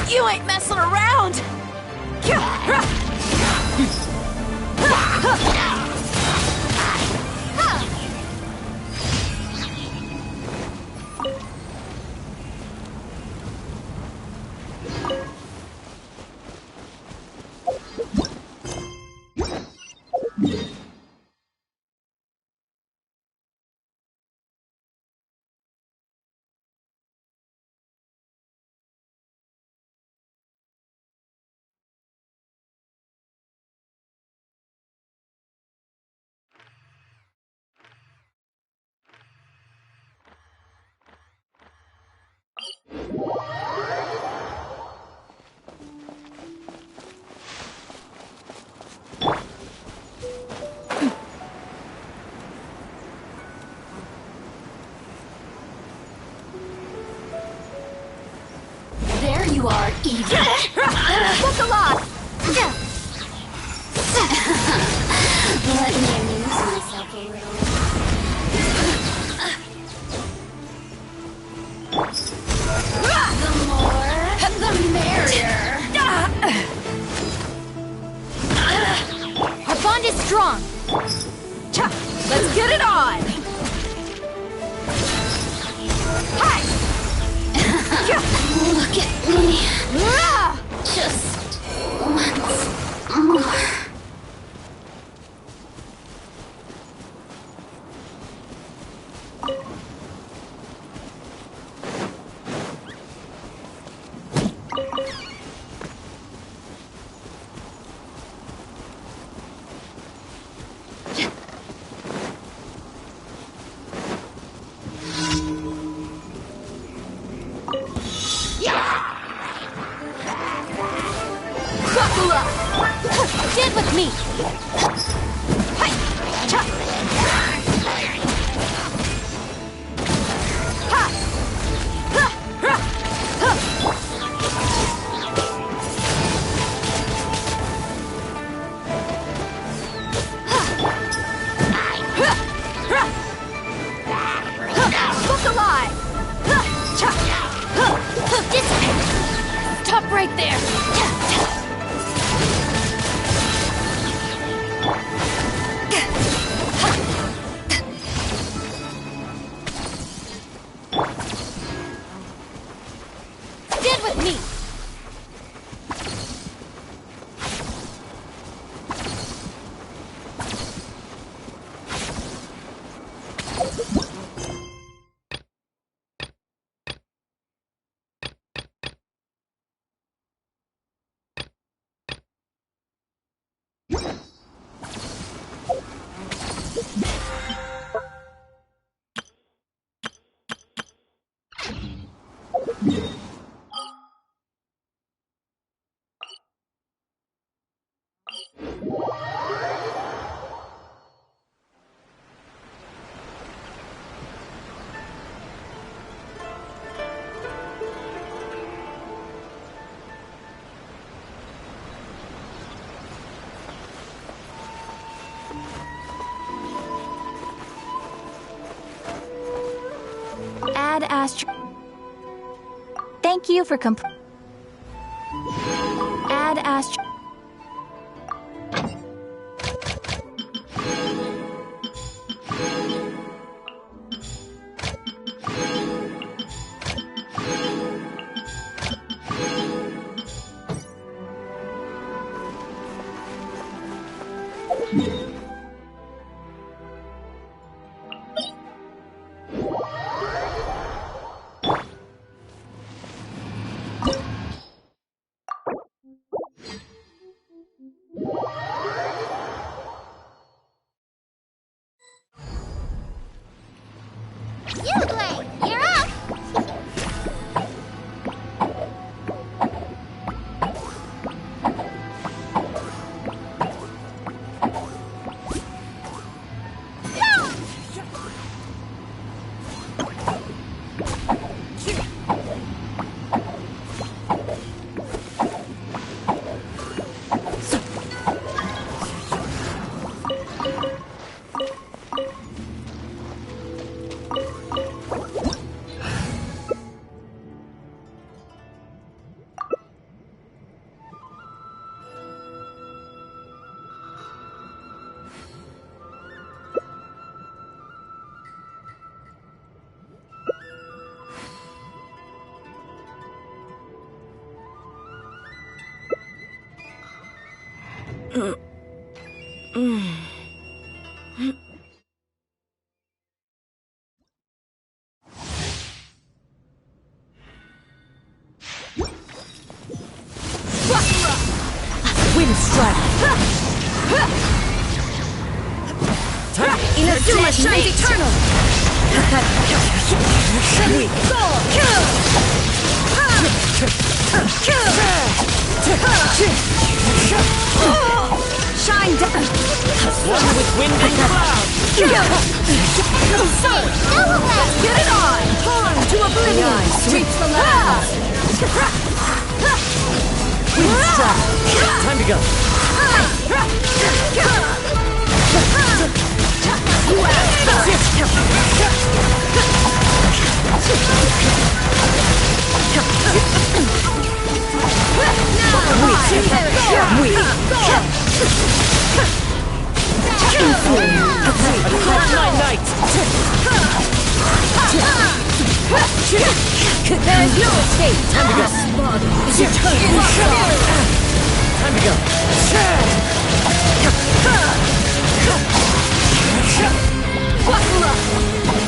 You ain't messing around! There you are, evil. Look alive! Let me amuse myself a little. The more, the merrier. Our bond is strong! Let's get it on! Hi! Look at me. Just once more. Stand with me! Look alive! Stop right there! Stand with me! Add Astro. Thank you for Add Astro. Uglay, you're up! Wind strike. Inazuma shines eternal. Shine down. One with wind and cloud. Let's get it on. Torn to oblivion. Reach the land. Wind strike. Time to go. My knight. There's no escape. Time to go. Is your turn? Time to go.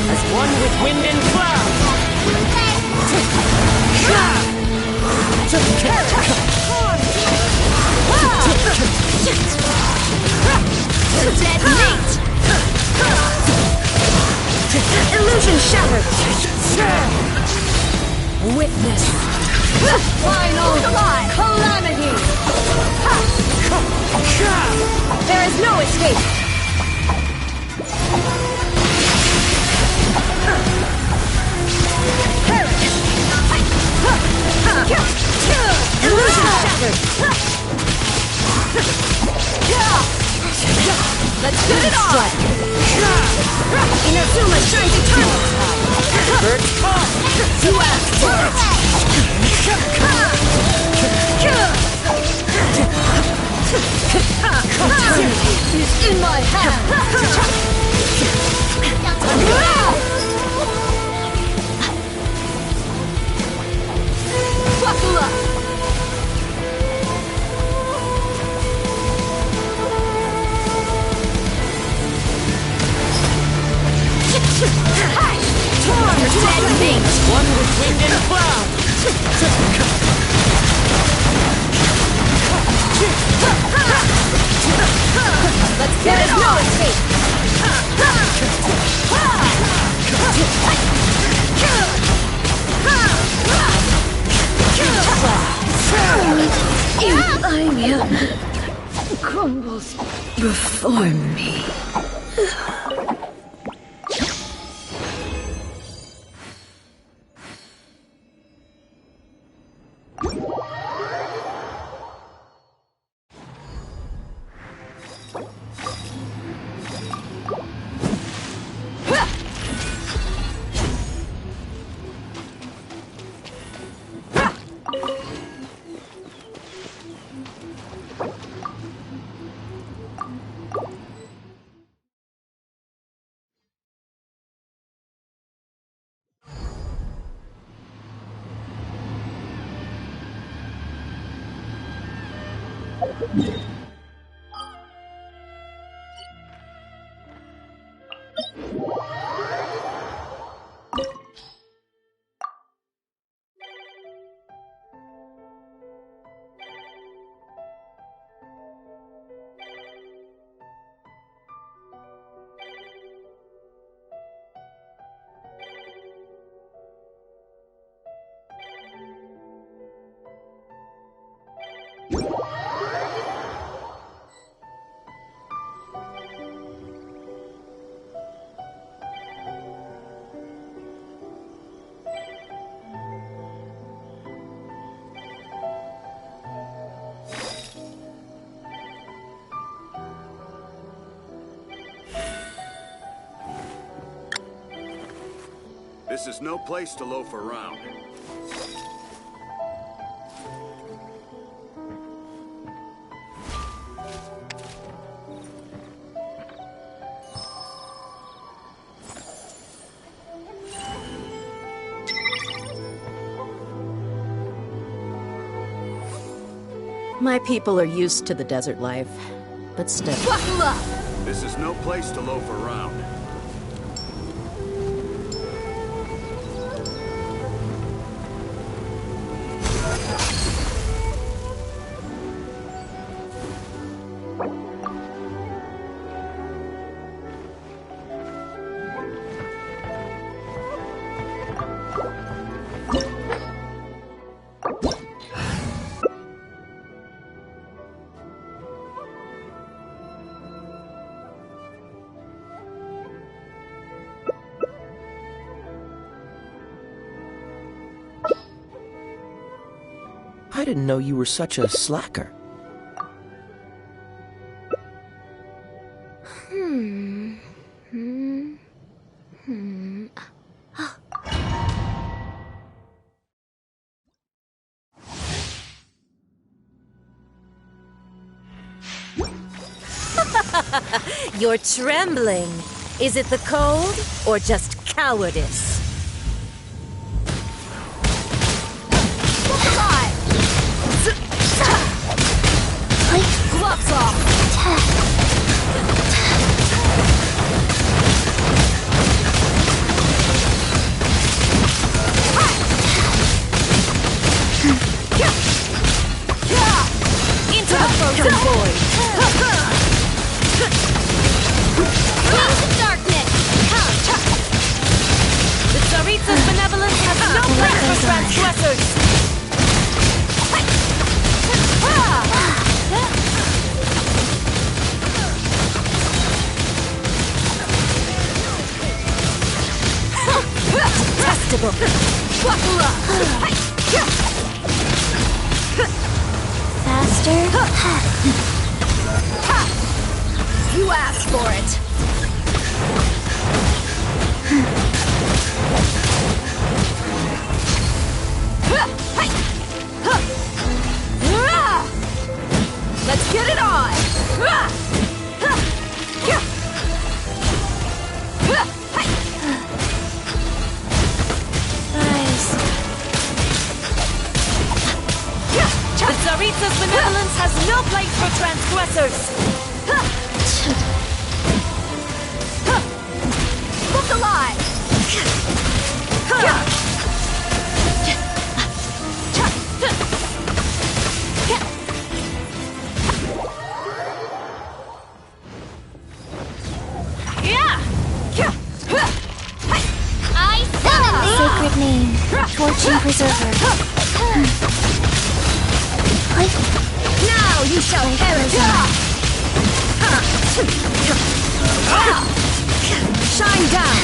As one with wind and cloud. Dead meat. Illusion shattered. Witness. Final calamity. There is no escape. Illusion shattered. Let's get it on. Inazuma shines eternal. Birds fall. You asked for it. Eternity is in my hand. Buckle up. Torn to dead meat. One with wind and cloud. Let's get it on. No escape. Anya crumbles before me. This is no place to loaf around. My people are used to the desert life, but still. Buckle up! This is no place to loaf around. I didn't know you were such a slacker. You're trembling. Is it the cold or just cowardice? Look alive! Gloves off! Into the frozen void! Wings of darkness! The Tsaritsa's benevolence has no place for transgressors! Detestable! Buckle up! Faster. You asked for it! Let's get it on! The Tsaritsa's benevolence has no place for transgressors! Look alive! I summon Sacred name. Fortune preserver. Now you shall perish! Shine down!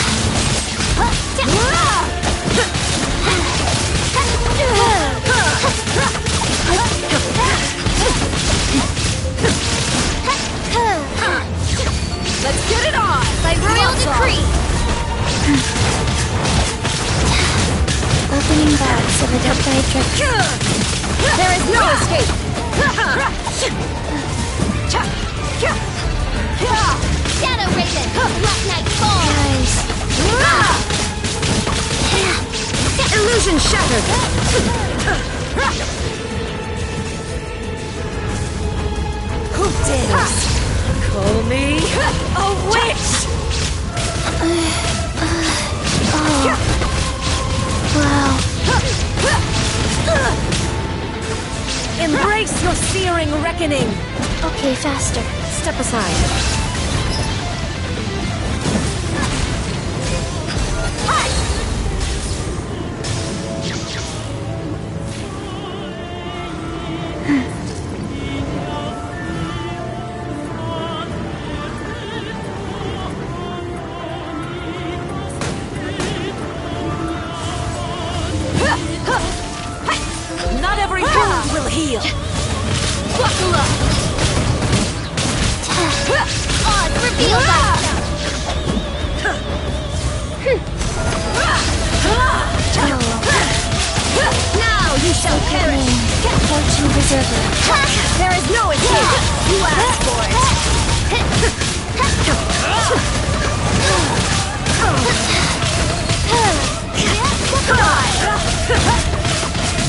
Let's get it on! by royal decree! Opening bags of a duck-eyed treasure. There is no escape! Shadow Raven! Black Knight Fall! Illusion shattered! Who dares call me a witch? Wow. Embrace your searing reckoning! Okay, faster. Step aside. reveal! Buckle up! Odds reveal thyself! Now you shall perish! Fortune preserver. There is no escape! You asked for it!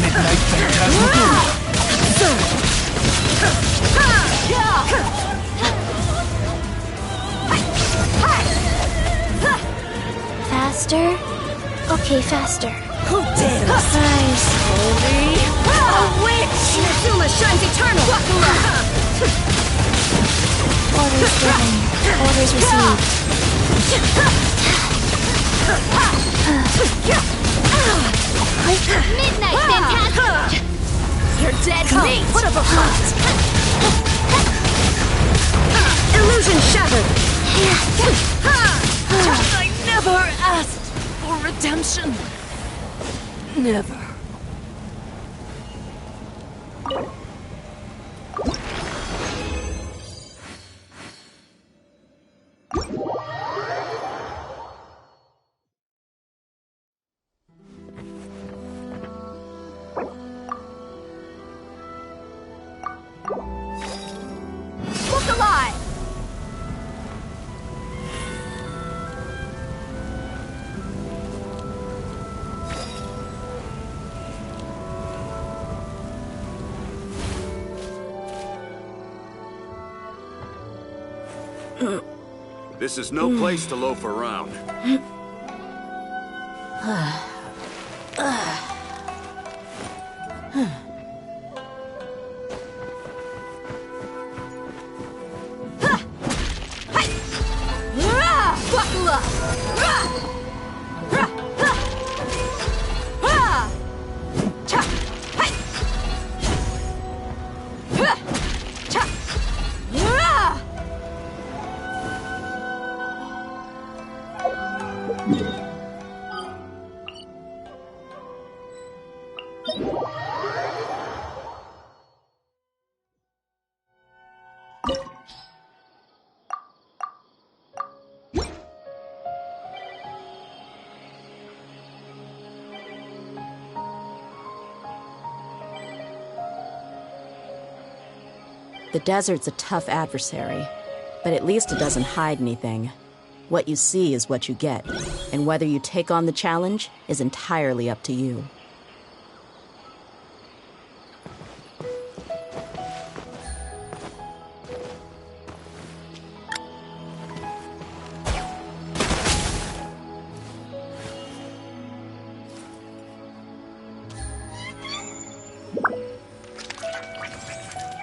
Midnight Phantasmagoria. Faster? Okay, faster. Who dares? Size. Holy! A witch! Inazuma shines eternal! Orders given. Orders received. Midnight Phantasm! You're dead Come, meat! put up a fight! Illusion shattered! I never asked for redemption. Never. Look alive! This is no place to loaf around. Buckle up! The desert's a tough adversary, but at least it doesn't hide anything. What you see is what you get, and whether you take on the challenge is entirely up to you.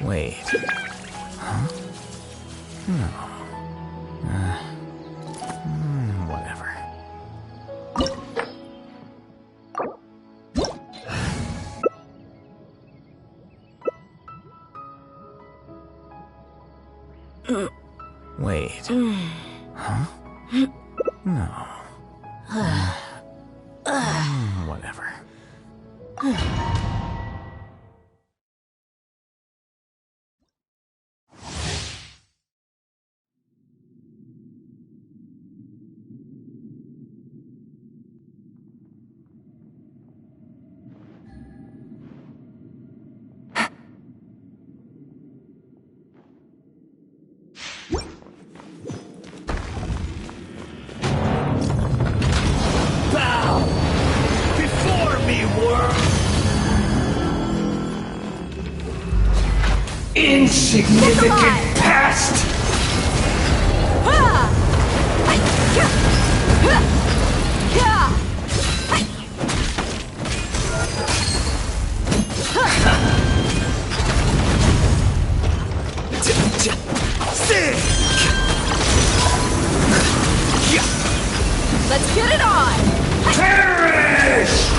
Wait. Huh? No. Whatever. Wait. Huh? No. Whatever. Insignificant past! Let's get it on! Perish!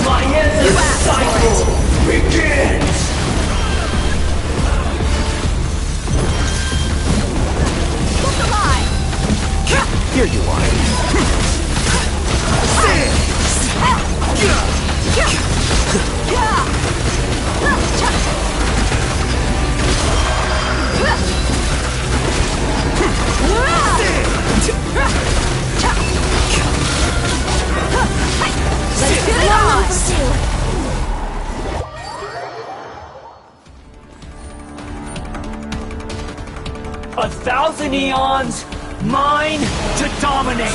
My endless cycle begins! Look alive! 1,000 eons, mine to dominate!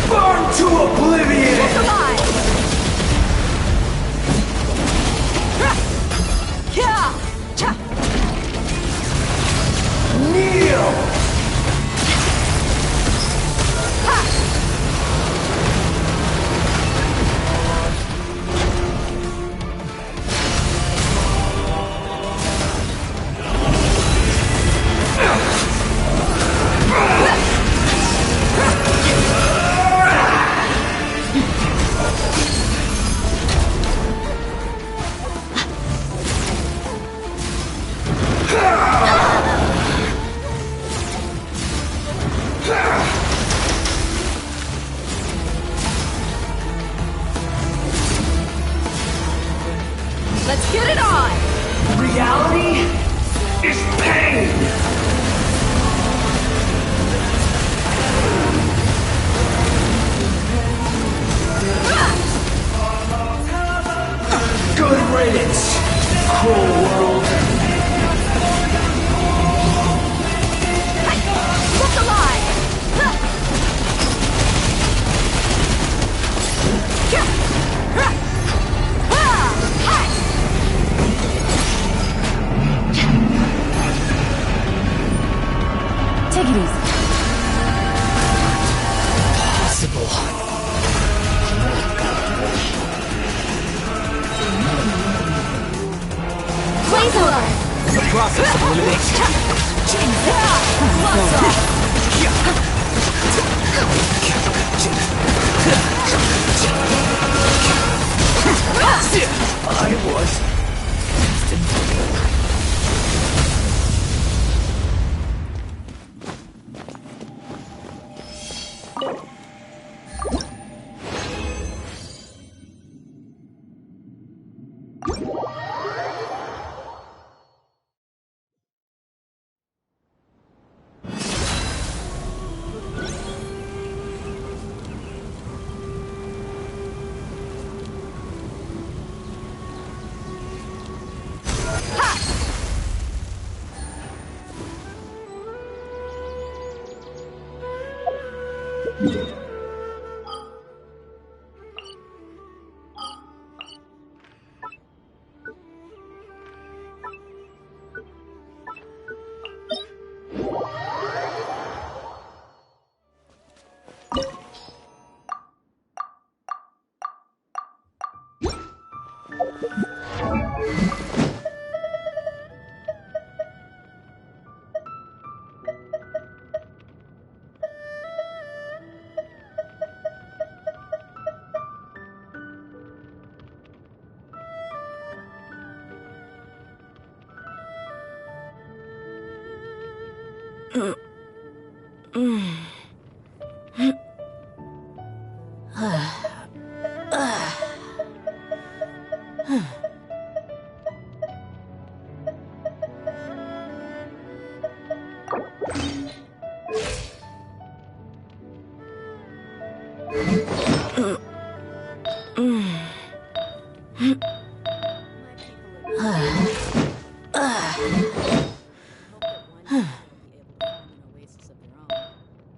Burn to oblivion! Kneel! Let's get it on! Reality is pain! Good riddance, cruel world! Look alive! Take it easy. Possible. Razor! The process of elimination. I was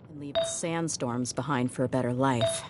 and leave the sandstorms behind for a better life.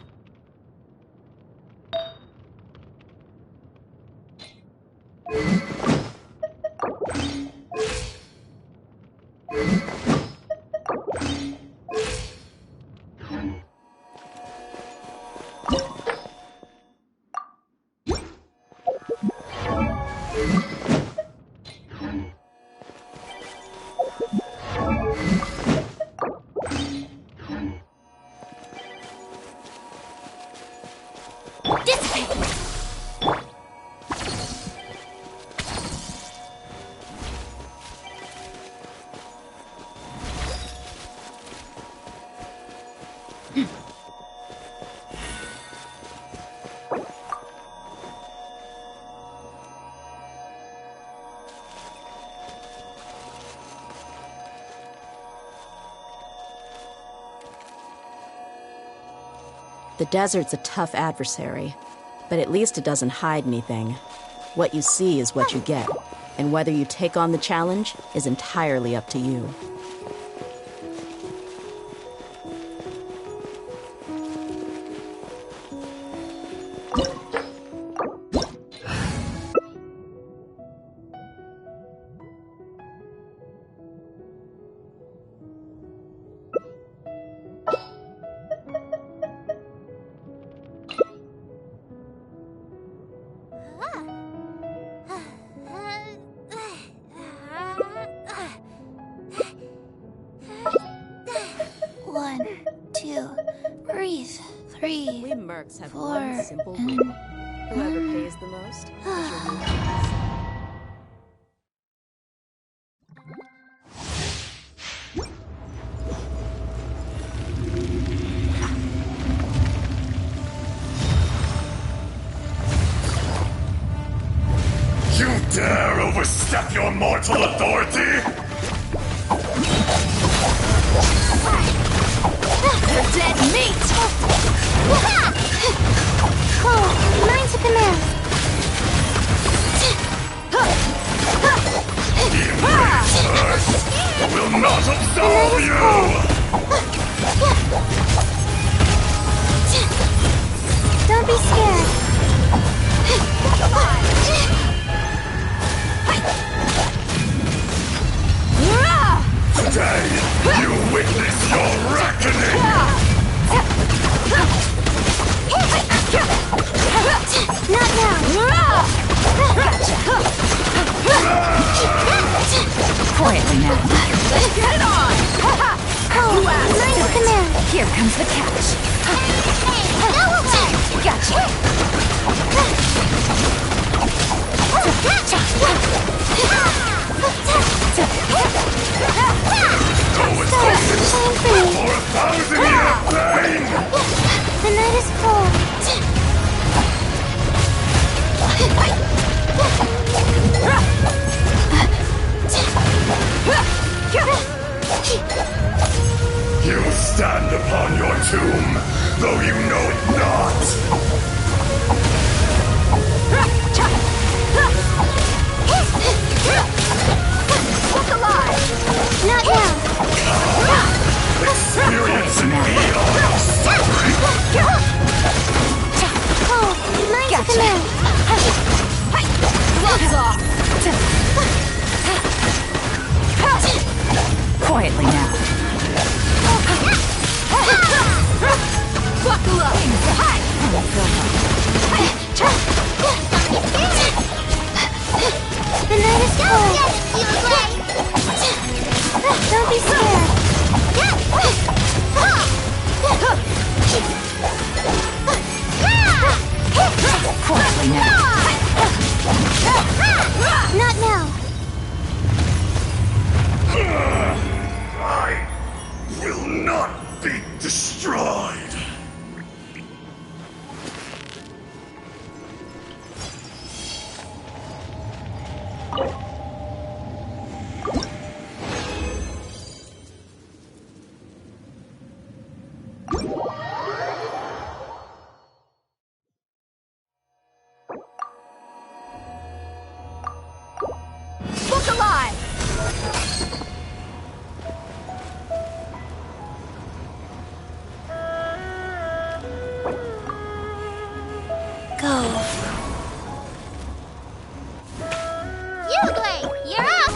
The desert's a tough adversary, But at least it doesn't hide anything. What you see is what you get, and whether you take on the challenge is entirely up to you. One, two, breathe. Three, We mercs have four, one simple and rule. Whoever pays the most is your new boss. You dare overstep your mortal authority? Dead meat! cool. Mine's a command. Will not absolve you! Don't be scared. Today, you witness your reckoning! Not now. Quietly now. Let's get it on! Cool. Mine's a command. Here comes the catch. Gotcha. Shine free. For 1,000-year pain! The night is cold. You stand upon your tomb, though you know it not! Look alive! Not now. Experience an eon of suffering! Cool. Mine's a command. Gloves off! Quietly now. Buckle up! The night is cold. Don't be scared. Quietly now. Not now. I will not be destroyed! Look alive! Go. You, Blake! You're up!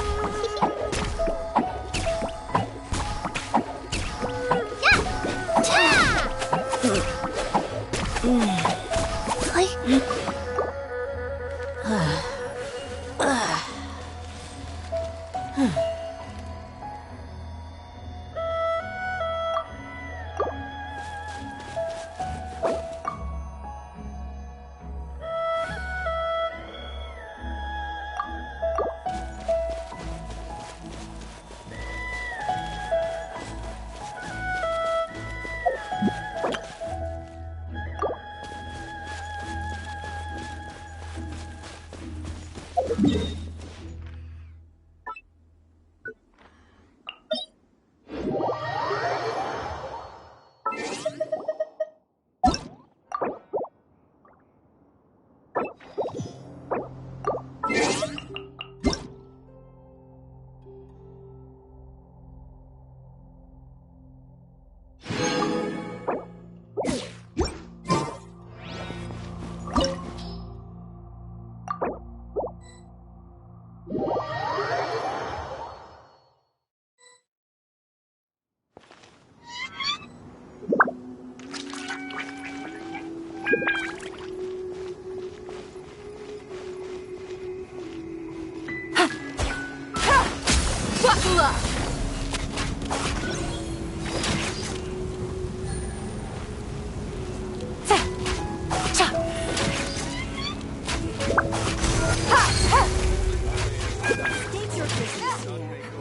Buckle up! State your business here.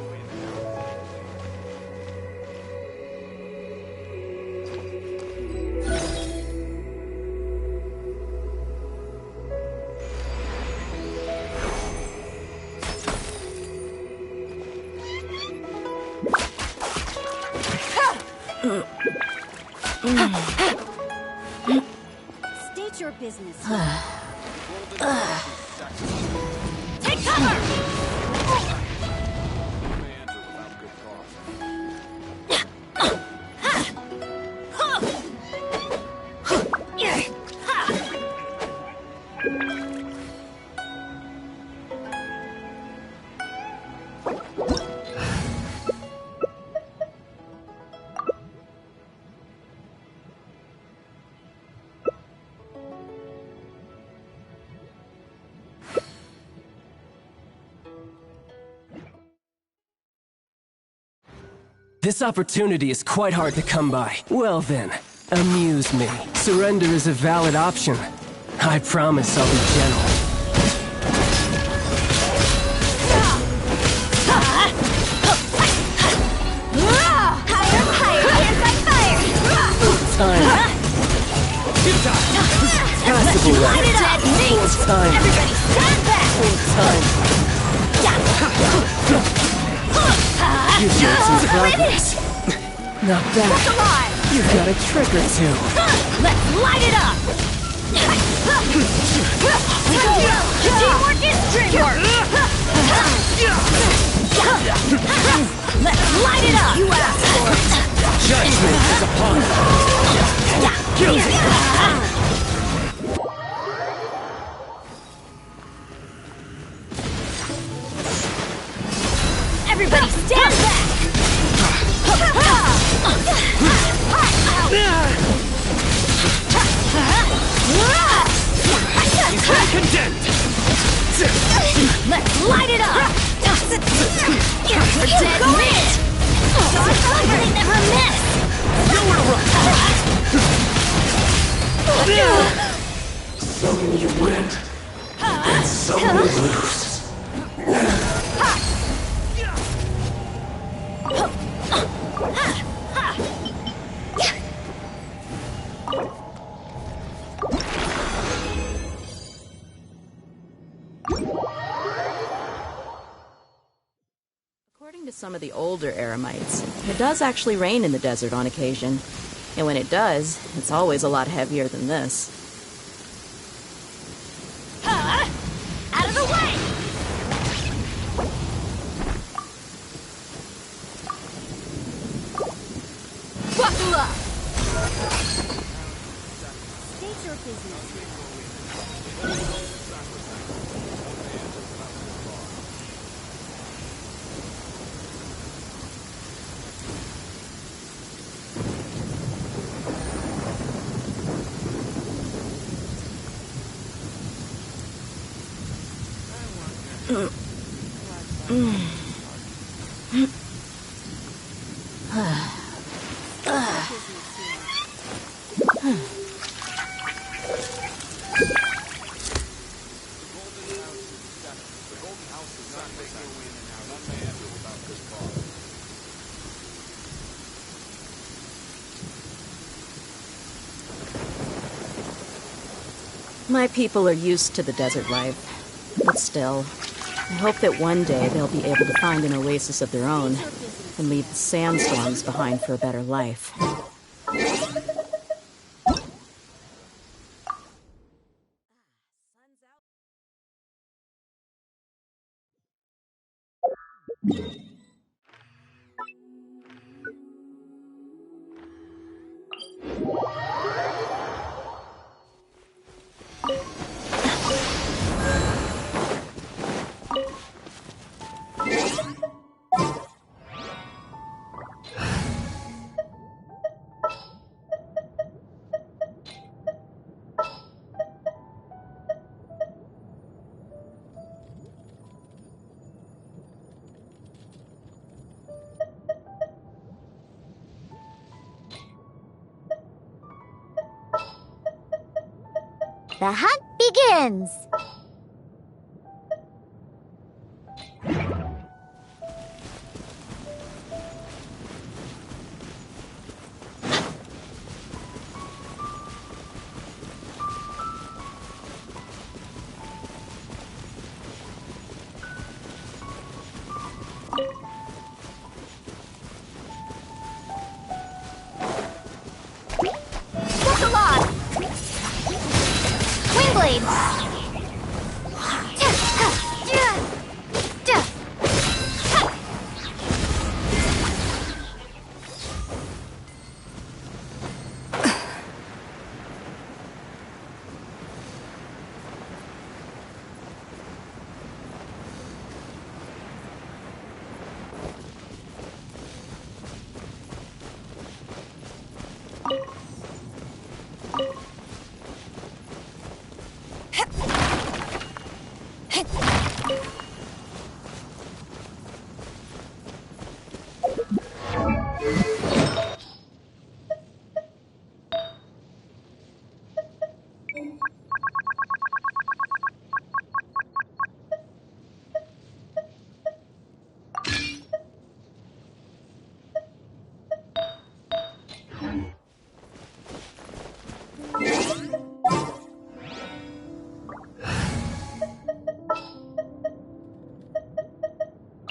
State your business. Take cover! This opportunity is quite hard to come by. Well then, amuse me. Surrender is a valid option. I promise I'll be gentle. Higher, anti-fire! Time. Passable Light it up! Full time. Everybody stand back! Full time. You've made some progress. Not bad. Look alive! You've got a trick or two. Let's light it up! Teamwork is dreamwork! Let's light it up! You asked for it! Judgment is upon us. Everybody stand back! He's been condemned. Let's light it up! For dead meat! They never miss! Nowhere to run. Some you win, and some you lose. According to some of the older Eremites, it does actually rain in the desert on occasion. And when it does, it's always a lot heavier than this. Out of the way! Buckle up! State your business. My people are used to the desert life, but still, I hope that one day they'll be able to find an oasis of their own and leave the sandstorms behind for a better life. The hunt begins! What's a lot? Wing blades!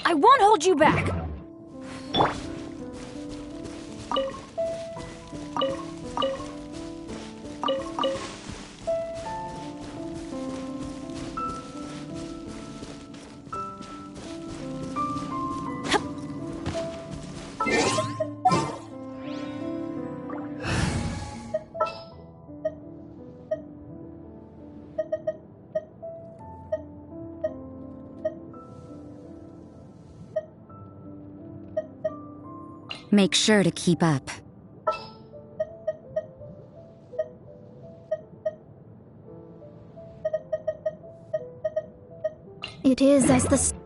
I won't hold you back! Make sure to keep up. It is as the...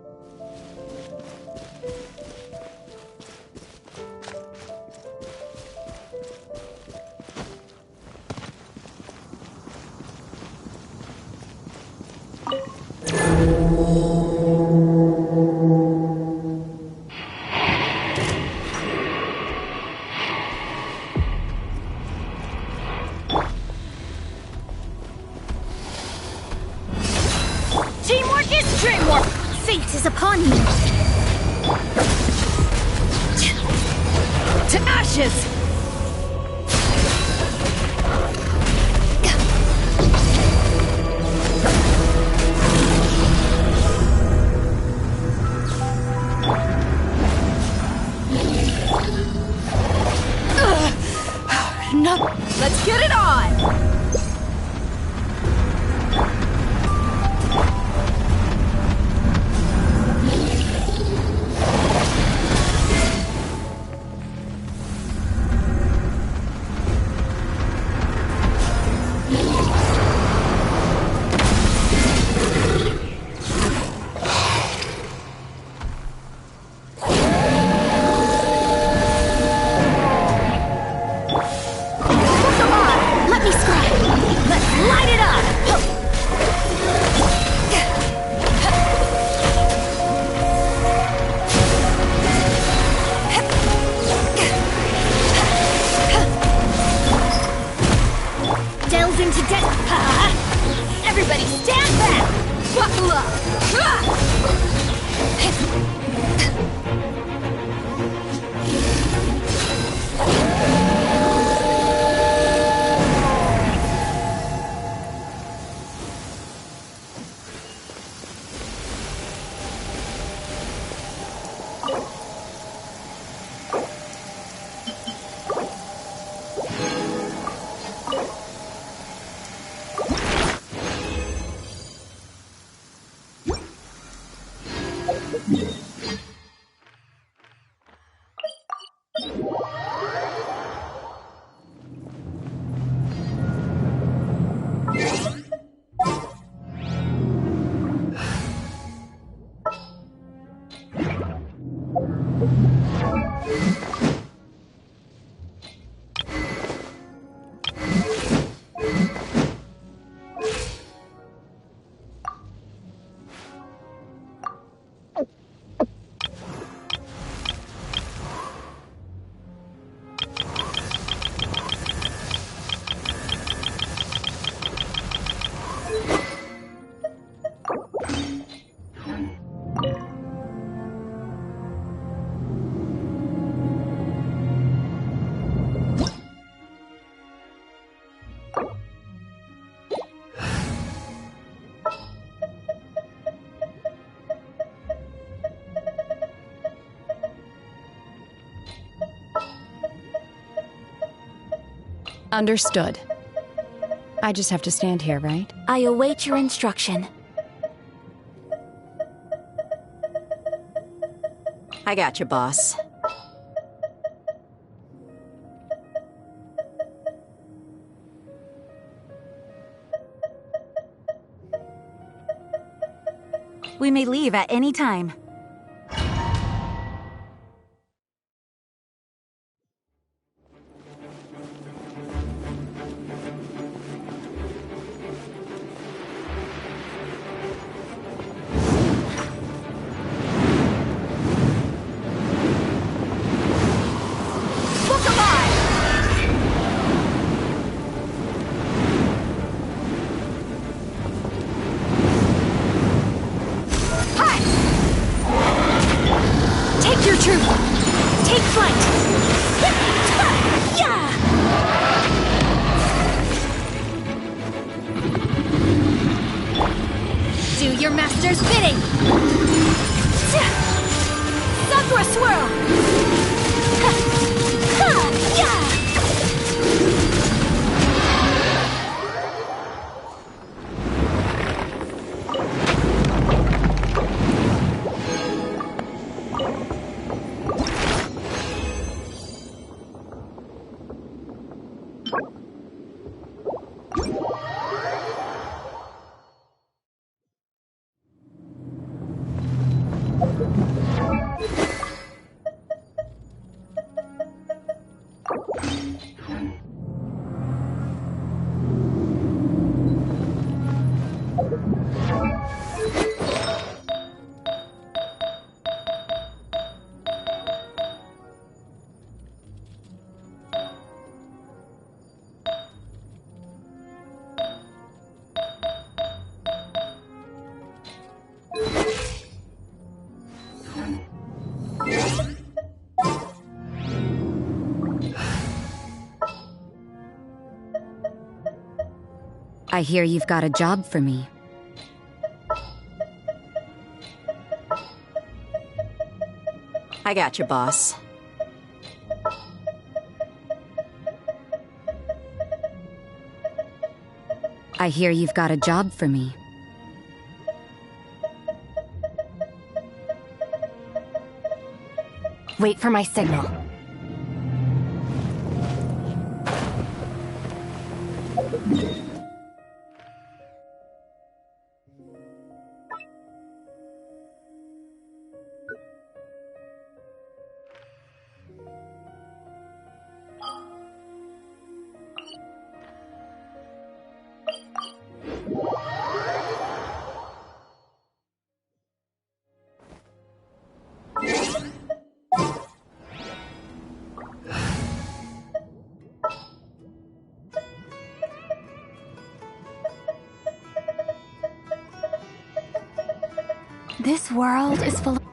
Teamwork is dreamwork! Fate is upon you! To ashes! No, let's get it on! Into death! Everybody stand back! Buckle up! Understood. I just have to stand here, right? I await your instruction. I got you, boss. We may leave at any time. Your troop! Take flight! Yeah! Do your master's bidding! Sakura swirl! Yeah! I hear you've got a job for me. I got you, boss. I hear you've got a job for me. Wait for my signal. This world is full of...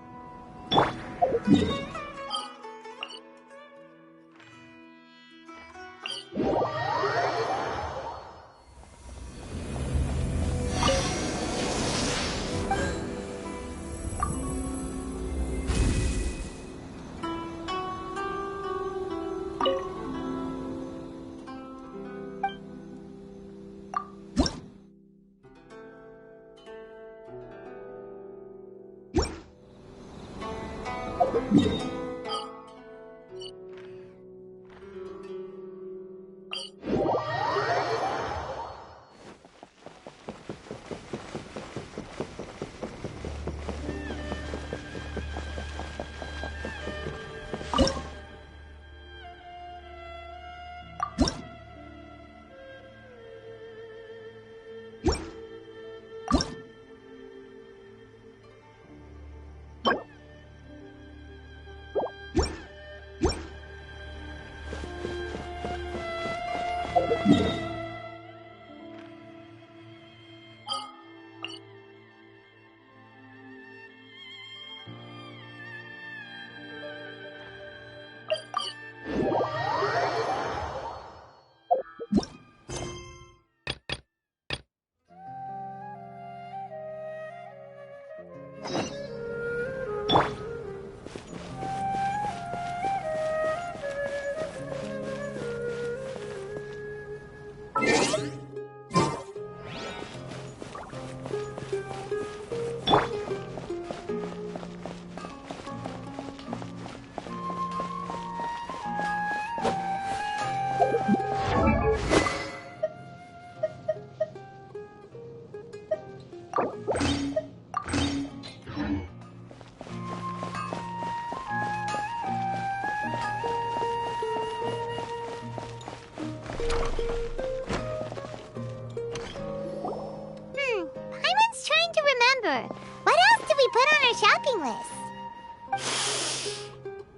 remember. What else did we put on our shopping list?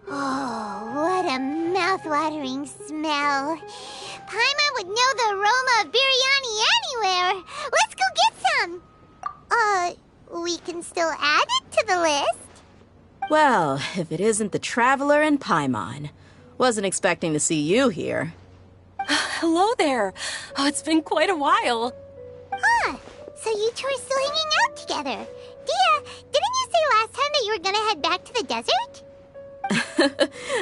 Oh, what a mouth-watering smell. Paimon would know the aroma of biryani anywhere. Let's go get some. We can still add it to the list. Well, if it isn't the Traveler and Paimon. Wasn't expecting to see you here. Hello there. Oh, it's been quite a while. Huh. So you two are still hanging out together. Dehya, didn't you say last time that you were gonna head back to the desert?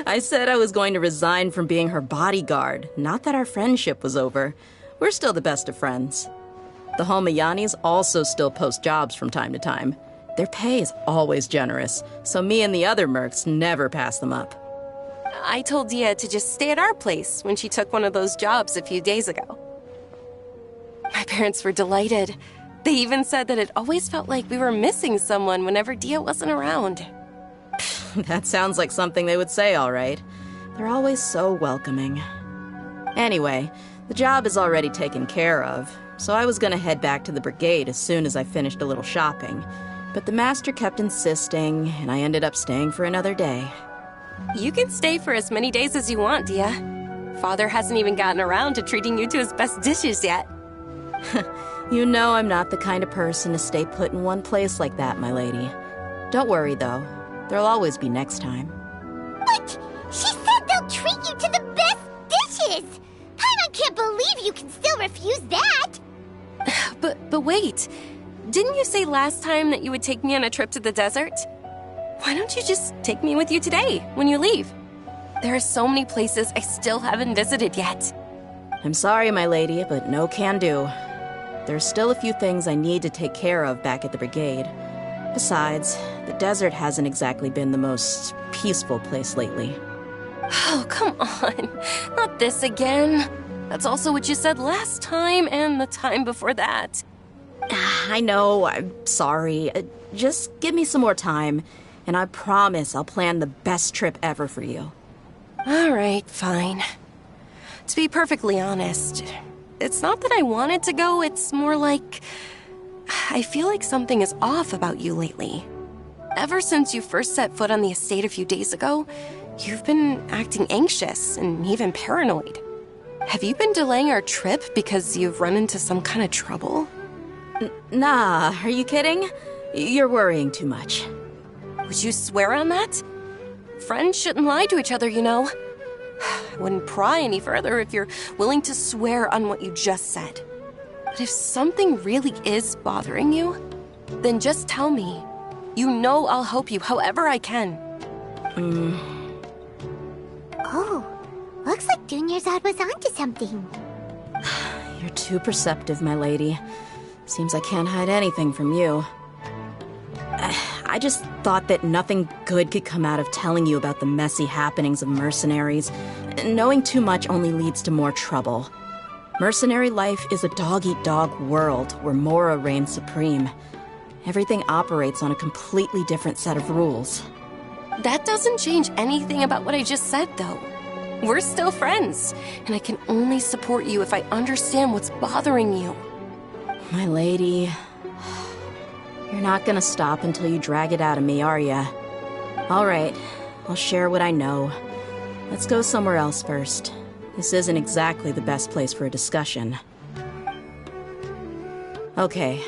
I said I was going to resign from being her bodyguard, not that our friendship was over. We're still the best of friends. The Homayanis also still post jobs from time to time. Their pay is always generous, so me and the other mercs never pass them up. I told Dehya to just stay at our place when she took one of those jobs a few days ago. My parents were delighted. They even said that it always felt like we were missing someone whenever Dehya wasn't around. That sounds like something they would say, all right. They're always so welcoming. Anyway, the job is already taken care of, so I was gonna head back to the brigade as soon as I finished a little shopping. But the master kept insisting, and I ended up staying for another day. You can stay for as many days as you want, Dehya. Father hasn't even gotten around to treating you to his best dishes yet. You know I'm not the kind of person to stay put in one place like that, my lady. Don't worry, though. There'll always be next time. But she said they'll treat you to the best dishes! Paimon can't believe you can still refuse that! But wait. Didn't you say last time that you would take me on a trip to the desert? Why don't you just take me with you today, when you leave? There are so many places I still haven't visited yet. I'm sorry, my lady, but no can do. There's still a few things I need to take care of back at the brigade. Besides, the desert hasn't exactly been the most peaceful place lately. Oh, come on. Not this again. That's also what you said last time and the time before that. I know, I'm sorry. Just give me some more time, and I promise I'll plan the best trip ever for you. All right, fine. To be perfectly honest, it's not that I wanted to go, it's more like I feel like something is off about you lately. Ever since you first set foot on the estate a few days ago, you've been acting anxious and even paranoid. Have you been delaying our trip because you've run into some kind of trouble? Nah, are you kidding? You're worrying too much. Would you swear on that? Friends shouldn't lie to each other, you know. I wouldn't pry any further if you're willing to swear on what you just said. But if something really is bothering you, then just tell me. You know I'll help you however I can. Oh, looks like Dunyarzad was onto something. You're too perceptive, my lady. Seems I can't hide anything from you. I just thought that nothing good could come out of telling you about the messy happenings of mercenaries. Knowing too much only leads to more trouble. Mercenary life is a dog-eat-dog world where Mora reigns supreme. Everything operates on a completely different set of rules. That doesn't change anything about what I just said, though. We're still friends, and I can only support you if I understand what's bothering you. My lady, you're not gonna stop until you drag it out of me, are ya? All right, I'll share what I know. Let's go somewhere else first. This isn't exactly the best place for a discussion. Okay,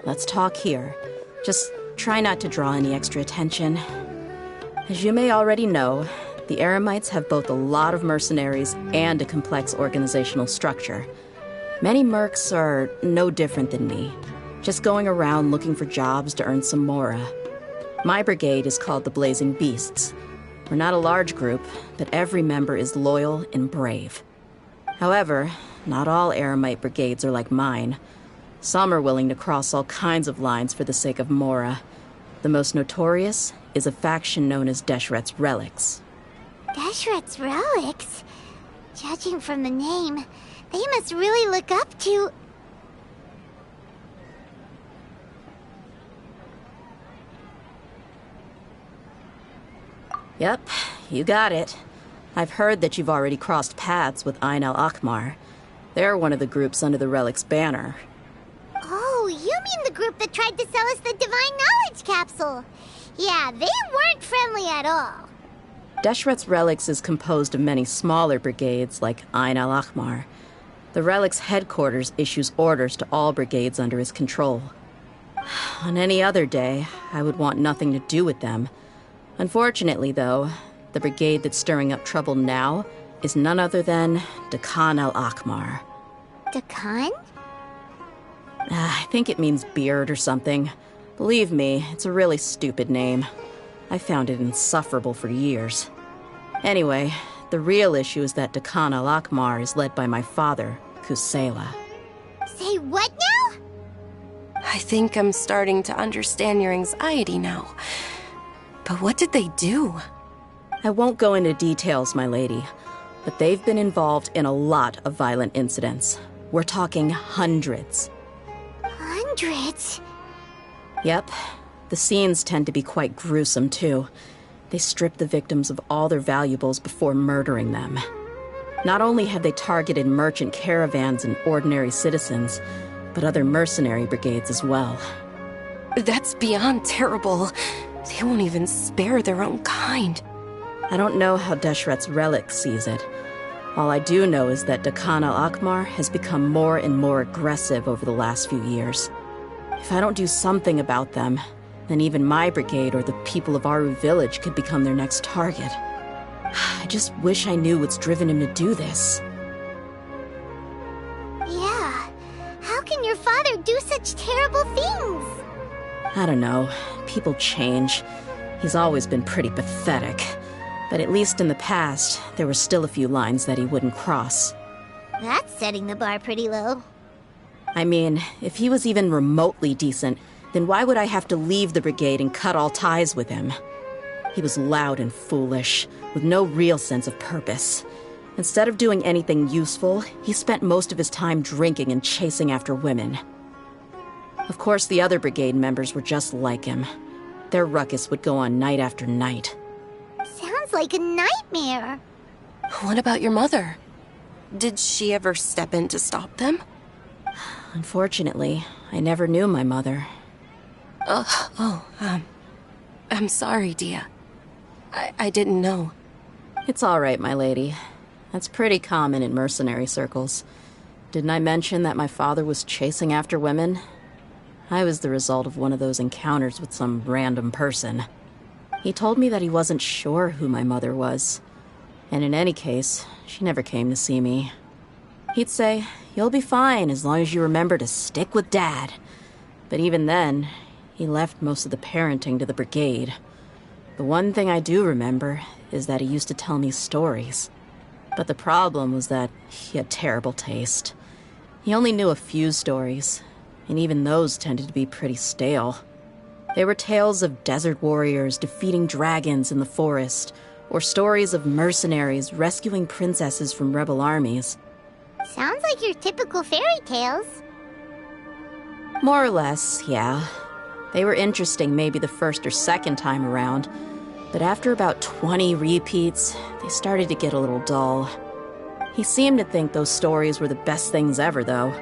let's talk here. Just try not to draw any extra attention. As you may already know, the Eremites have both a lot of mercenaries and a complex organizational structure. Many mercs are no different than me, just going around looking for jobs to earn some mora. My brigade is called the Blazing Beasts. We're not a large group, but every member is loyal and brave. However, not all Eremite brigades are like mine. Some are willing to cross all kinds of lines for the sake of mora. The most notorious is a faction known as Deshret's Relics. Deshret's Relics? Judging from the name, they must really look up to... Yep, you got it. I've heard that you've already crossed paths with Ain al-Akmar. They're one of the groups under the Relic's banner. Oh, you mean the group that tried to sell us the Divine Knowledge Capsule. Yeah, they weren't friendly at all. Deshret's Relics is composed of many smaller brigades like Ain al-Ahmar. The Relic's headquarters issues orders to all brigades under his control. On any other day, I would want nothing to do with them. Unfortunately, though, the brigade that's stirring up trouble now is none other than Dakan al-Ahmar. Dakan? I think it means beard or something. Believe me, it's a really stupid name. I found it insufferable for years. Anyway, the real issue is that Dakan al-Ahmar is led by my father, Kusela. Say what now? I think I'm starting to understand your anxiety now. But what did they do? I won't go into details, my lady, but they've been involved in a lot of violent incidents. We're talking hundreds. Hundreds? Yep. The scenes tend to be quite gruesome, too. They strip the victims of all their valuables before murdering them. Not only have they targeted merchant caravans and ordinary citizens, but other mercenary brigades as well. That's beyond terrible. They won't even spare their own kind. I don't know how Deshret's Relic sees it. All I do know is that Dakan al-Ahmar has become more and more aggressive over the last few years. If I don't do something about them, then even my brigade or the people of Aru village could become their next target. I just wish I knew what's driven him to do this. Yeah. How can your father do such terrible things? I don't know. People change. He's always been pretty pathetic. But at least in the past, there were still a few lines that he wouldn't cross. That's setting the bar pretty low. I mean, if he was even remotely decent, then why would I have to leave the brigade and cut all ties with him? He was loud and foolish, with no real sense of purpose. Instead of doing anything useful, he spent most of his time drinking and chasing after women. Of course, the other brigade members were just like him. Their ruckus would go on night after night. Sounds like a nightmare. What about your mother? Did she ever step in to stop them? Unfortunately, I never knew my mother. I'm sorry, Dehya. I didn't know. It's all right, my lady. That's pretty common in mercenary circles. Didn't I mention that my father was chasing after women? I was the result of one of those encounters with some random person. He told me that he wasn't sure who my mother was. And in any case, she never came to see me. He'd say, "You'll be fine as long as you remember to stick with Dad." But even then, he left most of the parenting to the brigade. The one thing I do remember is that he used to tell me stories. But the problem was that he had terrible taste. He only knew a few stories, and even those tended to be pretty stale. They were tales of desert warriors defeating dragons in the forest, or stories of mercenaries rescuing princesses from rebel armies. Sounds like your typical fairy tales. More or less, yeah. They were interesting maybe the first or second time around, but after about 20 repeats, they started to get a little dull. He seemed to think those stories were the best things ever, though.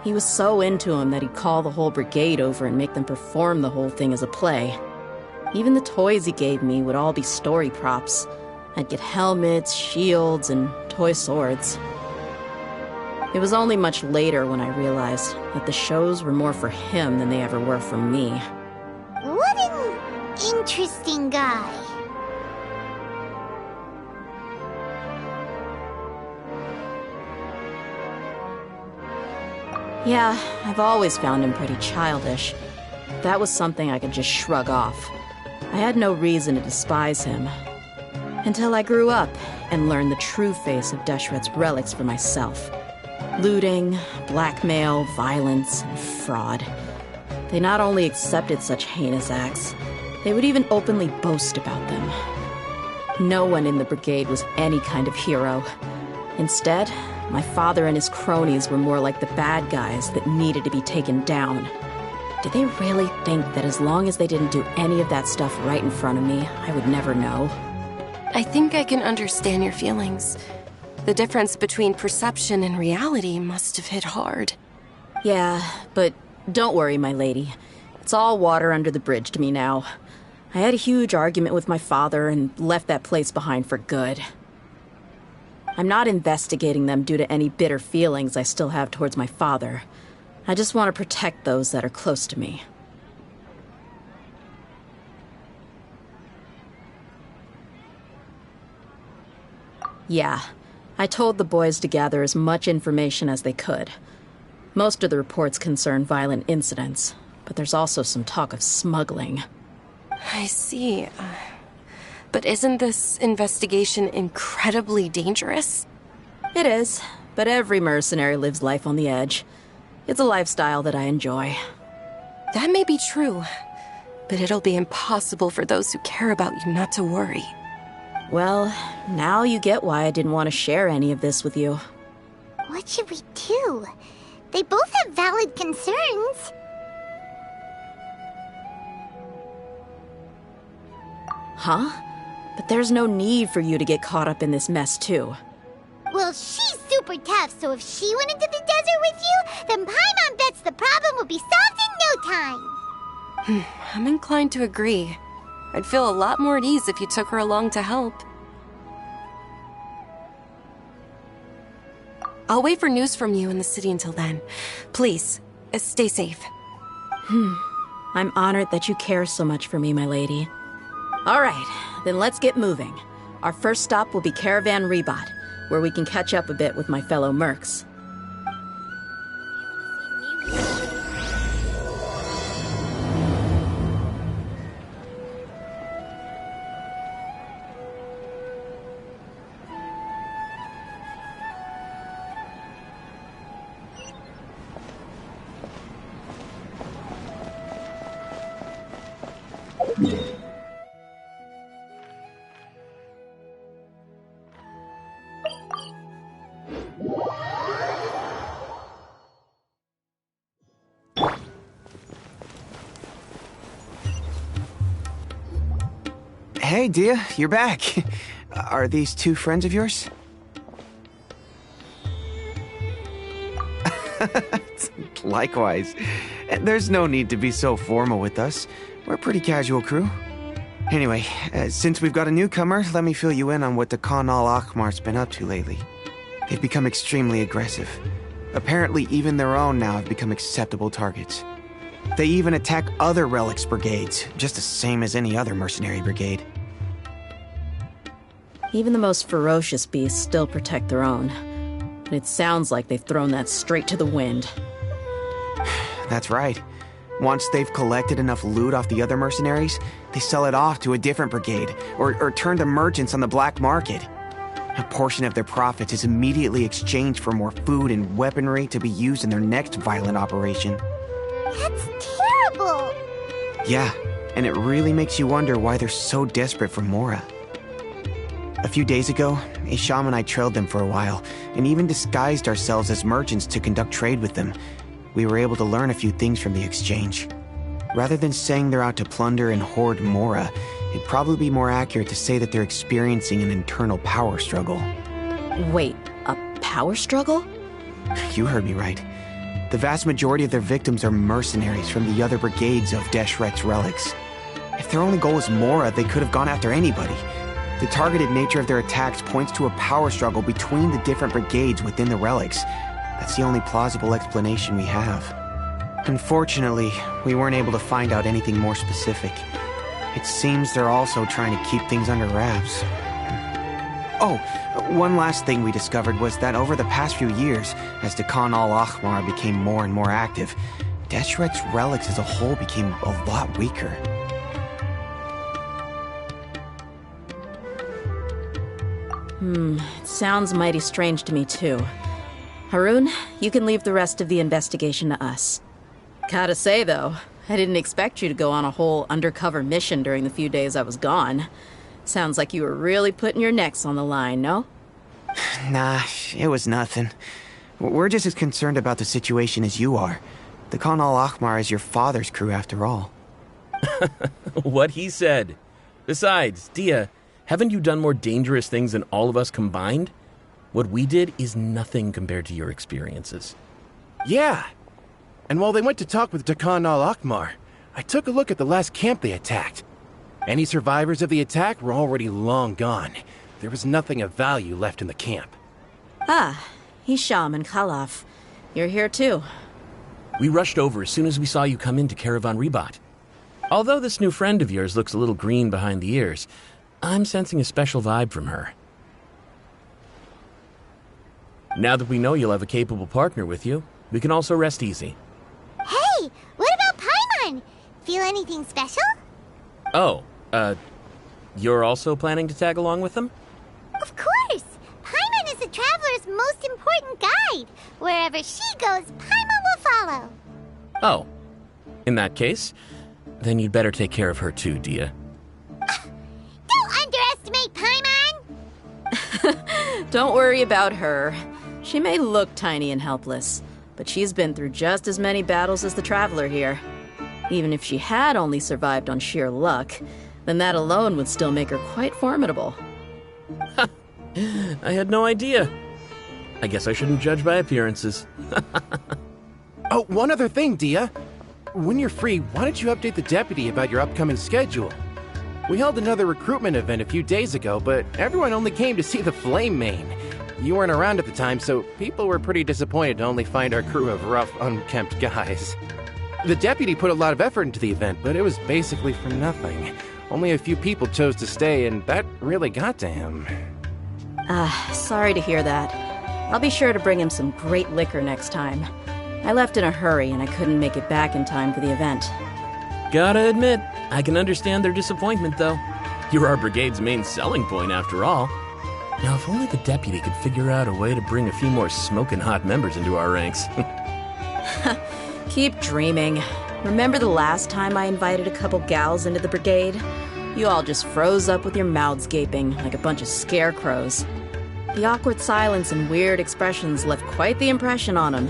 He was so into them that he'd call the whole brigade over and make them perform the whole thing as a play. Even the toys he gave me would all be story props. I'd get helmets, shields, and toy swords. It was only much later when I realized that the shows were more for him than they ever were for me. What an interesting guy. Yeah, I've always found him pretty childish. That was something I could just shrug off. I had no reason to despise him. Until I grew up and learned the true face of Deshret's Relics for myself. Looting, blackmail, violence, and fraud. They not only accepted such heinous acts, they would even openly boast about them. No one in the brigade was any kind of hero. Instead, my father and his cronies were more like the bad guys that needed to be taken down. Did they really think that as long as they didn't do any of that stuff right in front of me, I would never know? I think I can understand your feelings. The difference between perception and reality must have hit hard. Yeah, but Don't worry, my lady. It's all water under the bridge to me now. I had a huge argument with my father and left that place behind for good. I'm not investigating them due to any bitter feelings I still have towards my father. I just want to protect those that are close to me. Yeah, I told the boys to gather as much information as they could. Most of the reports concern violent incidents, but there's also some talk of smuggling. I see. But isn't this investigation incredibly dangerous? It is, but every mercenary lives life on the edge. It's a lifestyle that I enjoy. That may be true, but it'll be impossible for those who care about you not to worry. Well, now you get why I didn't want to share any of this with you. What should we do? They both have valid concerns. Huh? But there's no need for you to get caught up in this mess, too. Well, she's super tough, so if she went into the desert with you, then Paimon bets the problem would be solved in no time. I'm inclined to agree. I'd feel a lot more at ease if you took her along to help. I'll wait for news from you in the city until then. Please, stay safe. I'm honored that you care so much for me, my lady. All right, then let's get moving. Our first stop will be Caravan Rebot, where we can catch up a bit with my fellow mercs. Hey, Dehya, you're back. Are these two friends of yours? Likewise. There's no need to be so formal with us. We're a pretty casual crew. Anyway, since we've got a newcomer, let me fill you in on what the Khan al-Ahmar's been up to lately. They've become extremely aggressive. Apparently, even their own now have become acceptable targets. They even attack other relics brigades, just the same as any other mercenary brigade. Even the most ferocious beasts still protect their own. But it sounds like they've thrown that straight to the wind. That's right. Once they've collected enough loot off the other mercenaries, they sell it off to a different brigade, or turn to merchants on the black market. A portion of their profits is immediately exchanged for more food and weaponry to be used in their next violent operation. That's terrible! Yeah, and it really makes you wonder why they're so desperate for Mora. A few days ago, Isham and I trailed them for a while, and even disguised ourselves as merchants to conduct trade with them. We were able to learn a few things from the exchange. Rather than saying they're out to plunder and hoard Mora, it'd probably be more accurate to say that they're experiencing an internal power struggle. Wait, a power struggle? You heard me right. The vast majority of their victims are mercenaries from the other brigades of Deshret's relics. If their only goal was Mora, they could have gone after anybody. The targeted nature of their attacks points to a power struggle between the different brigades within the relics. That's the only plausible explanation we have. Unfortunately, we weren't able to find out anything more specific. It seems they're also trying to keep things under wraps. Oh, one last thing we discovered was that over the past few years, as the Khan al-Ahmar became more and more active, Deshret's relics as a whole became a lot weaker. It sounds mighty strange to me, too. Harun, you can leave the rest of the investigation to us. Gotta say, though, I didn't expect you to go on a whole undercover mission during the few days I was gone. Sounds like you were really putting your necks on the line, no? Nah, it was nothing. We're just as concerned about the situation as you are. The Khan al-Ahmar is your father's crew, after all. What he said. Besides, Dehya, haven't you done more dangerous things than all of us combined? What we did is nothing compared to your experiences. Yeah. And while they went to talk with Dakan al-Akmar, I took a look at the last camp they attacked. Any survivors of the attack were already long gone. There was nothing of value left in the camp. Ah, Hisham and Khalaf. You're here too. We rushed over as soon as we saw you come into Caravan Ribat. Although this new friend of yours looks a little green behind the ears, I'm sensing a special vibe from her. Now that we know you'll have a capable partner with you, we can also rest easy. Hey, what about Paimon? Feel anything special? Oh, you're also planning to tag along with them? Of course! Paimon is the traveler's most important guide. Wherever she goes, Paimon will follow. Oh, in that case, then you'd better take care of her too, Dehya. Don't underestimate Paimon! Don't worry about her. She may look tiny and helpless, but she's been through just as many battles as the traveler here. Even if she had only survived on sheer luck, then that alone would still make her quite formidable. I had no idea. I guess I shouldn't judge by appearances. Oh, one other thing, Dehya. When you're free, why don't you update the deputy about your upcoming schedule? We held another recruitment event a few days ago, but everyone only came to see the Flame Mane. You weren't around at the time, so people were pretty disappointed to only find our crew of rough, unkempt guys. The deputy put a lot of effort into the event, but it was basically for nothing. Only a few people chose to stay, and that really got to him. Sorry to hear that. I'll be sure to bring him some great liquor next time. I left in a hurry, and I couldn't make it back in time for the event. Gotta admit, I can understand their disappointment, though. You're our brigade's main selling point, after all. Now, if only the deputy could figure out a way to bring a few more smoking hot members into our ranks. Keep dreaming. Remember the last time I invited a couple gals into the brigade? You all just froze up with your mouths gaping like a bunch of scarecrows. The awkward silence and weird expressions left quite the impression on them.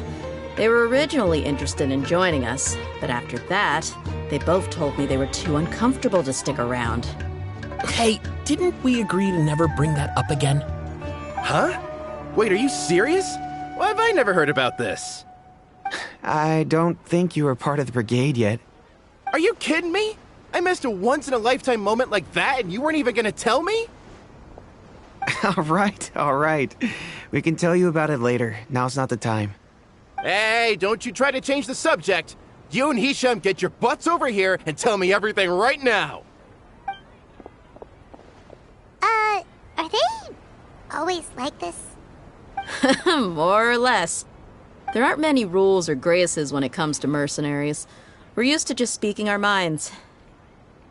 They were originally interested in joining us, but after that, they both told me they were too uncomfortable to stick around. Hey, didn't we agree to never bring that up again? Huh? Wait, are you serious? Why have I never heard about this? I don't think you were part of the brigade yet. Are you kidding me? I missed a once-in-a-lifetime moment like that and you weren't even gonna tell me? All right. We can tell you about it later. Now's not the time. Hey, don't you try to change the subject. You and Hisham get your butts over here and tell me everything right now. Are they always like this? More or less. There aren't many rules or graces when it comes to mercenaries. We're used to just speaking our minds.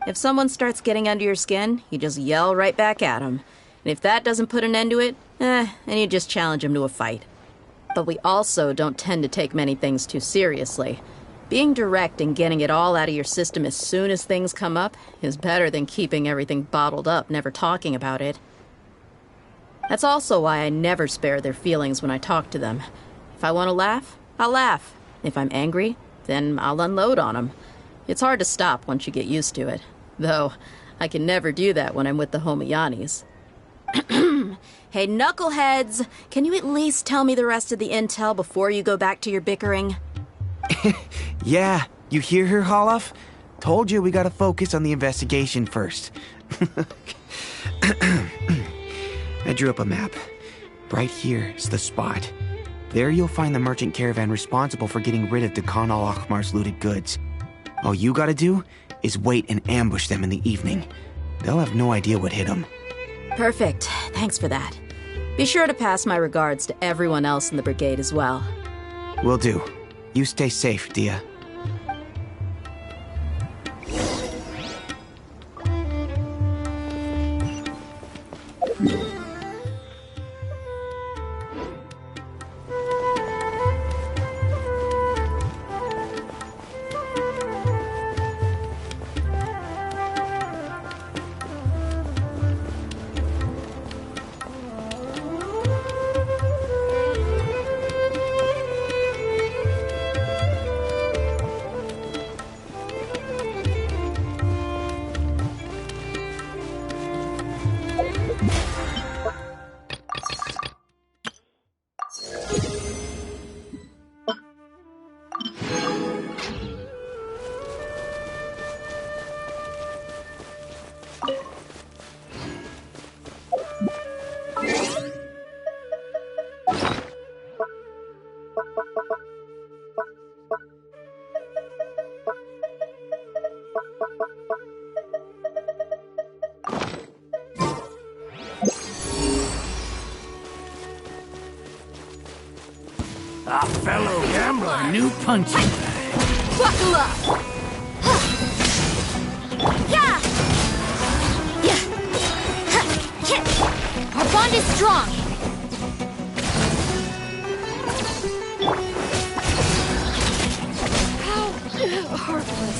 If someone starts getting under your skin, you just yell right back at them. And if that doesn't put an end to it, then you just challenge them to a fight. But we also don't tend to take many things too seriously. Being direct and getting it all out of your system as soon as things come up is better than keeping everything bottled up, never talking about it. That's also why I never spare their feelings when I talk to them. If I want to laugh, I'll laugh. If I'm angry, then I'll unload on them. It's hard to stop once you get used to it. Though, I can never do that when I'm with the Homiyanis. Hey, knuckleheads! Can you at least tell me the rest of the intel before you go back to your bickering? Yeah, you hear her, Khalaf? Told you we gotta focus on the investigation first. I drew up a map. Right here is the spot. There you'll find the merchant caravan responsible for getting rid of Dakan al-Akmar's looted goods. All you gotta do is wait and ambush them in the evening. They'll have no idea what hit them. Perfect. Thanks for that. Be sure to pass my regards to everyone else in the brigade as well. Will do. You stay safe, Dehya. punching bag. Buckle up! Yeah! Yeah! Our bond is strong! How heartless.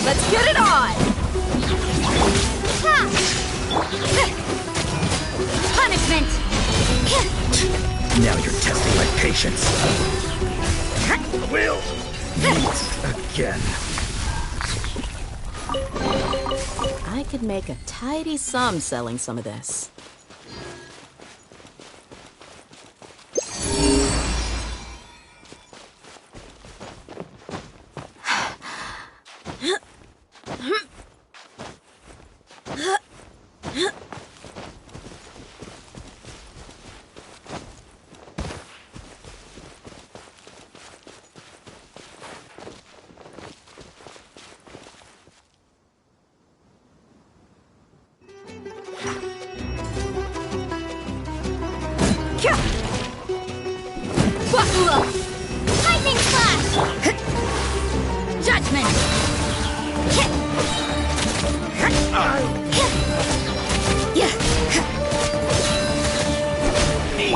Let's get it on! Punishment! Now you're testing my patience. We'll meet again. I could make a tidy sum selling some of this. Buckle up! Lightning flash! Judgment!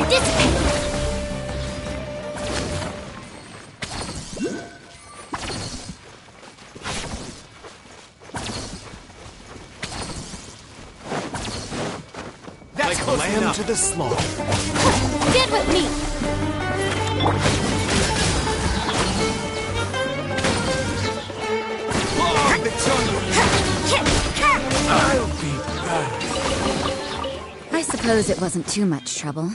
Dissipate! That's like lamb enough. To the slaughter. Stand with me! Oh, the jungle! I'll be back. I suppose it wasn't too much trouble.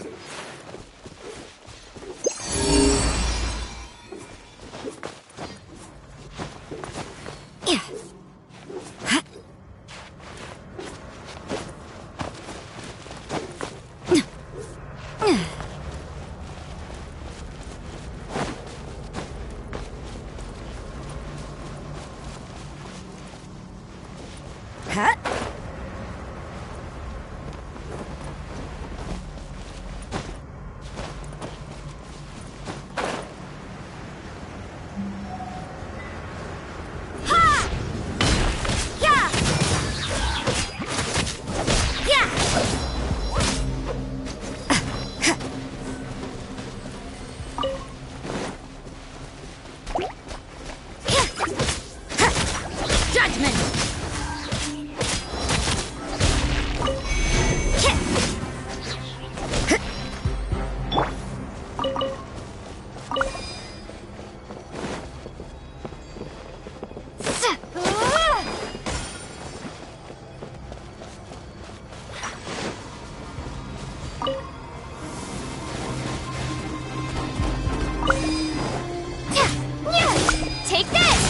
Take this!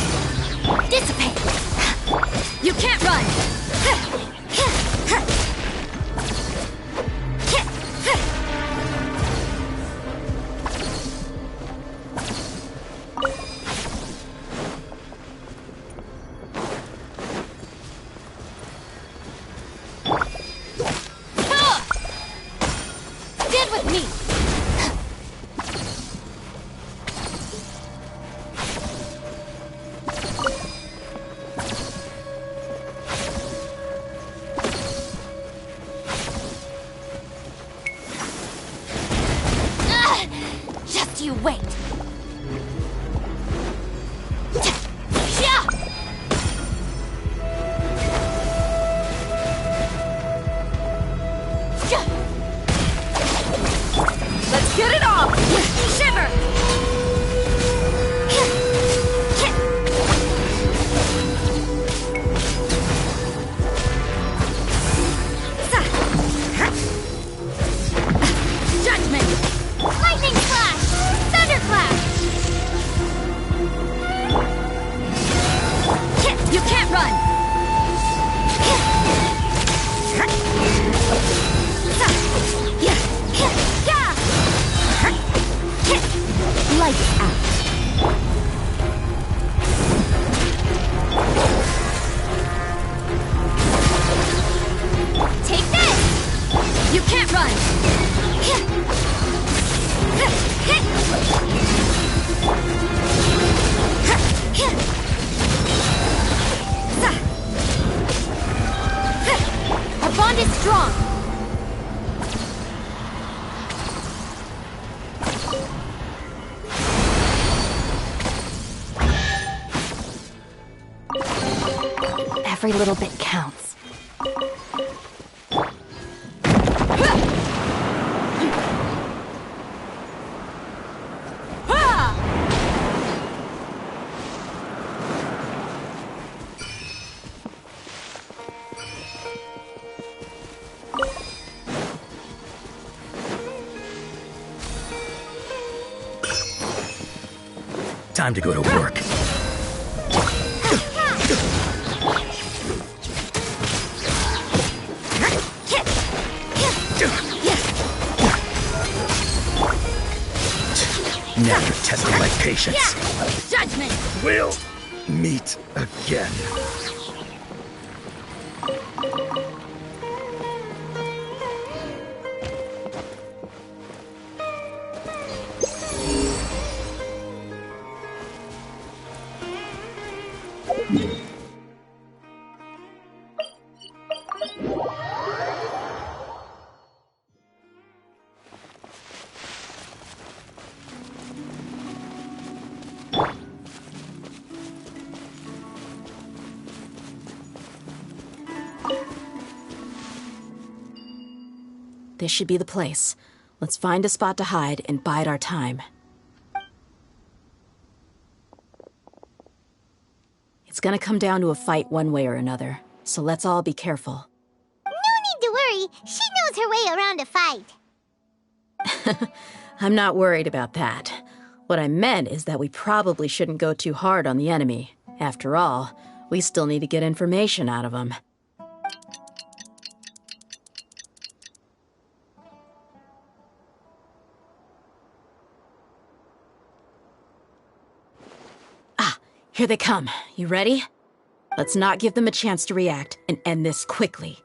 Dissipate! You can't run! Stand with me! Just you wait! Let's get it on! Shiver! Judgment! Lightning flash! Thunderclap! Every little bit counts. Time to go to work. Now you're testing my patience. Judgment! We'll meet again. This should be the place. Let's find a spot to hide and bide our time. It's gonna come down to a fight one way or another, so let's all be careful. No need to worry. She knows her way around a fight. I'm not worried about that. What I meant is that we probably shouldn't go too hard on the enemy. After all, we still need to get information out of them. Here they come. You ready? Let's not give them a chance to react and end this quickly.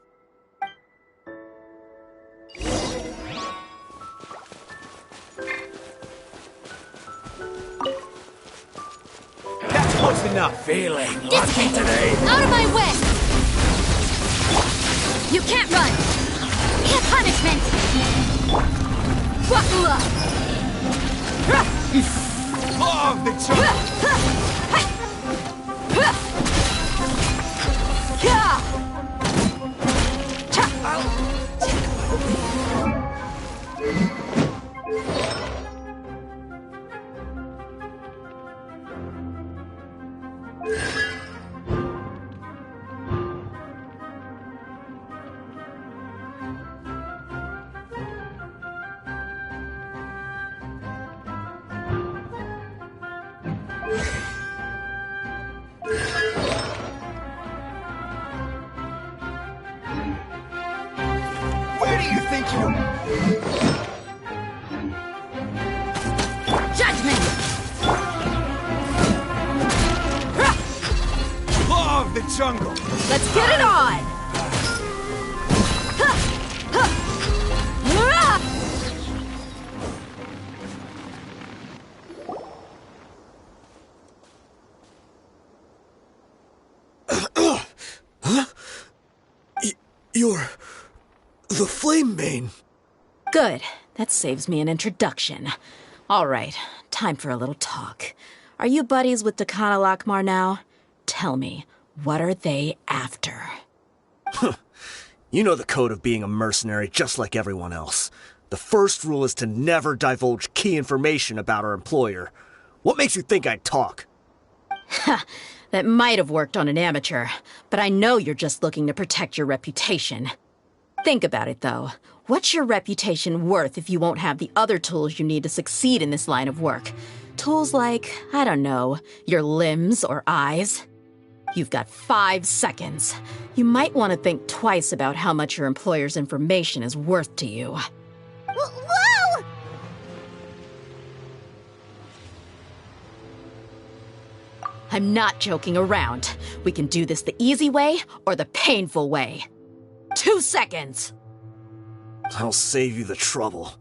That's close enough. Feeling lucky today. Out of my way! You can't run! Punishment! Buckle up! Oh, the jump! Where do you think you... Judgment! Law of the jungle! Let's get it on! You're... the Flame Mane. Good. That saves me an introduction. All right, time for a little talk. Are you buddies with Dakana Lakmar now? Tell me, what are they after? You know the code of being a mercenary just like everyone else. The first rule is to never divulge key information about our employer. What makes you think I'd talk? That might have worked on an amateur, but I know you're just looking to protect your reputation. Think about it, though. What's your reputation worth if you won't have the other tools you need to succeed in this line of work? Tools like, I don't know, your limbs or eyes? You've got 5 seconds. You might want to think twice about how much your employer's information is worth to you. Whoa! I'm not joking around. We can do this the easy way or the painful way. 2 seconds! I'll save you the trouble.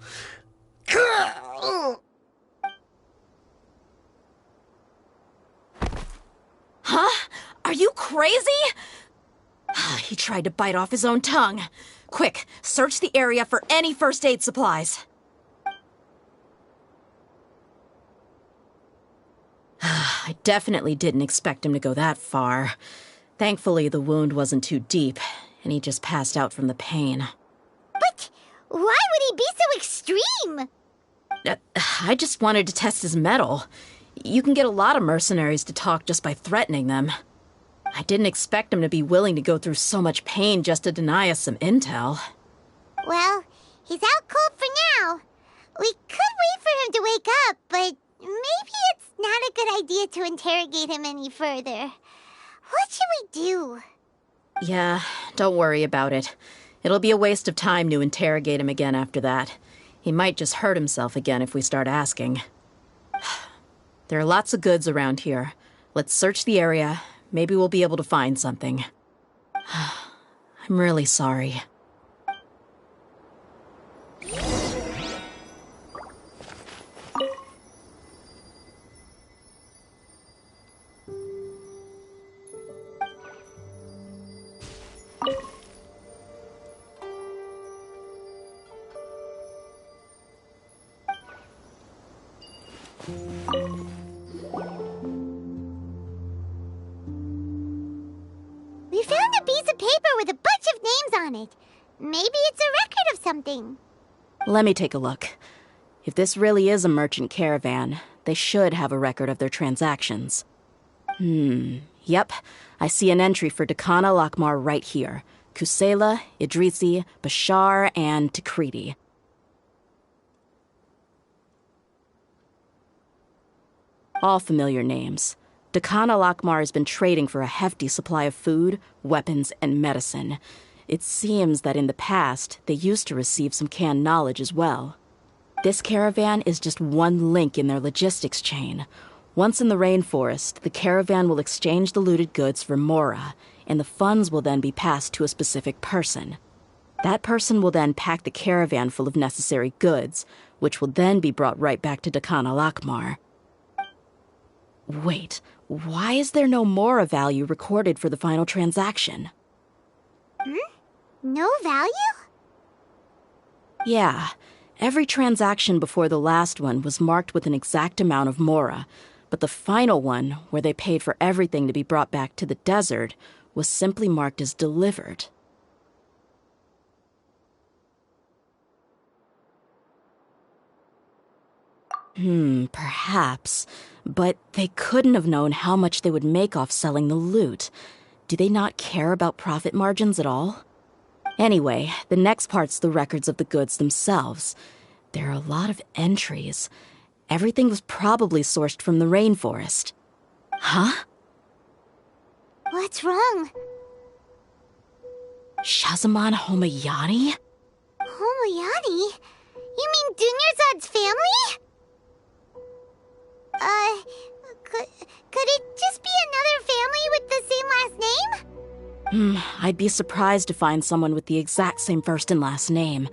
Huh? Are you crazy? He tried to bite off his own tongue. Quick, search the area for any first aid supplies. I definitely didn't expect him to go that far. Thankfully, the wound wasn't too deep, and he just passed out from the pain. But why would he be so extreme? I just wanted to test his mettle. You can get a lot of mercenaries to talk just by threatening them. I didn't expect him to be willing to go through so much pain just to deny us some intel. Well, he's out cold for now. We could wait for him to wake up, but maybe it's not a good idea to interrogate him any further. What should we do? Yeah, don't worry about it. It'll be a waste of time to interrogate him again after that. He might just hurt himself again if we start asking. There are lots of goods around here. Let's search the area. Maybe we'll be able to find something. I'm really sorry. We found a piece of paper with a bunch of names on it. Maybe it's a record of something. Let me take a look. If this really is a merchant caravan, they should have a record of their transactions. Yep. I see an entry for Dakana Lakmar right here. Kusela, Idrisi, Bashar, and Takriti. All familiar names. Dakana Lakmar has been trading for a hefty supply of food, weapons, and medicine. It seems that in the past, they used to receive some canned knowledge as well. This caravan is just one link in their logistics chain. Once in the rainforest, the caravan will exchange the looted goods for Mora, and the funds will then be passed to a specific person. That person will then pack the caravan full of necessary goods, which will then be brought right back to Dakana Lakmar. Wait, why is there no Mora value recorded for the final transaction? No value? Yeah, every transaction before the last one was marked with an exact amount of Mora, but the final one, where they paid for everything to be brought back to the desert, was simply marked as delivered. Perhaps. But they couldn't have known how much they would make off selling the loot. Do they not care about profit margins at all? Anyway, the next part's the records of the goods themselves. There are a lot of entries. Everything was probably sourced from the rainforest. Huh? What's wrong? Shahzaman Homayani? Homayani? You mean Dunyarzad's family? Could it just be another family with the same last name? I'd be surprised to find someone with the exact same first and last name.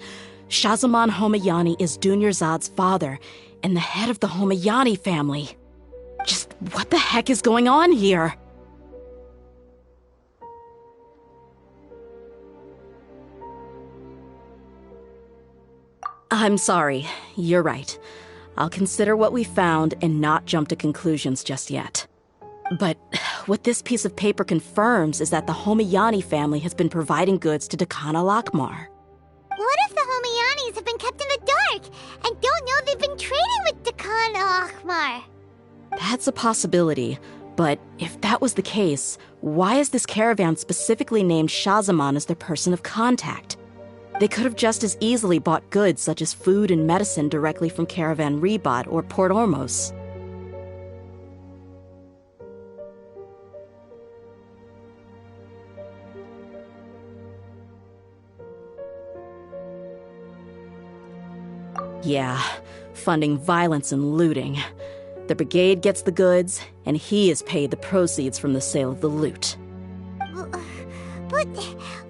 Shahzaman Homayani is Dunyarzad's father, and the head of the Homayani family. Just what the heck is going on here? I'm sorry, you're right. I'll consider what we found and not jump to conclusions just yet. But what this piece of paper confirms is that the Homayani family has been providing goods to Dakana Lakmar. What if the Homayanis have been kept in the dark and don't know they've been trading with Dakana Lakmar? That's a possibility, but if that was the case, why is this caravan specifically named Shahzaman as their person of contact? They could have just as easily bought goods such as food and medicine directly from Caravan Rebot or Port Ormos. Yeah, funding violence and looting. The brigade gets the goods, and he is paid the proceeds from the sale of the loot. But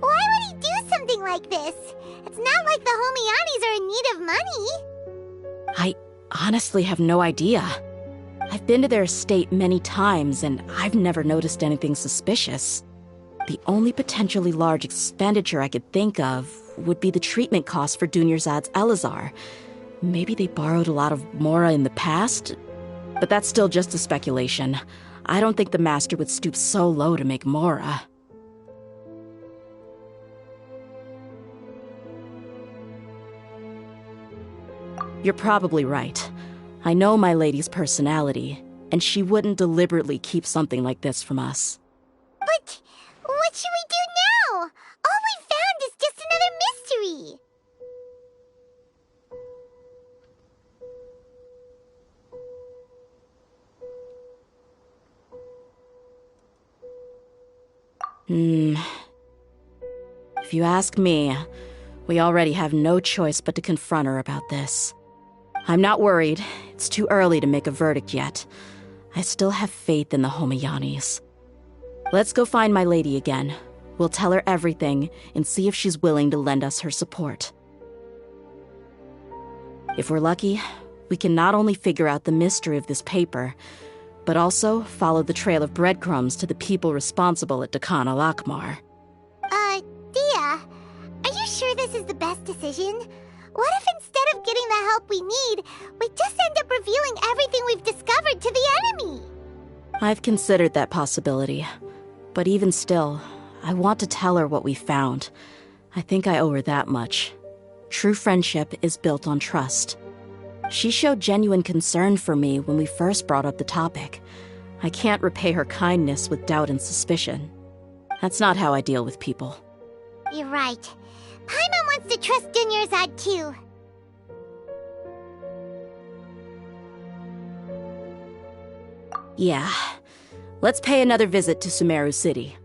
why would he do something like this? It's not like the Homayanis are in need of money. I honestly have no idea. I've been to their estate many times, and I've never noticed anything suspicious. The only potentially large expenditure I could think of would be the treatment costs for Dunyarzad's Elazar. Maybe they borrowed a lot of Mora in the past? But that's still just a speculation. I don't think the Master would stoop so low to make Mora. You're probably right. I know my lady's personality, and she wouldn't deliberately keep something like this from us. But what should we do now? All we found is just another mystery. If you ask me, we already have no choice but to confront her about this. I'm not worried. It's too early to make a verdict yet. I still have faith in the Homayanis. Let's go find my lady again. We'll tell her everything and see if she's willing to lend us her support. If we're lucky, we can not only figure out the mystery of this paper, but also follow the trail of breadcrumbs to the people responsible at Dakan al-Akmar. Dehya, are you sure this is the best decision? What if instead of getting the help we need, we just end up revealing everything we've discovered to the enemy? I've considered that possibility. But even still, I want to tell her what we found. I think I owe her that much. True friendship is built on trust. She showed genuine concern for me when we first brought up the topic. I can't repay her kindness with doubt and suspicion. That's not how I deal with people. You're right. Paimon wants to trust Dunyarzad too. Yeah. Let's pay another visit to Sumeru City.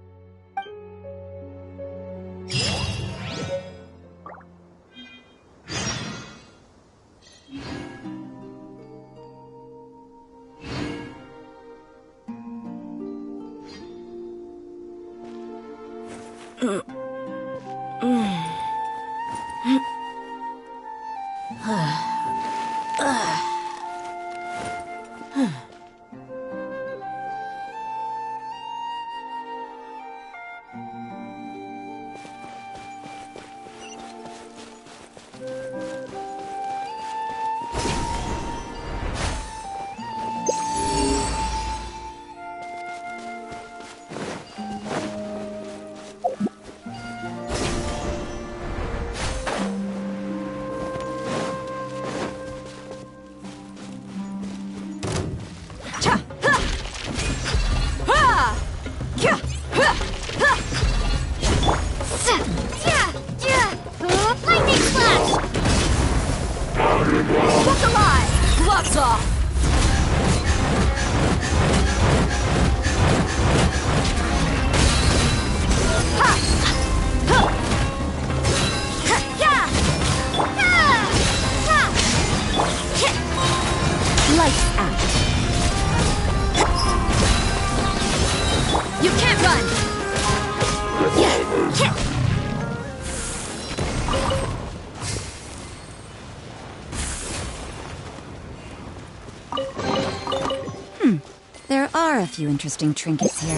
There are a few interesting trinkets here.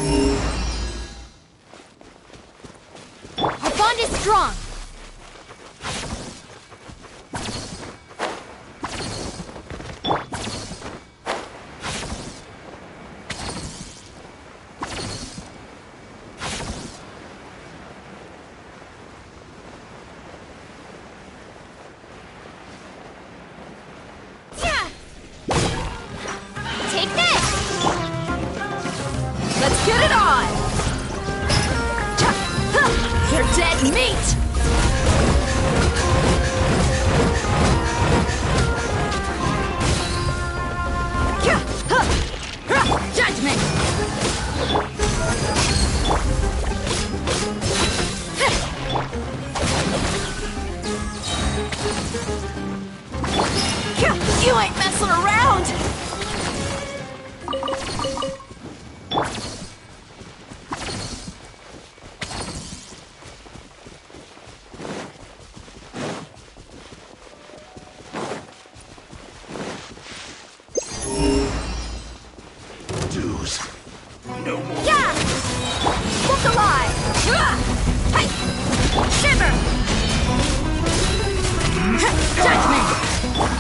Our bond is strong! You ain't messing around! Dues. No more. Yeah! Look alive! Hey! Shiver! Judgment!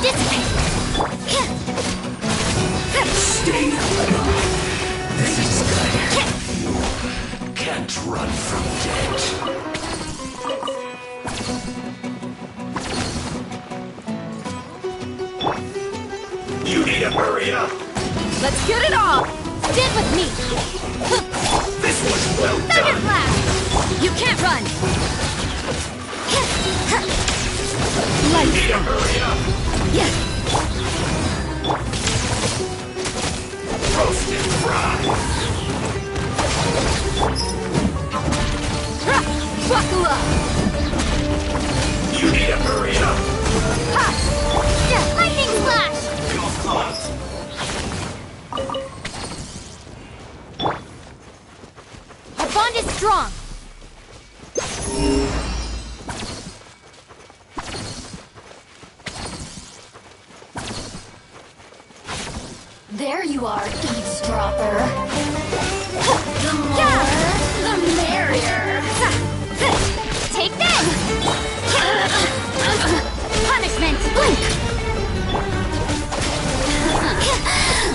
Dissipate! Stay alive. This You need to hurry up! Let's get it on! Stand with me! This was well Thunder done! Blast! You can't run! You need to hurry up! Yeah! Roast and fry! Buckle up! You need to hurry up! Ha! Yeah, lightning flash! You're caught! Our bond is strong! There you are, eavesdropper. The more, the merrier. Take this! Punishment! Blink!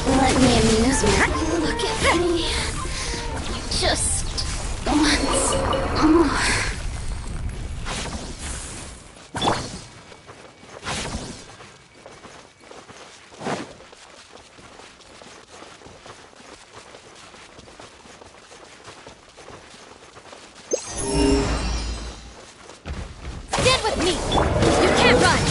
Let me amuse you. Look at me. Just once more. Stand with me! You can't run!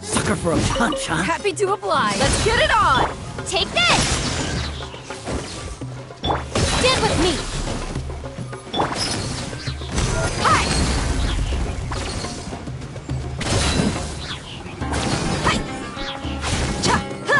Sucker for a punch, huh? Happy to oblige. Let's get it on! Take this! Stand with me! Hi! Hi! Cha! Ha!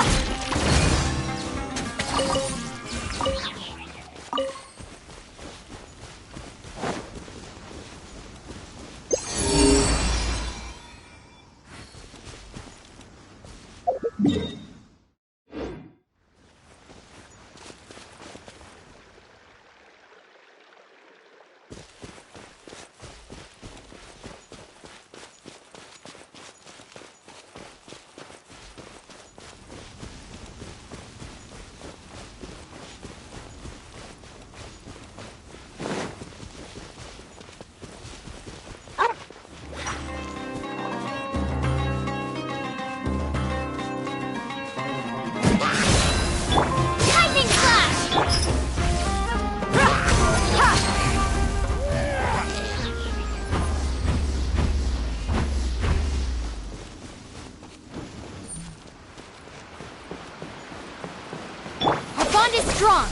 Strong!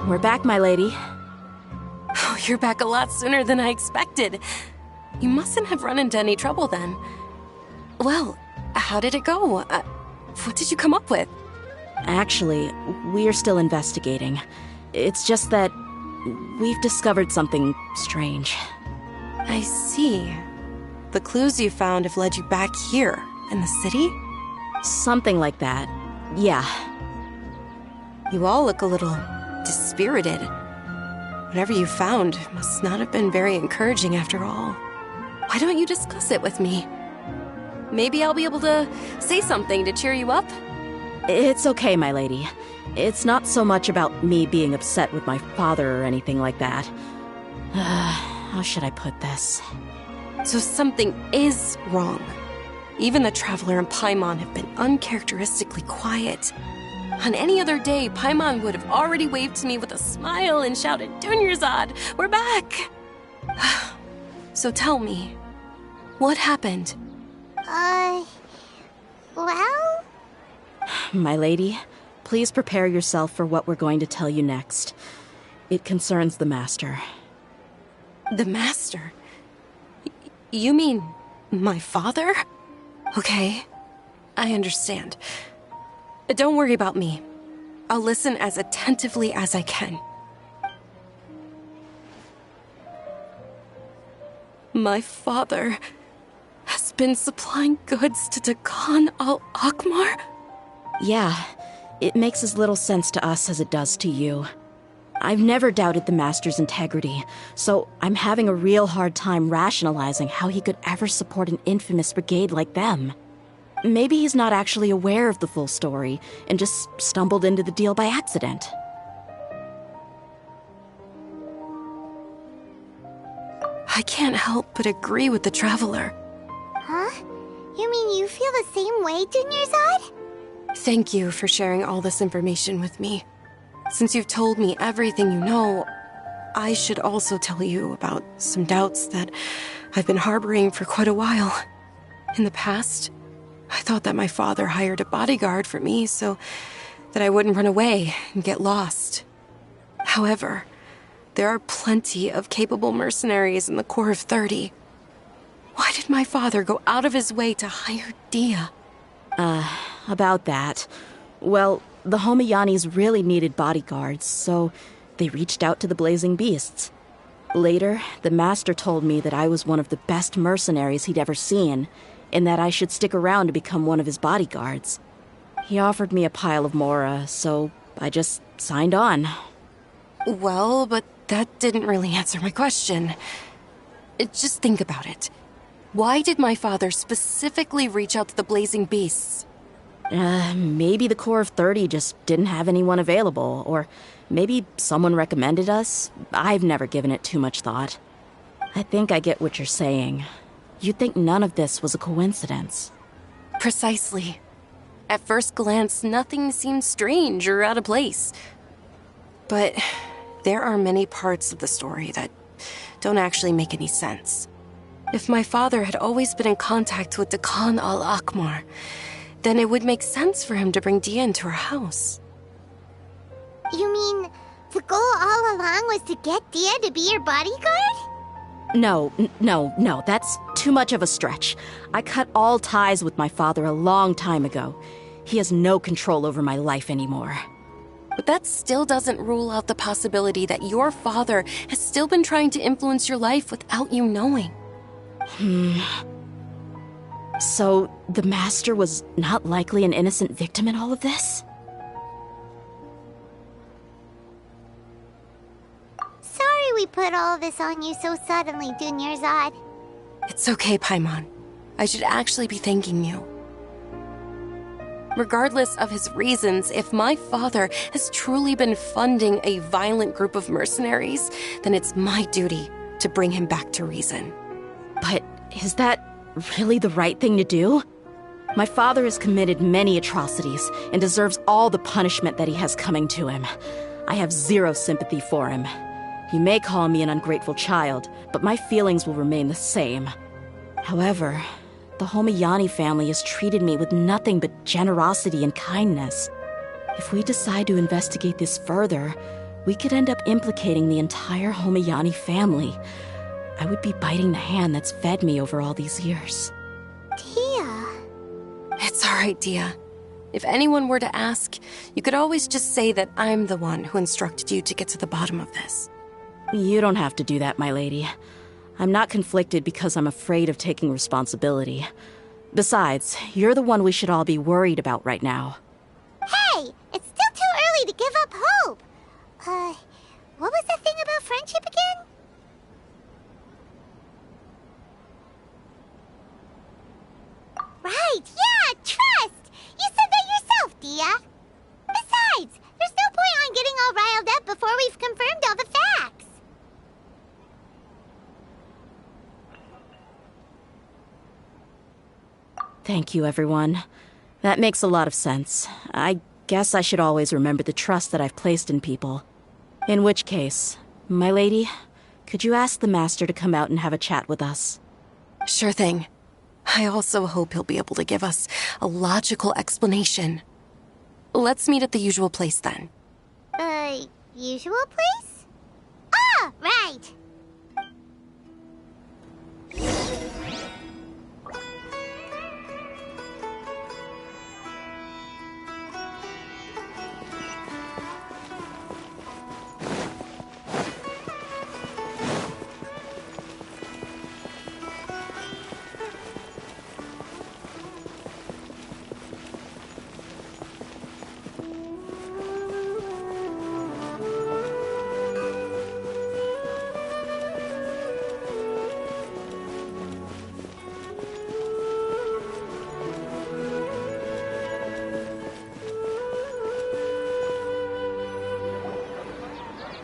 We're back, my lady. Oh, you're back a lot sooner than I expected. You mustn't have run into any trouble then. Well, how did it go? What did you come up with? Actually, we're still investigating. It's just that we've discovered something strange. I see. The clues you found have led you back here, in the city? Something like that, yeah. You all look a little dispirited. Whatever you found must not have been very encouraging after all. Why don't you discuss it with me? Maybe I'll be able to say something to cheer you up? It's okay, my lady. It's not so much about me being upset with my father or anything like that. How should I put this? So something is wrong. Even the Traveler and Paimon have been uncharacteristically quiet. On any other day, Paimon would have already waved to me with a smile and shouted, Dunyarzad, we're back! So tell me, what happened? Well? My lady, please prepare yourself for what we're going to tell you next. It concerns the Master. The Master? You mean my father? Okay, I understand. Don't worry about me. I'll listen as attentively as I can. My father has been supplying goods to Dagan al-Akmar? Yeah, it makes as little sense to us as it does to you. I've never doubted the Master's integrity, so I'm having a real hard time rationalizing how he could ever support an infamous brigade like them. Maybe he's not actually aware of the full story and just stumbled into the deal by accident. I can't help but agree with the Traveler. Huh? You mean you feel the same way, Dunyarzad? Thank you for sharing all this information with me. Since you've told me everything you know, I should also tell you about some doubts that I've been harboring for quite a while. In the past, I thought that my father hired a bodyguard for me so that I wouldn't run away and get lost. However, there are plenty of capable mercenaries in the Corps of 30. Why did my father go out of his way to hire Dehya? About that. Well, the Homayanis really needed bodyguards, so they reached out to the Blazing Beasts. Later, the Master told me that I was one of the best mercenaries he'd ever seen, and that I should stick around to become one of his bodyguards. He offered me a pile of mora, so I just signed on. Well, but that didn't really answer my question. Just think about it. Why did my father specifically reach out to the Blazing Beasts? Maybe the Corps of 30 just didn't have anyone available, or maybe someone recommended us. I've never given it too much thought. I think I get what you're saying. You'd think none of this was a coincidence. Precisely. At first glance, nothing seems strange or out of place. But there are many parts of the story that don't actually make any sense. If my father had always been in contact with Dekan al-Akmar, then it would make sense for him to bring Dehya into our house. You mean the goal all along was to get Dehya to be your bodyguard? No, that's too much of a stretch. I cut all ties with my father a long time ago. He has no control over my life anymore. But that still doesn't rule out the possibility that your father has still been trying to influence your life without you knowing. So, the Master was not likely an innocent victim in all of this? Sorry we put all this on you so suddenly, Dunyarzad. It's okay, Paimon. I should actually be thanking you. Regardless of his reasons, if my father has truly been funding a violent group of mercenaries, then it's my duty to bring him back to reason. But is that really the right thing to do? My father has committed many atrocities and deserves all the punishment that he has coming to him. I have zero sympathy for him. You may call me an ungrateful child, but my feelings will remain the same. However, the Homayani family has treated me with nothing but generosity and kindness. If we decide to investigate this further, we could end up implicating the entire Homayani family. I would be biting the hand that's fed me over all these years. Dehya. It's all right, Dehya. If anyone were to ask, you could always just say that I'm the one who instructed you to get to the bottom of this. You don't have to do that, my lady. I'm not conflicted because I'm afraid of taking responsibility. Besides, you're the one we should all be worried about right now. Hey! It's still too early to give up hope! What was the thing about friendship again? Right, yeah, trust! You said that yourself, Dehya! Besides, there's no point on getting all riled up before we've confirmed all the facts! Thank you, everyone. That makes a lot of sense. I guess I should always remember the trust that I've placed in people. In which case, my lady, could you ask the Master to come out and have a chat with us? Sure thing. I also hope he'll be able to give us a logical explanation. Let's meet at the usual place then. Usual place? Ah, right!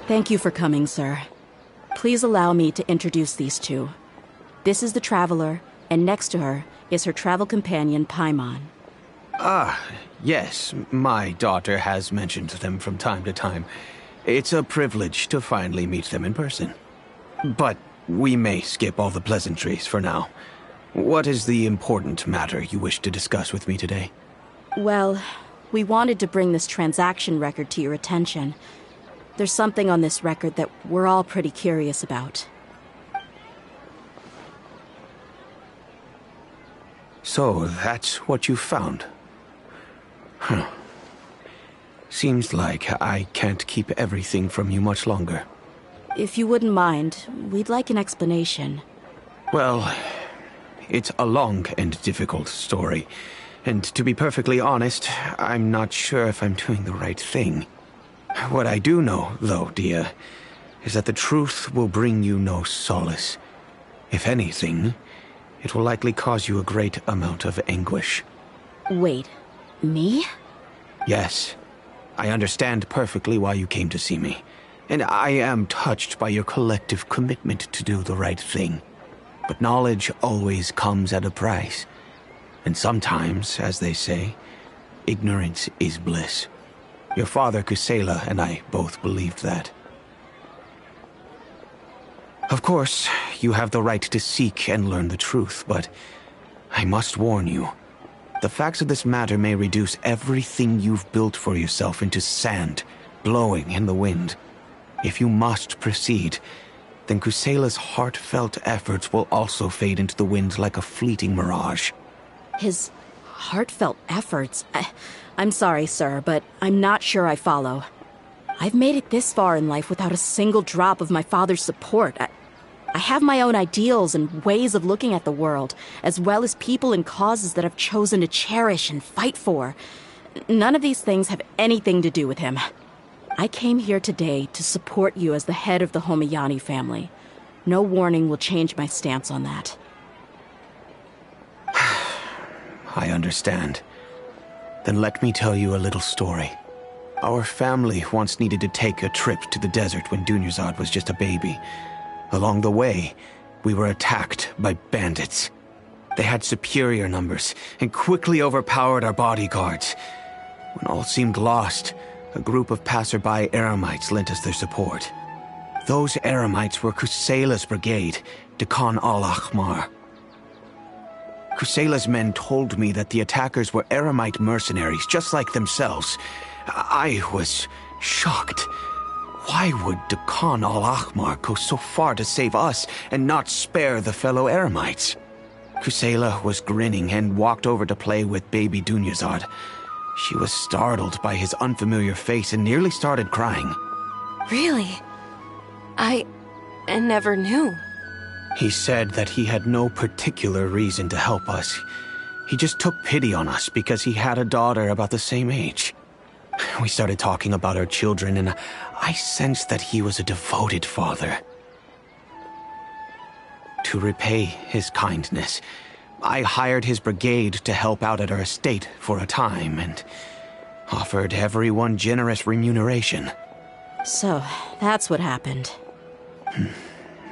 Thank you for coming, sir. Please allow me to introduce these two. This is the Traveler, and next to her is her travel companion, Paimon. Ah, yes. My daughter has mentioned them from time to time. It's a privilege to finally meet them in person. But we may skip all the pleasantries for now. What is the important matter you wish to discuss with me today? Well, we wanted to bring this transaction record to your attention. There's something on this record that we're all pretty curious about. So, that's what you found? Huh. Seems like I can't keep everything from you much longer. If you wouldn't mind, we'd like an explanation. Well, it's a long and difficult story. And to be perfectly honest, I'm not sure if I'm doing the right thing. What I do know, though, Dehya, is that the truth will bring you no solace. If anything, it will likely cause you a great amount of anguish. Wait, me? Yes. I understand perfectly why you came to see me. And I am touched by your collective commitment to do the right thing. But knowledge always comes at a price. And sometimes, as they say, ignorance is bliss. Your father, Kusela, and I both believed that. Of course, you have the right to seek and learn the truth, but I must warn you. The facts of this matter may reduce everything you've built for yourself into sand, blowing in the wind. If you must proceed, then Kusela's heartfelt efforts will also fade into the wind like a fleeting mirage. His heartfelt efforts? I'm sorry, sir, but I'm not sure I follow. I've made it this far in life without a single drop of my father's support. I have my own ideals and ways of looking at the world, as well as people and causes that I've chosen to cherish and fight for. None of these things have anything to do with him. I came here today to support you as the head of the Homayani family. No warning will change my stance on that. I understand. Then let me tell you a little story. Our family once needed to take a trip to the desert when Dunyarzad was just a baby. Along the way, we were attacked by bandits. They had superior numbers and quickly overpowered our bodyguards. When all seemed lost, a group of passerby Eremites lent us their support. Those Eremites were Kusela's brigade, Dekan al-Ahmar. Kusela's men told me that the attackers were Eremite mercenaries, just like themselves. I was shocked. Why would Dekan al-Ahmar go so far to save us and not spare the fellow Eremites? Kusela was grinning and walked over to play with baby Dunyarzad. She was startled by his unfamiliar face and nearly started crying. Really? I never knew. He said that he had no particular reason to help us. He just took pity on us because he had a daughter about the same age. We started talking about our children, and I sensed that he was a devoted father. To repay his kindness, I hired his brigade to help out at our estate for a time, and offered everyone generous remuneration. So, that's what happened.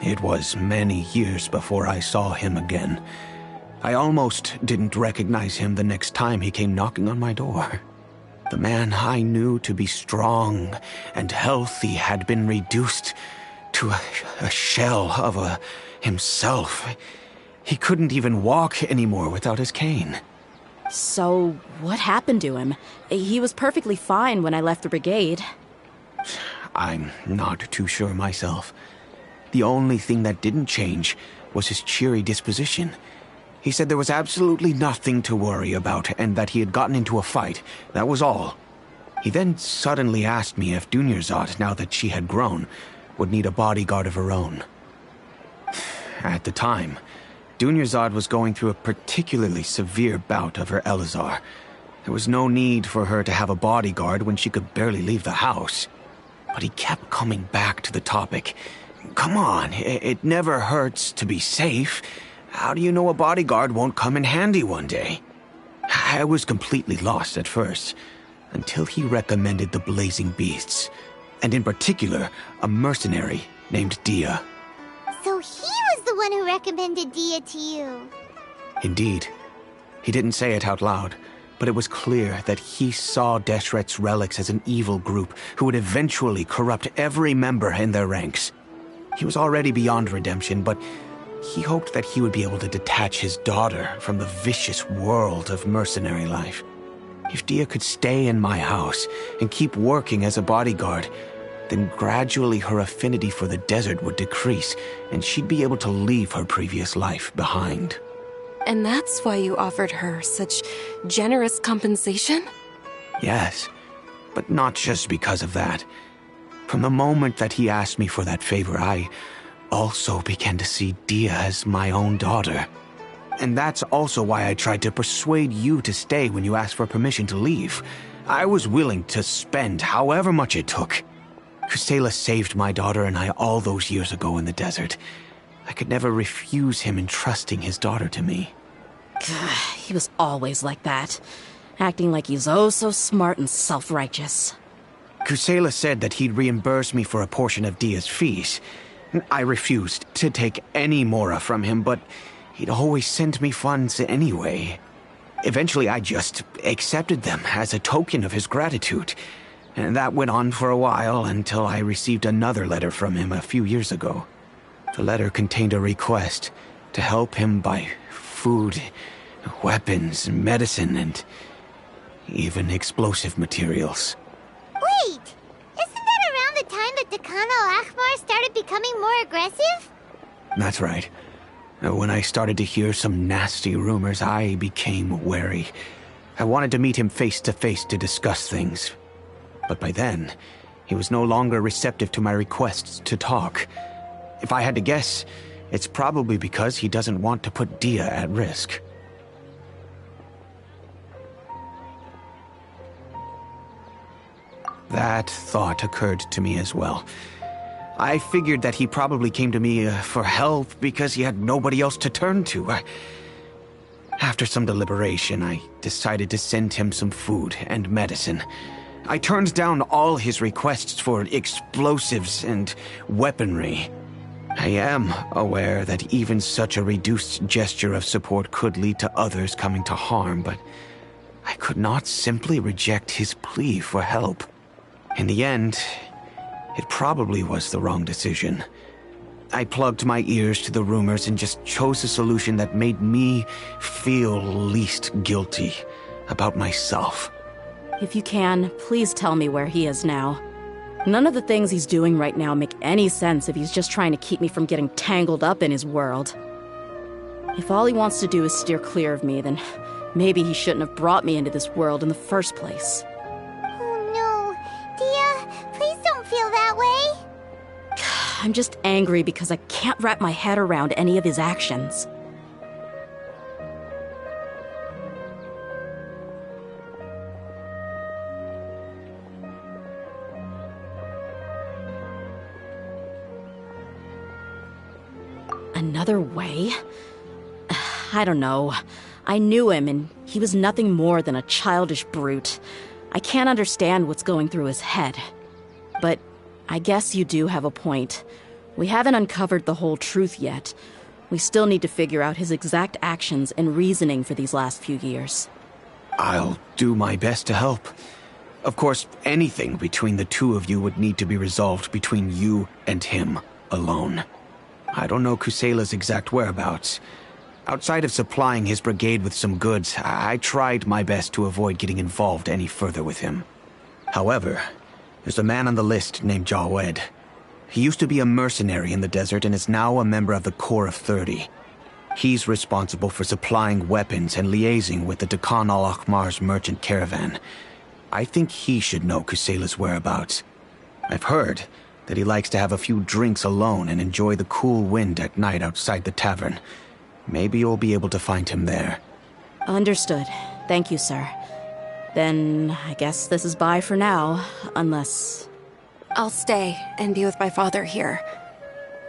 It was many years before I saw him again. I almost didn't recognize him the next time he came knocking on my door. The man I knew to be strong and healthy had been reduced to a shell of himself. He couldn't even walk anymore without his cane. So, what happened to him? He was perfectly fine when I left the brigade. I'm not too sure myself. The only thing that didn't change was his cheery disposition. He said there was absolutely nothing to worry about and that he had gotten into a fight. That was all. He then suddenly asked me if Dunyarzad, now that she had grown, would need a bodyguard of her own. At the time, Dunyarzad was going through a particularly severe bout of her Elazar. There was no need for her to have a bodyguard when she could barely leave the house. But he kept coming back to the topic. Come on, it never hurts to be safe. How do you know a bodyguard won't come in handy one day? I was completely lost at first, until he recommended the Blazing Beasts. and in particular, a mercenary named Dehya. So he was the one who recommended Dehya to you. Indeed. He didn't say it out loud, but it was clear that he saw Deshret's relics as an evil group who would eventually corrupt every member in their ranks. He was already beyond redemption, but he hoped that he would be able to detach his daughter from the vicious world of mercenary life. If Dehya could stay in my house and keep working as a bodyguard, then gradually her affinity for the desert would decrease, and she'd be able to leave her previous life behind. And that's why you offered her such generous compensation? Yes, but not just because of that. From the moment that he asked me for that favor, I also began to see Dehya as my own daughter. And that's also why I tried to persuade you to stay when you asked for permission to leave. I was willing to spend however much it took. Kusela saved my daughter and I all those years ago in the desert. I could never refuse him entrusting his daughter to me. He was always like that, acting like he's oh so smart and self-righteous. Kusela said that he'd reimburse me for a portion of Dehya's fees. I refused to take any mora from him, but he'd always sent me funds anyway. Eventually, I just accepted them as a token of his gratitude. And that went on for a while until I received another letter from him a few years ago. The letter contained a request to help him buy food, weapons, medicine, and even explosive materials. Wait! Isn't that around the time that Dakan al-Ahmar started becoming more aggressive? That's right. When I started to hear some nasty rumors, I became wary. I wanted to meet him face to face to discuss things. But by then, he was no longer receptive to my requests to talk. If I had to guess, it's probably because he doesn't want to put Dehya at risk. That thought occurred to me as well. I figured that he probably came to me for help because he had nobody else to turn to. After some deliberation, I decided to send him some food and medicine. I turned down all his requests for explosives and weaponry. I am aware that even such a reduced gesture of support could lead to others coming to harm, but I could not simply reject his plea for help. In the end, it probably was the wrong decision. I plugged my ears to the rumors and just chose a solution that made me feel least guilty about myself. If you can, please tell me where he is now. None of the things he's doing right now make any sense if he's just trying to keep me from getting tangled up in his world. If all he wants to do is steer clear of me, then maybe he shouldn't have brought me into this world in the first place. Oh no, Dehya, please don't feel that way. I'm just angry because I can't wrap my head around any of his actions. Another way? I don't know. I knew him, and he was nothing more than a childish brute. I can't understand what's going through his head. But I guess you do have a point. We haven't uncovered the whole truth yet. We still need to figure out his exact actions and reasoning for these last few years. I'll do my best to help. Of course, anything between the two of you would need to be resolved between you and him alone. I don't know Kusela's exact whereabouts. Outside of supplying his brigade with some goods, I tried my best to avoid getting involved any further with him. However, there's a man on the list named Jawed. He used to be a mercenary in the desert and is now a member of the Corps of 30. He's responsible for supplying weapons and liaising with the Dakan al-Ahmar's merchant caravan. I think he should know Kusela's whereabouts. I've heard that he likes to have a few drinks alone and enjoy the cool wind at night outside the tavern. Maybe you'll be able to find him there. Understood. Thank you, sir. Then I guess this is bye for now, unless... I'll stay and be with my father here.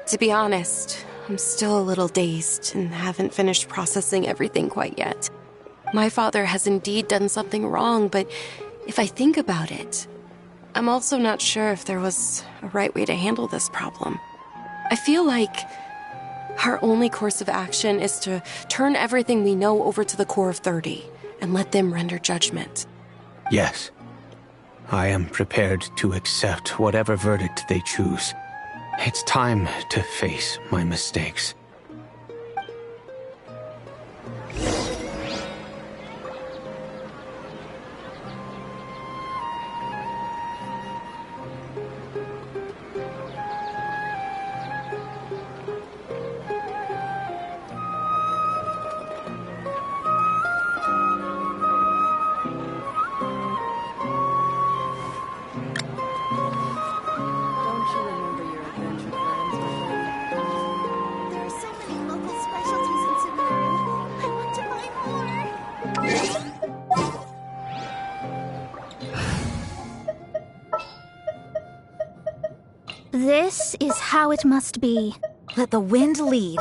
To be honest, I'm still a little dazed and haven't finished processing everything quite yet. My father has indeed done something wrong, but if I think about it, I'm also not sure if there was a right way to handle this problem. I feel like our only course of action is to turn everything we know over to the Core of 30 and let them render judgment. Yes. I am prepared to accept whatever verdict they choose. It's time to face my mistakes. This is how it must be. Let the wind lead.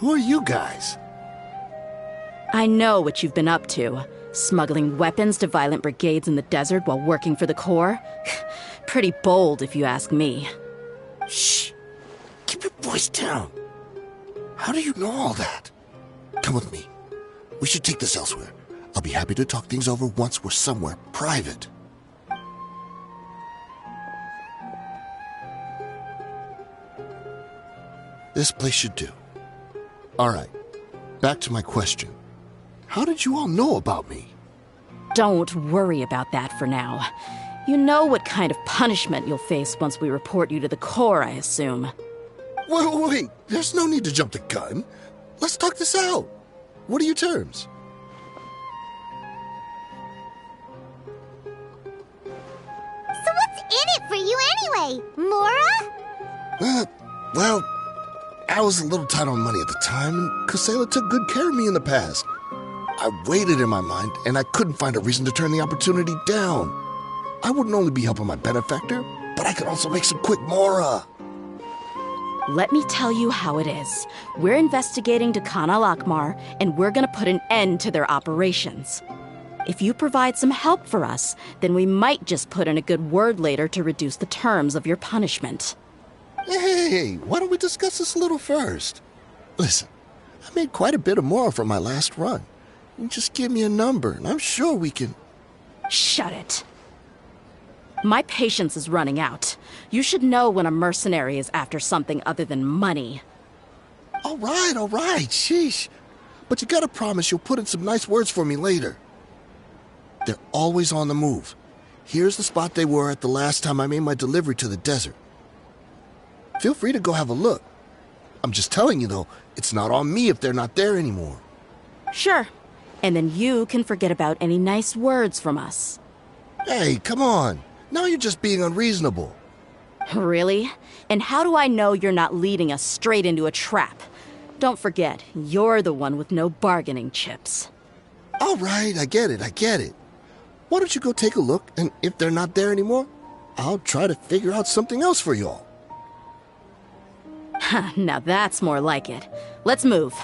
Who are you guys? I know what you've been up to. Smuggling weapons to violent brigades in the desert while working for the Corps? Pretty bold, if you ask me. Shh. Keep your voice down. How do you know all that? Come with me. We should take this elsewhere. I'll be happy to talk things over once we're somewhere private. This place should do. All right. Back to my question. How did you all know about me? Don't worry about that for now. You know what kind of punishment you'll face once we report you to the Corps, I assume. Wait. There's no need to jump the gun. Let's talk this out. What are your terms? So what's in it for you anyway, Mora? Well, I was a little tight on money at the time, and Kusela took good care of me in the past. I weighed it in my mind, and I couldn't find a reason to turn the opportunity down. I wouldn't only be helping my benefactor, but I could also make some quick Mora. Let me tell you how it is. We're investigating Khan al-Akmar, and we're gonna put an end to their operations. If you provide some help for us, then we might just put in a good word later to reduce the terms of your punishment. Hey, why don't we discuss this a little first? Listen, I made quite a bit of more from my last run. You just give me a number, and I'm sure we can... Shut it. My patience is running out. You should know when a mercenary is after something other than money. All right, sheesh. But you gotta promise you'll put in some nice words for me later. They're always on the move. Here's the spot they were at the last time I made my delivery to the desert. Feel free to go have a look. I'm just telling you, though, it's not on me if they're not there anymore. Sure. And then you can forget about any nice words from us. Hey, come on. Now you're just being unreasonable. Really? And how do I know you're not leading us straight into a trap? Don't forget, you're the one with no bargaining chips. All right, I get it. Why don't you go take a look, and if they're not there anymore, I'll try to figure out something else for y'all. Now that's more like it. Let's move.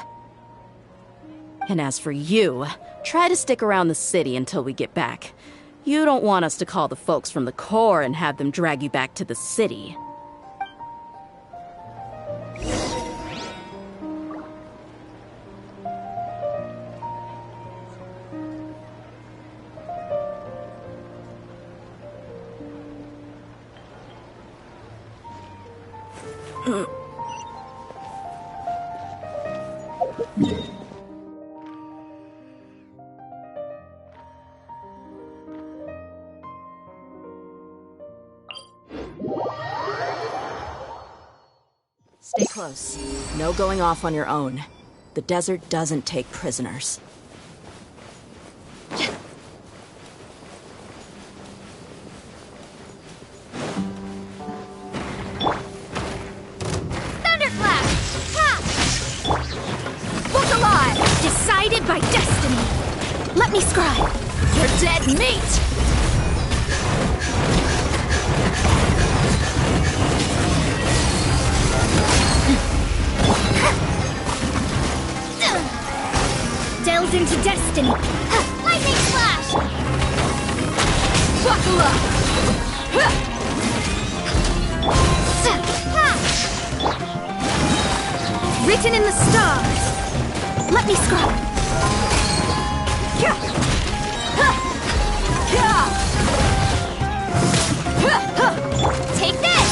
And as for you, try to stick around the city until we get back. You don't want us to call the folks from the Corps and have them drag you back to the city. Stay close. No going off on your own. The desert doesn't take prisoners. Thunderclap! Ha! Look alive! Decided by destiny! Let me scribe! You're dead meat! Delved into destiny. Lightning flash! Buckle up! Written in the stars. Let me scrub. Take this!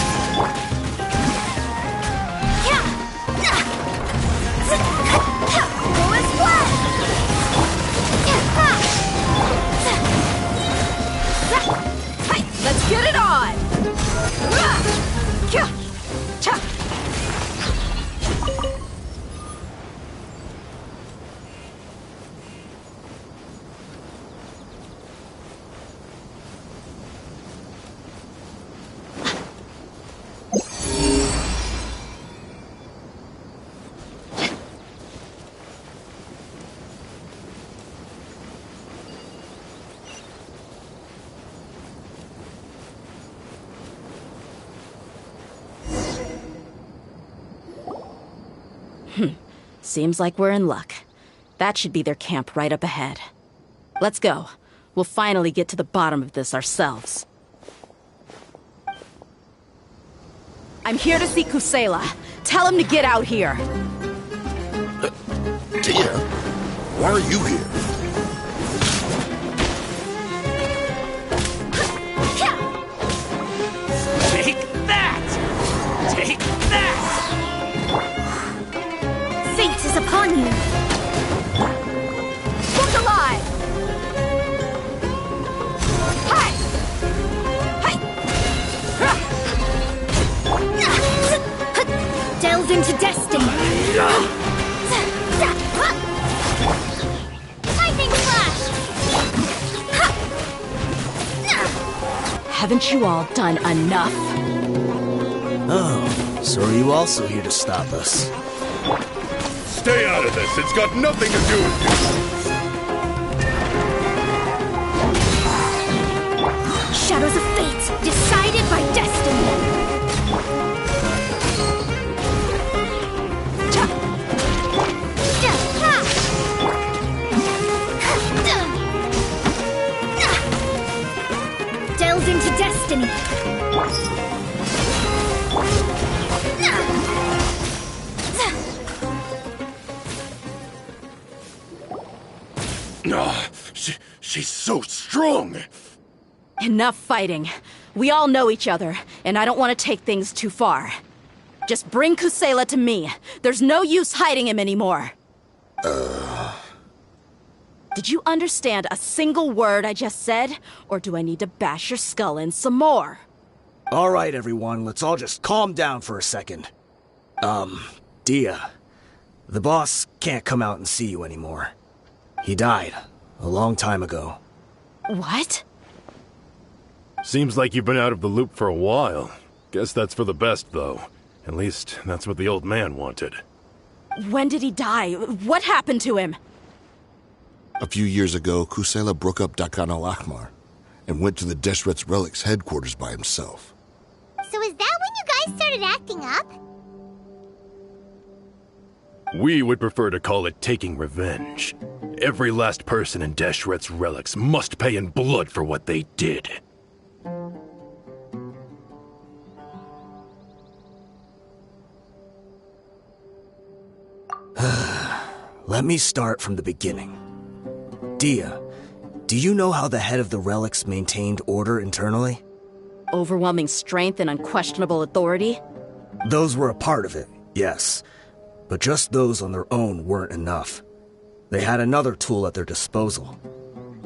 Go as blood! Let's get it on! Seems like we're in luck. That should be their camp right up ahead. Let's go. We'll finally get to the bottom of this ourselves. I'm here to see Kusela. Tell him to get out here. Dehya, why are you here? Take that! Take that! Fate is upon you! Look alive! Hi! Hi! Delve into destiny! Lightning flash! Haven't you all done enough? Oh, so are you also here to stop us? Stay out of this. It's got nothing to do with you. Shadows of fate, decided by destiny. She's so strong! Enough fighting. We all know each other, and I don't want to take things too far. Just bring Kusela to me. There's no use hiding him anymore. Did you understand a single word I just said? Or do I need to bash your skull in some more? All right, everyone, let's all just calm down for a second. Dehya, the boss can't come out and see you anymore. He died a long time ago. What? Seems like you've been out of the loop for a while. Guess that's for the best, though. At least, that's what the old man wanted. When did he die? What happened to him? A few years ago, Kusela broke up Dakan al-Ahmar and went to the Deshret's Relics headquarters by himself. So is that when you guys started acting up? We would prefer to call it taking revenge. Every last person in Deshret's Relics must pay in blood for what they did. Let me start from the beginning. Dehya, do you know how the head of the Relics maintained order internally? Overwhelming strength and unquestionable authority? Those were a part of it, yes. But just those on their own weren't enough. They had another tool at their disposal.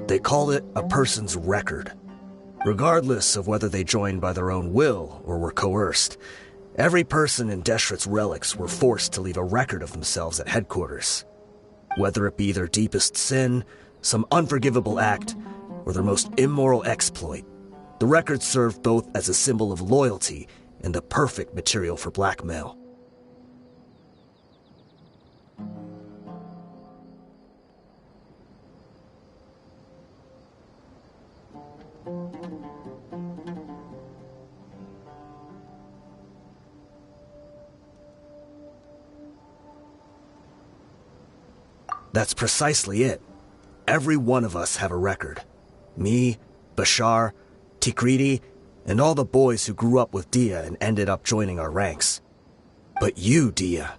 They called it a person's record. Regardless of whether they joined by their own will or were coerced, every person in Deshret's Relics were forced to leave a record of themselves at headquarters. Whether it be their deepest sin, some unforgivable act, or their most immoral exploit, the record served both as a symbol of loyalty and the perfect material for blackmail. That's precisely it. Every one of us have a record. Me, Bashar, Tikriti, and all the boys who grew up with Dehya and ended up joining our ranks. But you, Dehya,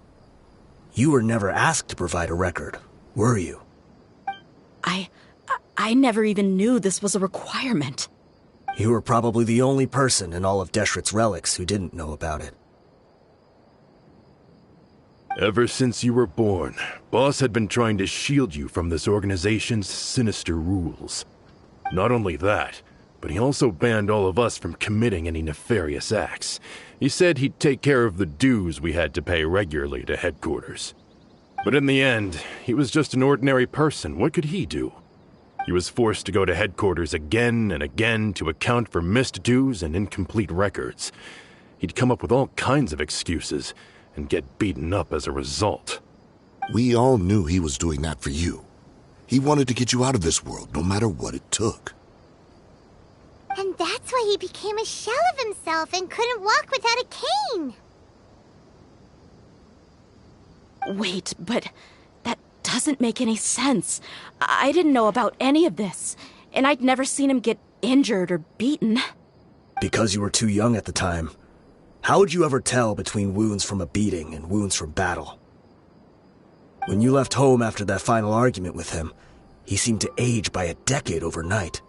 you were never asked to provide a record, were you? I never even knew this was a requirement. You were probably the only person in all of Deshret's Relics who didn't know about it. Ever since you were born, Boss had been trying to shield you from this organization's sinister rules. Not only that, but he also banned all of us from committing any nefarious acts. He said he'd take care of the dues we had to pay regularly to headquarters. But in the end, he was just an ordinary person. What could he do? He was forced to go to headquarters again and again to account for missed dues and incomplete records. He'd come up with all kinds of excuses and get beaten up as a result. We all knew he was doing that for you. He wanted to get you out of this world, no matter what it took. And that's why he became a shell of himself and couldn't walk without a cane. Wait, but that doesn't make any sense. I didn't know about any of this, and I'd never seen him get injured or beaten. Because you were too young at the time. How would you ever tell between wounds from a beating and wounds from battle? When you left home after that final argument with him, he seemed to age by a decade overnight.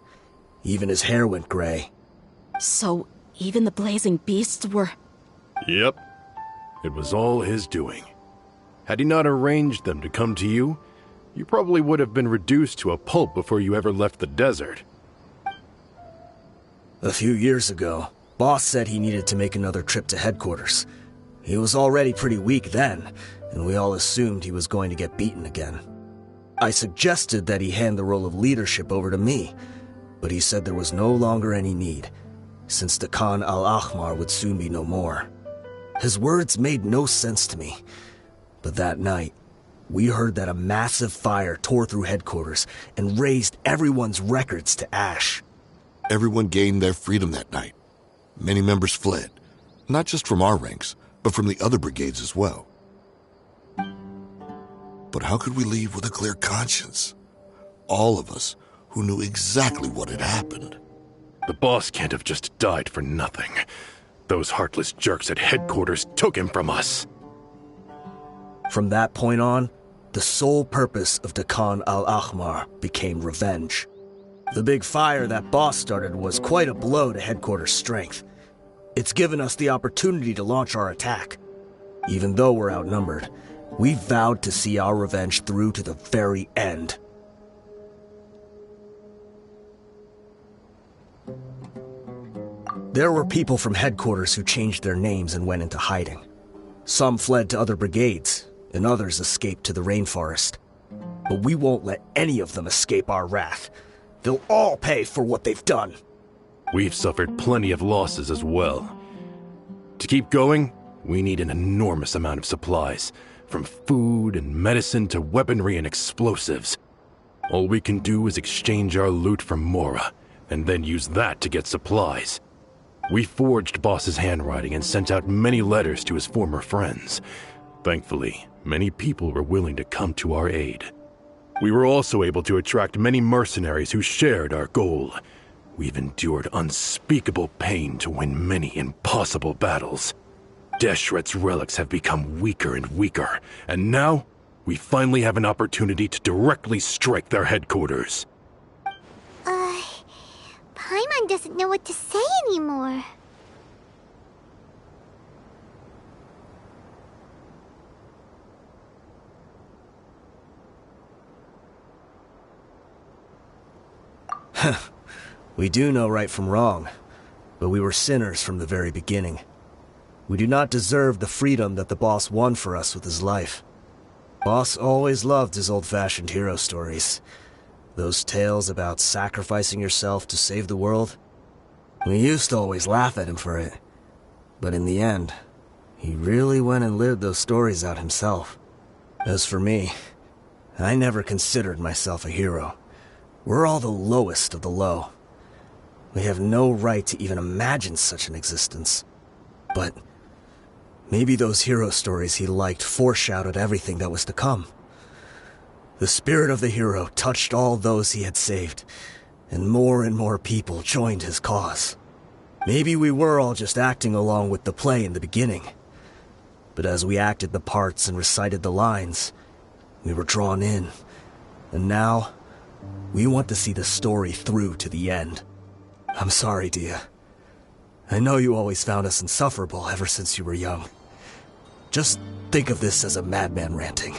Even his hair went gray. So, even the blazing beasts were... Yep. It was all his doing. Had he not arranged them to come to you, you probably would have been reduced to a pulp before you ever left the desert. A few years ago, Boss said he needed to make another trip to headquarters. He was already pretty weak then, and we all assumed he was going to get beaten again. I suggested that he hand the role of leadership over to me, but he said there was no longer any need, since the Khan al-Ahmar would soon be no more. His words made no sense to me, but that night, we heard that a massive fire tore through headquarters and razed everyone's records to ash. Everyone gained their freedom that night. Many members fled, not just from our ranks, but from the other brigades as well. But how could we leave with a clear conscience? All of us who knew exactly what had happened. The boss can't have just died for nothing. Those heartless jerks at headquarters took him from us. From that point on, the sole purpose of Dakan al-Ahmar became revenge. The big fire that boss started was quite a blow to headquarters' strength. It's given us the opportunity to launch our attack. Even though we're outnumbered, we vowed to see our revenge through to the very end. There were people from headquarters who changed their names and went into hiding. Some fled to other brigades, and others escaped to the rainforest. But we won't let any of them escape our wrath. They'll all pay for what they've done. We've suffered plenty of losses as well. To keep going, we need an enormous amount of supplies, from food and medicine to weaponry and explosives. All we can do is exchange our loot from Mora, and then use that to get supplies. We forged Boss's handwriting and sent out many letters to his former friends. Thankfully, many people were willing to come to our aid. We were also able to attract many mercenaries who shared our goal. We've endured unspeakable pain to win many impossible battles. Deshret's relics have become weaker and weaker, and now we finally have an opportunity to directly strike their headquarters. Paimon doesn't know what to say anymore. We do know right from wrong, but we were sinners from the very beginning. We do not deserve the freedom that the boss won for us with his life. Boss always loved his old-fashioned hero stories. Those tales about sacrificing yourself to save the world. We used to always laugh at him for it. But in the end, he really went and lived those stories out himself. As for me, I never considered myself a hero. We're all the lowest of the low. We have no right to even imagine such an existence. But maybe those hero stories he liked foreshadowed everything that was to come. The spirit of the hero touched all those he had saved, and more people joined his cause. Maybe we were all just acting along with the play in the beginning. But as we acted the parts and recited the lines, we were drawn in. And now, we want to see the story through to the end. I'm sorry, Dehya. I know you always found us insufferable ever since you were young. Just think of this as a madman ranting.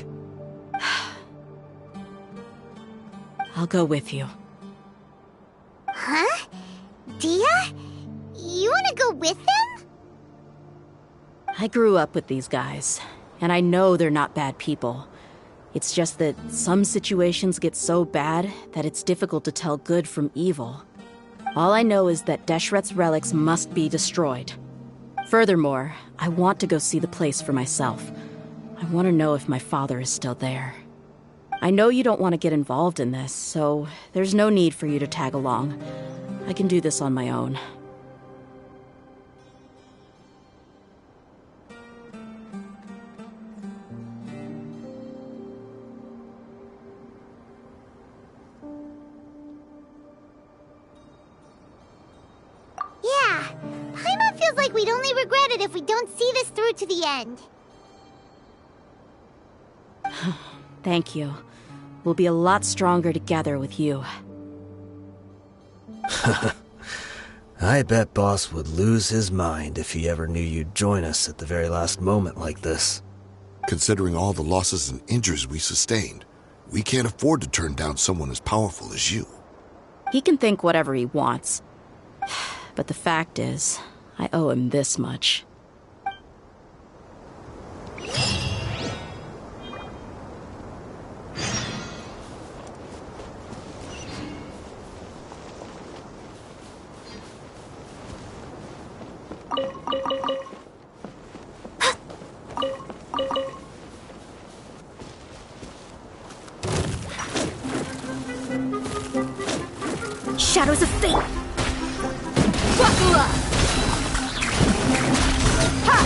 I'll go with you. Huh? Dehya? You want to go with them? I grew up with these guys, and I know they're not bad people. It's just that some situations get so bad that it's difficult to tell good from evil. All I know is that Deshret's relics must be destroyed. Furthermore, I want to go see the place for myself. I want to know if my father is still there. I know you don't want to get involved in this, so there's no need for you to tag along. I can do this on my own. Yeah, Paimon feels like we'd only regret it if we don't see this through to the end. Thank you. We'll be a lot stronger together with you. I bet Boss would lose his mind if he ever knew you'd join us at the very last moment like this. Considering all the losses and injuries we sustained, we can't afford to turn down someone as powerful as you. He can think whatever he wants. But the fact is, I owe him this much. Shadows of fate! Wakula! Ha!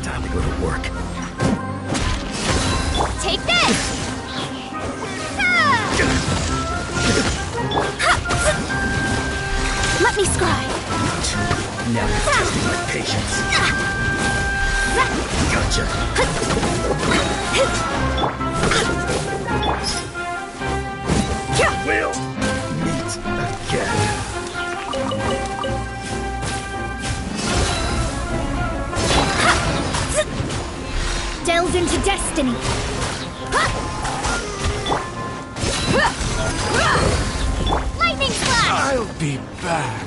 Time to go to work. Take this! Let me scribe. Now you're testing my patience. Gotcha. We'll meet again. Delve into destiny. Lightning flash! I'll be back.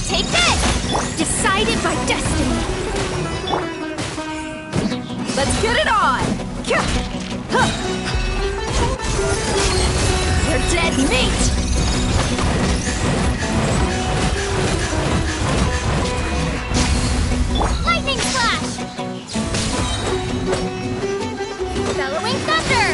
Take this! Decided by destiny. Let's get it on! You're dead meat! Lightning flash! Bellowing thunder!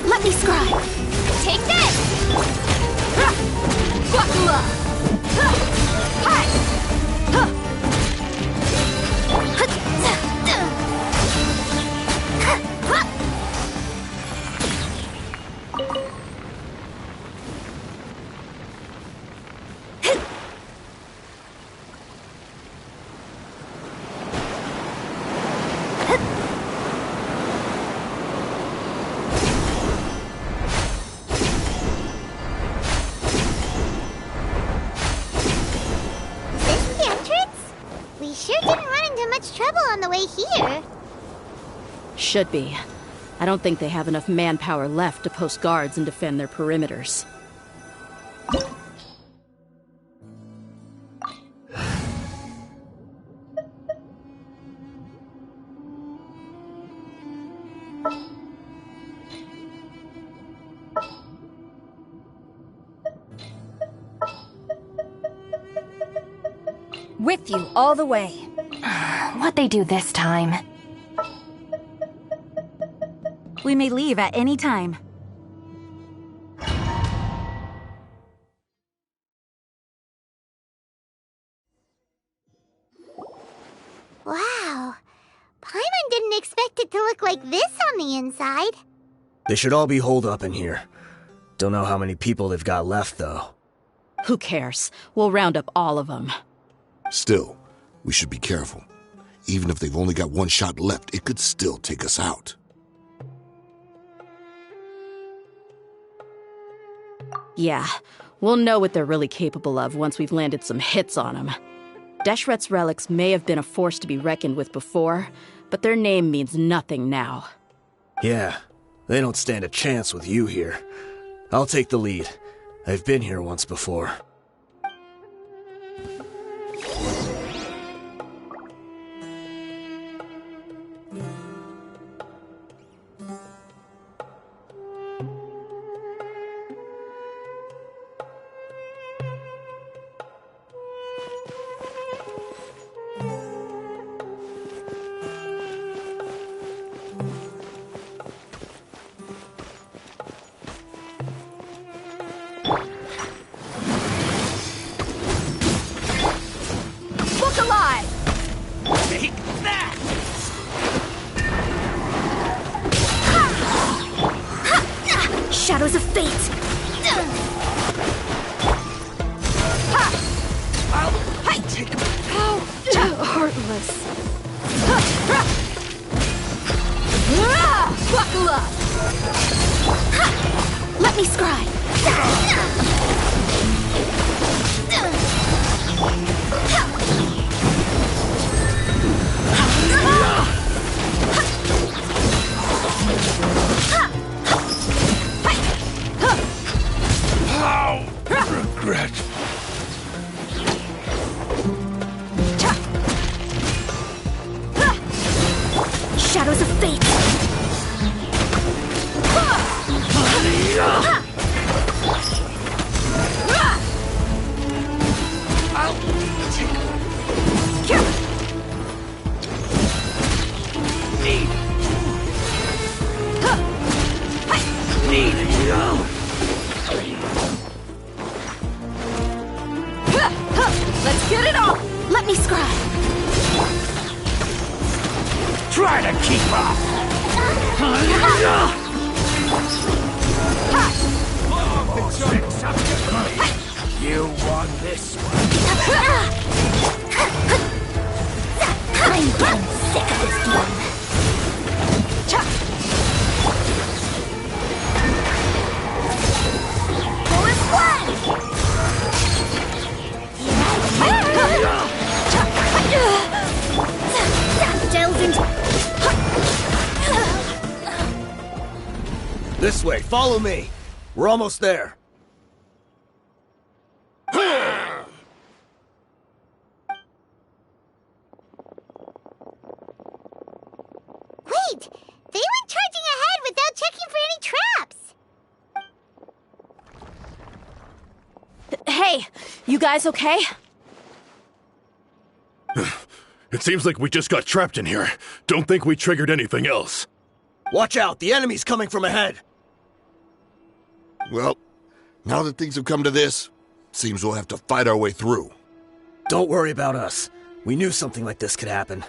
Let me scribe. Take this! Guacula! Hi! We sure didn't run into much trouble on the way here. Should be. I don't think they have enough manpower left to post guards and defend their perimeters. With you all the way. What'd they do this time? We may leave at any time. Wow. Paimon didn't expect it to look like this on the inside. They should all be holed up in here. Don't know how many people they've got left, though. Who cares? We'll round up all of them. Still, we should be careful. Even if they've only got one shot left, it could still take us out. Yeah, we'll know what they're really capable of once we've landed some hits on them. Deshret's relics may have been a force to be reckoned with before, but their name means nothing now. Yeah, they don't stand a chance with you here. I'll take the lead. I've been here once before. useless. Buckle up! Let me scry! Regret. Shadows of fate! I'll take Let's get it on! Let me scry! Try to keep up! You won this one. I'm getting sick of this game. Going flat! Delve into... This way, follow me. We're almost there. Wait! They went charging ahead without checking for any traps! Hey, you guys okay? It seems like we just got trapped in here. Don't think we triggered anything else. Watch out, the enemy's coming from ahead. Well, now that things have come to this, seems we'll have to fight our way through. Don't worry about us. We knew something like this could happen.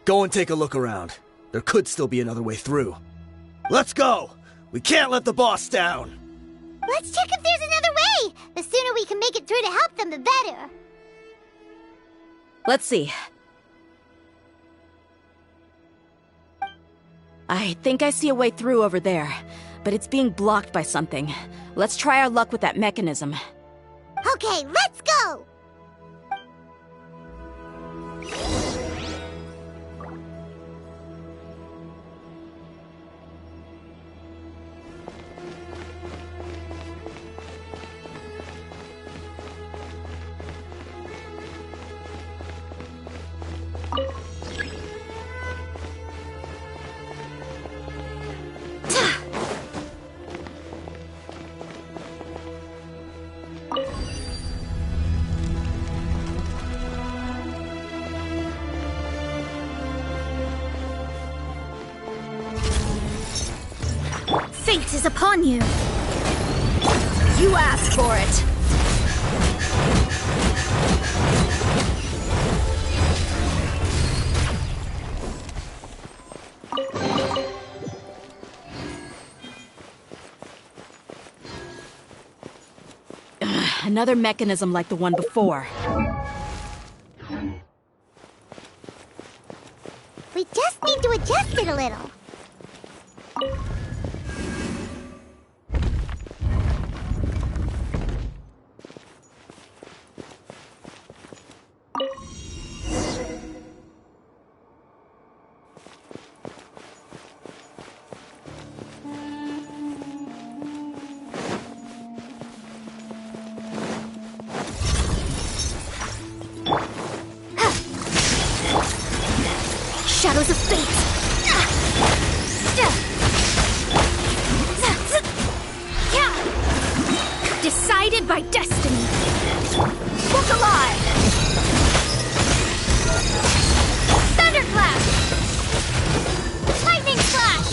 Go and take a look around. There could still be another way through. Let's go! We can't let the boss down! Let's check if there's another way! The sooner we can make it through to help them, the better. Let's see. I think I see a way through over there, but it's being blocked by something. Let's try our luck with that mechanism. Okay, let's go! Fate is upon you! You asked for it! Another mechanism like the one before. We just need to adjust it a little. Shadows of fate! Decided by destiny! Look alive! Thunderclap! Lightning flash!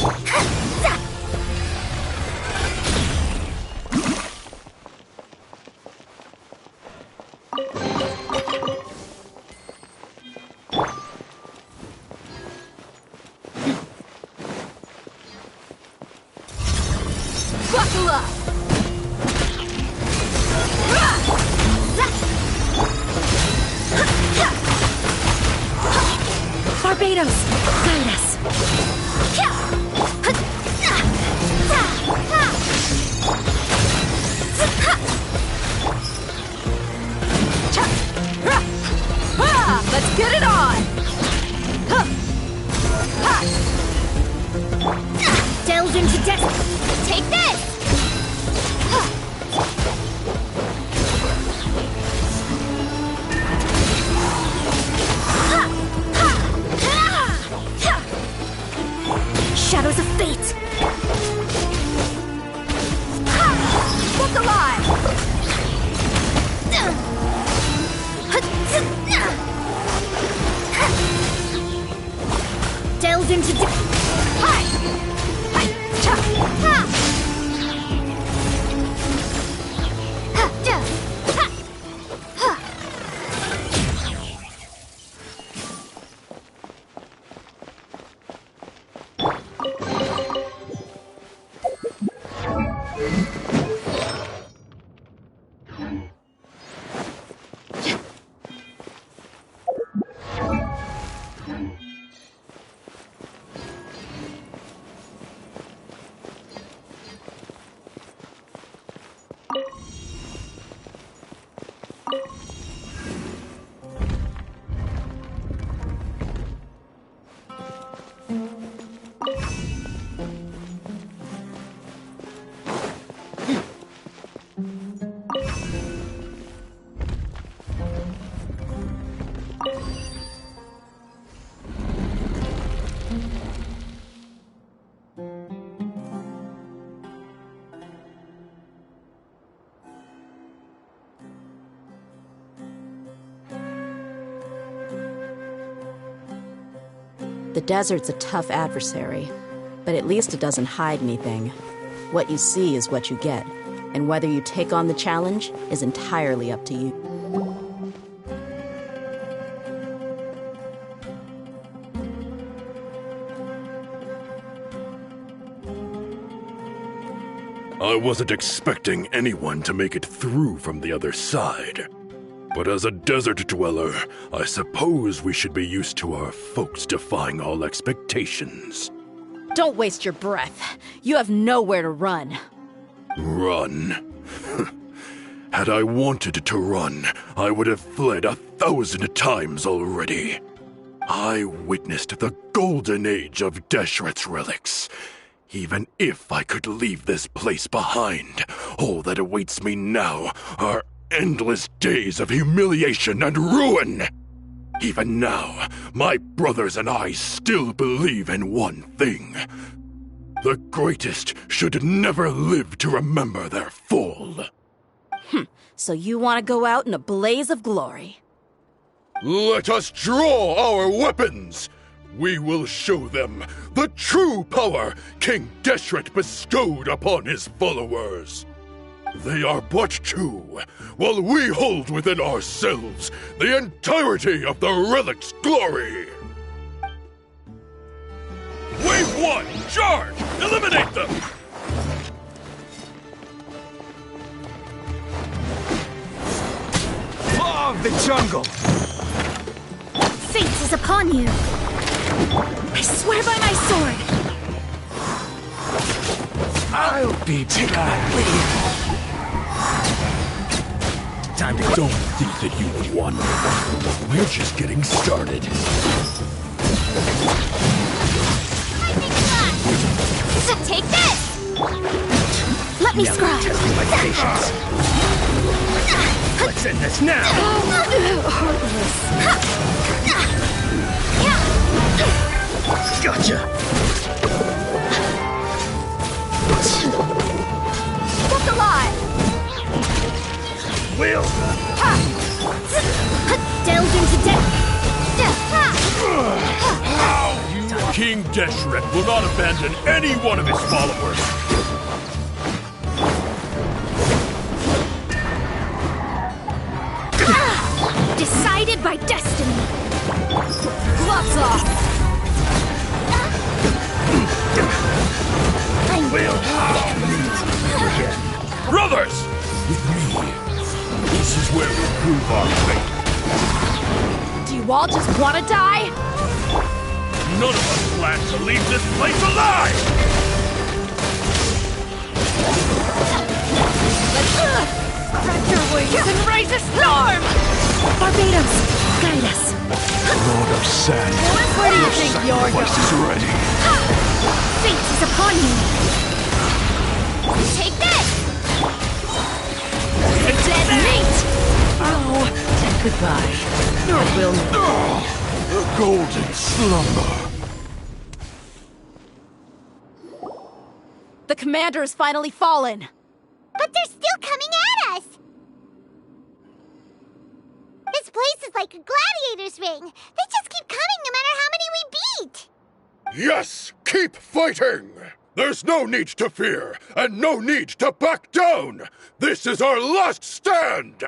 Buckle up! Barbados, guide us. Let's get it on! Delve into death. Take this! Shadows of fate! Look alive! Delve into The desert's a tough adversary, but at least it doesn't hide anything. What you see is what you get, and whether you take on the challenge is entirely up to you. I wasn't expecting anyone to make it through from the other side. But as a desert dweller, I suppose we should be used to our folks defying all expectations. Don't waste your breath. You have nowhere to run. Run? Had I wanted to run, I would have fled 1,000 times already. I witnessed the golden age of Deshret's relics. Even if I could leave this place behind, all that awaits me now are endless days of humiliation and ruin. Even now, my brothers and I still believe in one thing. The greatest should never live to remember their fall. So you want to go out in a blaze of glory? Let us draw our weapons! We will show them the true power King Deshret bestowed upon his followers. They are but two, while we hold within ourselves the entirety of the relic's glory. Wave 1, charge! Eliminate them! Law of the jungle! Fate is upon you! I swear by my sword! I'll be back. Time to don't think that you've won. We're just getting started. Take this! Let me scribe. Testing my patience. Let's end this now. Gotcha. Look alive! Will. Delve into death. King Deshret will not abandon any one of his followers. Decided by destiny. Gloves off. I will. Brothers! With me, this is where we prove our fate. Do you all just want to die? None of us plan to leave this place alive! Spread your wings and raise a storm! Barbados, guide us. Lord of Sand, Where do you think you're going? is ready. Fate is upon you. Take this! Dead meat! Oh, goodbye. I will not. The golden slumber. The commander has finally fallen. But they're still coming at us! This place is like a gladiator's ring. They just keep coming no matter how many we beat! Yes! Keep fighting! There's no need to fear, and no need to back down! This is our last stand!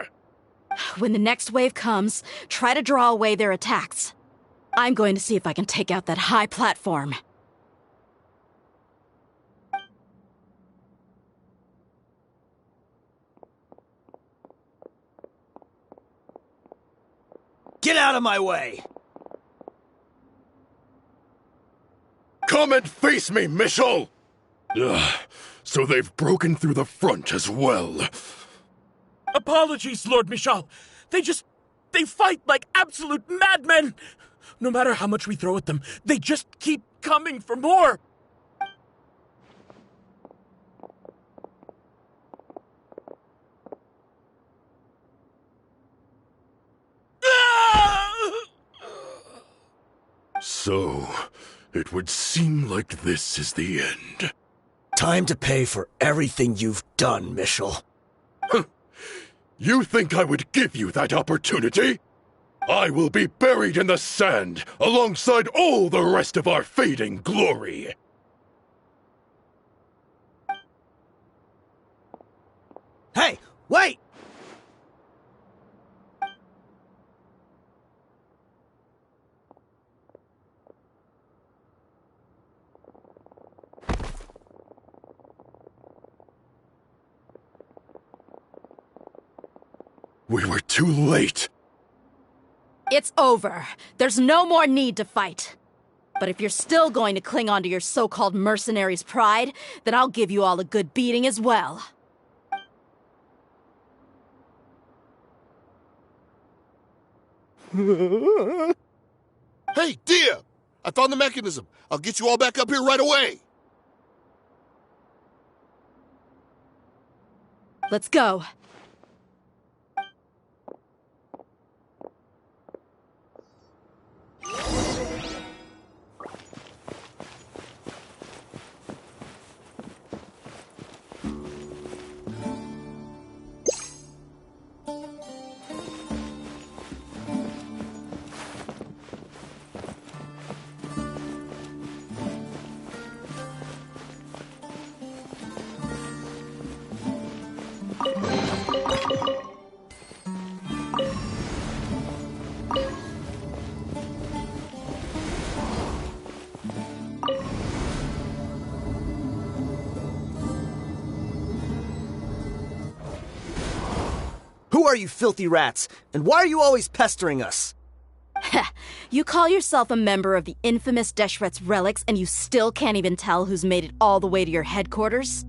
When the next wave comes, try to draw away their attacks. I'm going to see if I can take out that high platform. Get out of my way! Come and face me, Michel! Ugh, so they've broken through the front as well. Apologies, Lord Michal. They fight like absolute madmen. No matter how much we throw at them, they just keep coming for more. So, it would seem like this is the end. Time to pay for everything you've done, Michel. You think I would give you that opportunity? I will be buried in the sand alongside all the rest of our fading glory. Hey, wait! We were too late. It's over. There's no more need to fight. But if you're still going to cling on to your so-called mercenary's pride, then I'll give you all a good beating as well. Hey, Dehya! I found the mechanism. I'll get you all back up here right away. Let's go. Who are you filthy rats? And why are you always pestering us? You call yourself a member of the infamous Deshret's relics and you still can't even tell who's made it all the way to your headquarters?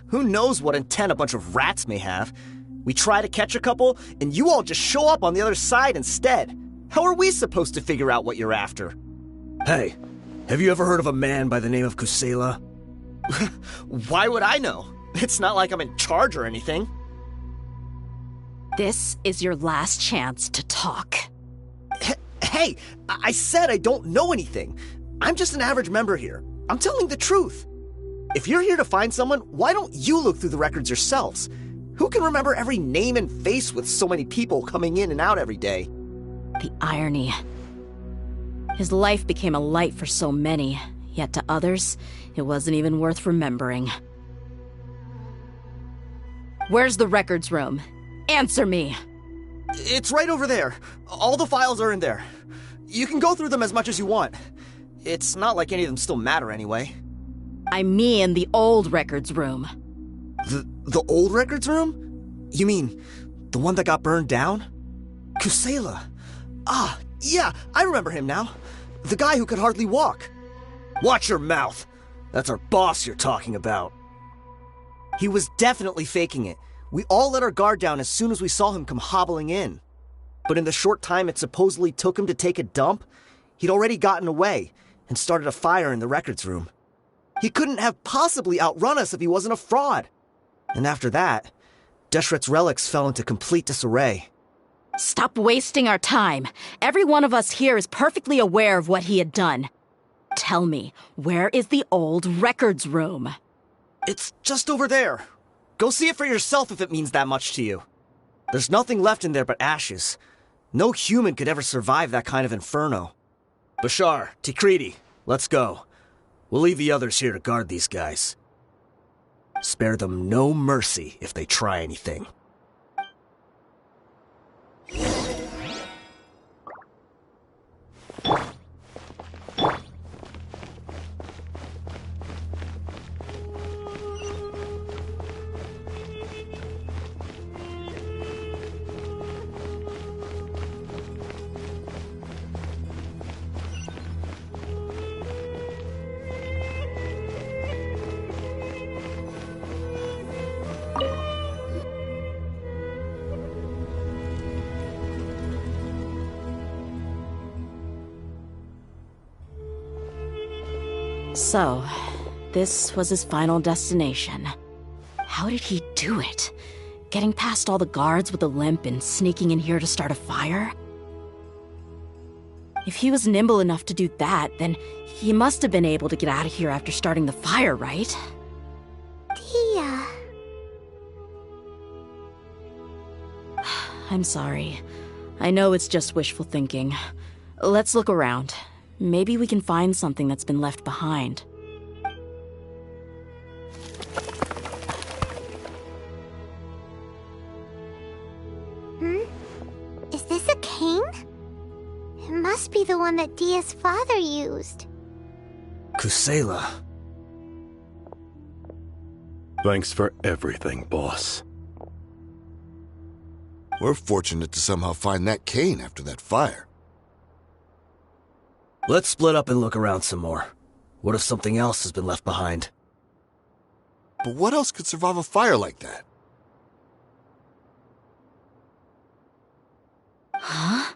Who knows what intent a bunch of rats may have? We try to catch a couple, and you all just show up on the other side instead. How are we supposed to figure out what you're after? Hey, have you ever heard of a man by the name of Kusela? Why would I know? It's not like I'm in charge or anything. This is your last chance to talk. Hey, I said I don't know anything. I'm just an average member here. I'm telling the truth. If you're here to find someone, why don't you look through the records yourselves? Who can remember every name and face with so many people coming in and out every day? The irony. His life became a light for so many, yet to others, it wasn't even worth remembering. Where's the records room? Answer me! It's right over there. All the files are in there. You can go through them as much as you want. It's not like any of them still matter anyway. I mean the old records room. The old records room? You mean the one that got burned down? Kusela. Ah, yeah, I remember him now. The guy who could hardly walk. Watch your mouth. That's our boss you're talking about. He was definitely faking it. We all let our guard down as soon as we saw him come hobbling in. But in the short time it supposedly took him to take a dump, he'd already gotten away and started a fire in the records room. He couldn't have possibly outrun us if he wasn't a fraud. And after that, Deshret's relics fell into complete disarray. Stop wasting our time. Every one of us here is perfectly aware of what he had done. Tell me, where is the old records room? It's just over there. Go see it for yourself if it means that much to you. There's nothing left in there but ashes. No human could ever survive that kind of inferno. Bashar, Tikriti, let's go. We'll leave the others here to guard these guys. Spare them no mercy if they try anything. So, this was his final destination. How did he do it? Getting past all the guards with a limp and sneaking in here to start a fire? If he was nimble enough to do that, then he must have been able to get out of here after starting the fire, right? Dehya. I'm sorry. I know it's just wishful thinking. Let's look around. Maybe we can find something that's been left behind. Is this a cane? It must be the one that Dehya's father used. Kusela. Thanks for everything, boss. We're fortunate to somehow find that cane after that fire. Let's split up and look around some more. What if something else has been left behind? But what else could survive a fire like that? Huh?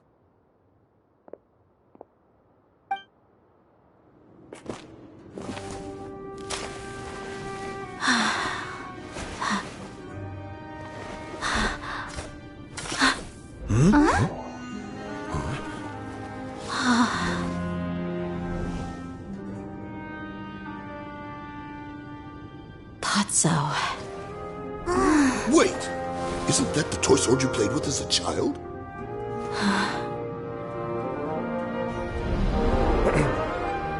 Thought so. Wait! Isn't that the toy sword you played with as a child?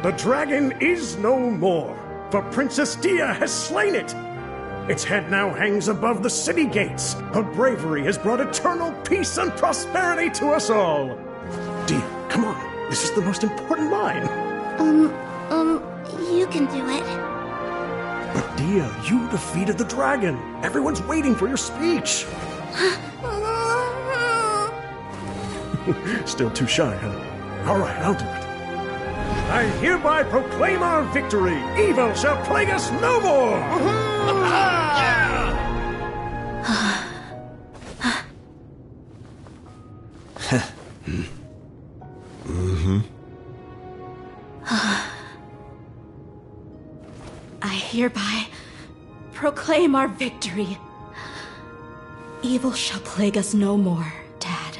The dragon is no more, for Princess Dehya has slain it. Its head now hangs above the city gates. Her bravery has brought eternal peace and prosperity to us all. Dehya, come on. This is the most important line. You can do it. But Dehya, you defeated the dragon. Everyone's waiting for your speech. Still too shy, huh? All right, I'll do it. I hereby proclaim our victory. Evil shall plague us no more. I hereby proclaim our victory. Evil shall plague us no more, Dad.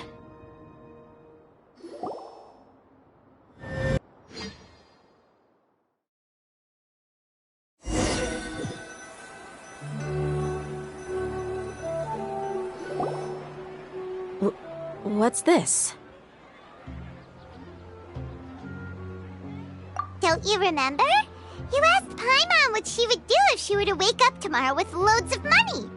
What's this? Don't you remember? You asked Paimon what she would do if she were to wake up tomorrow with loads of money.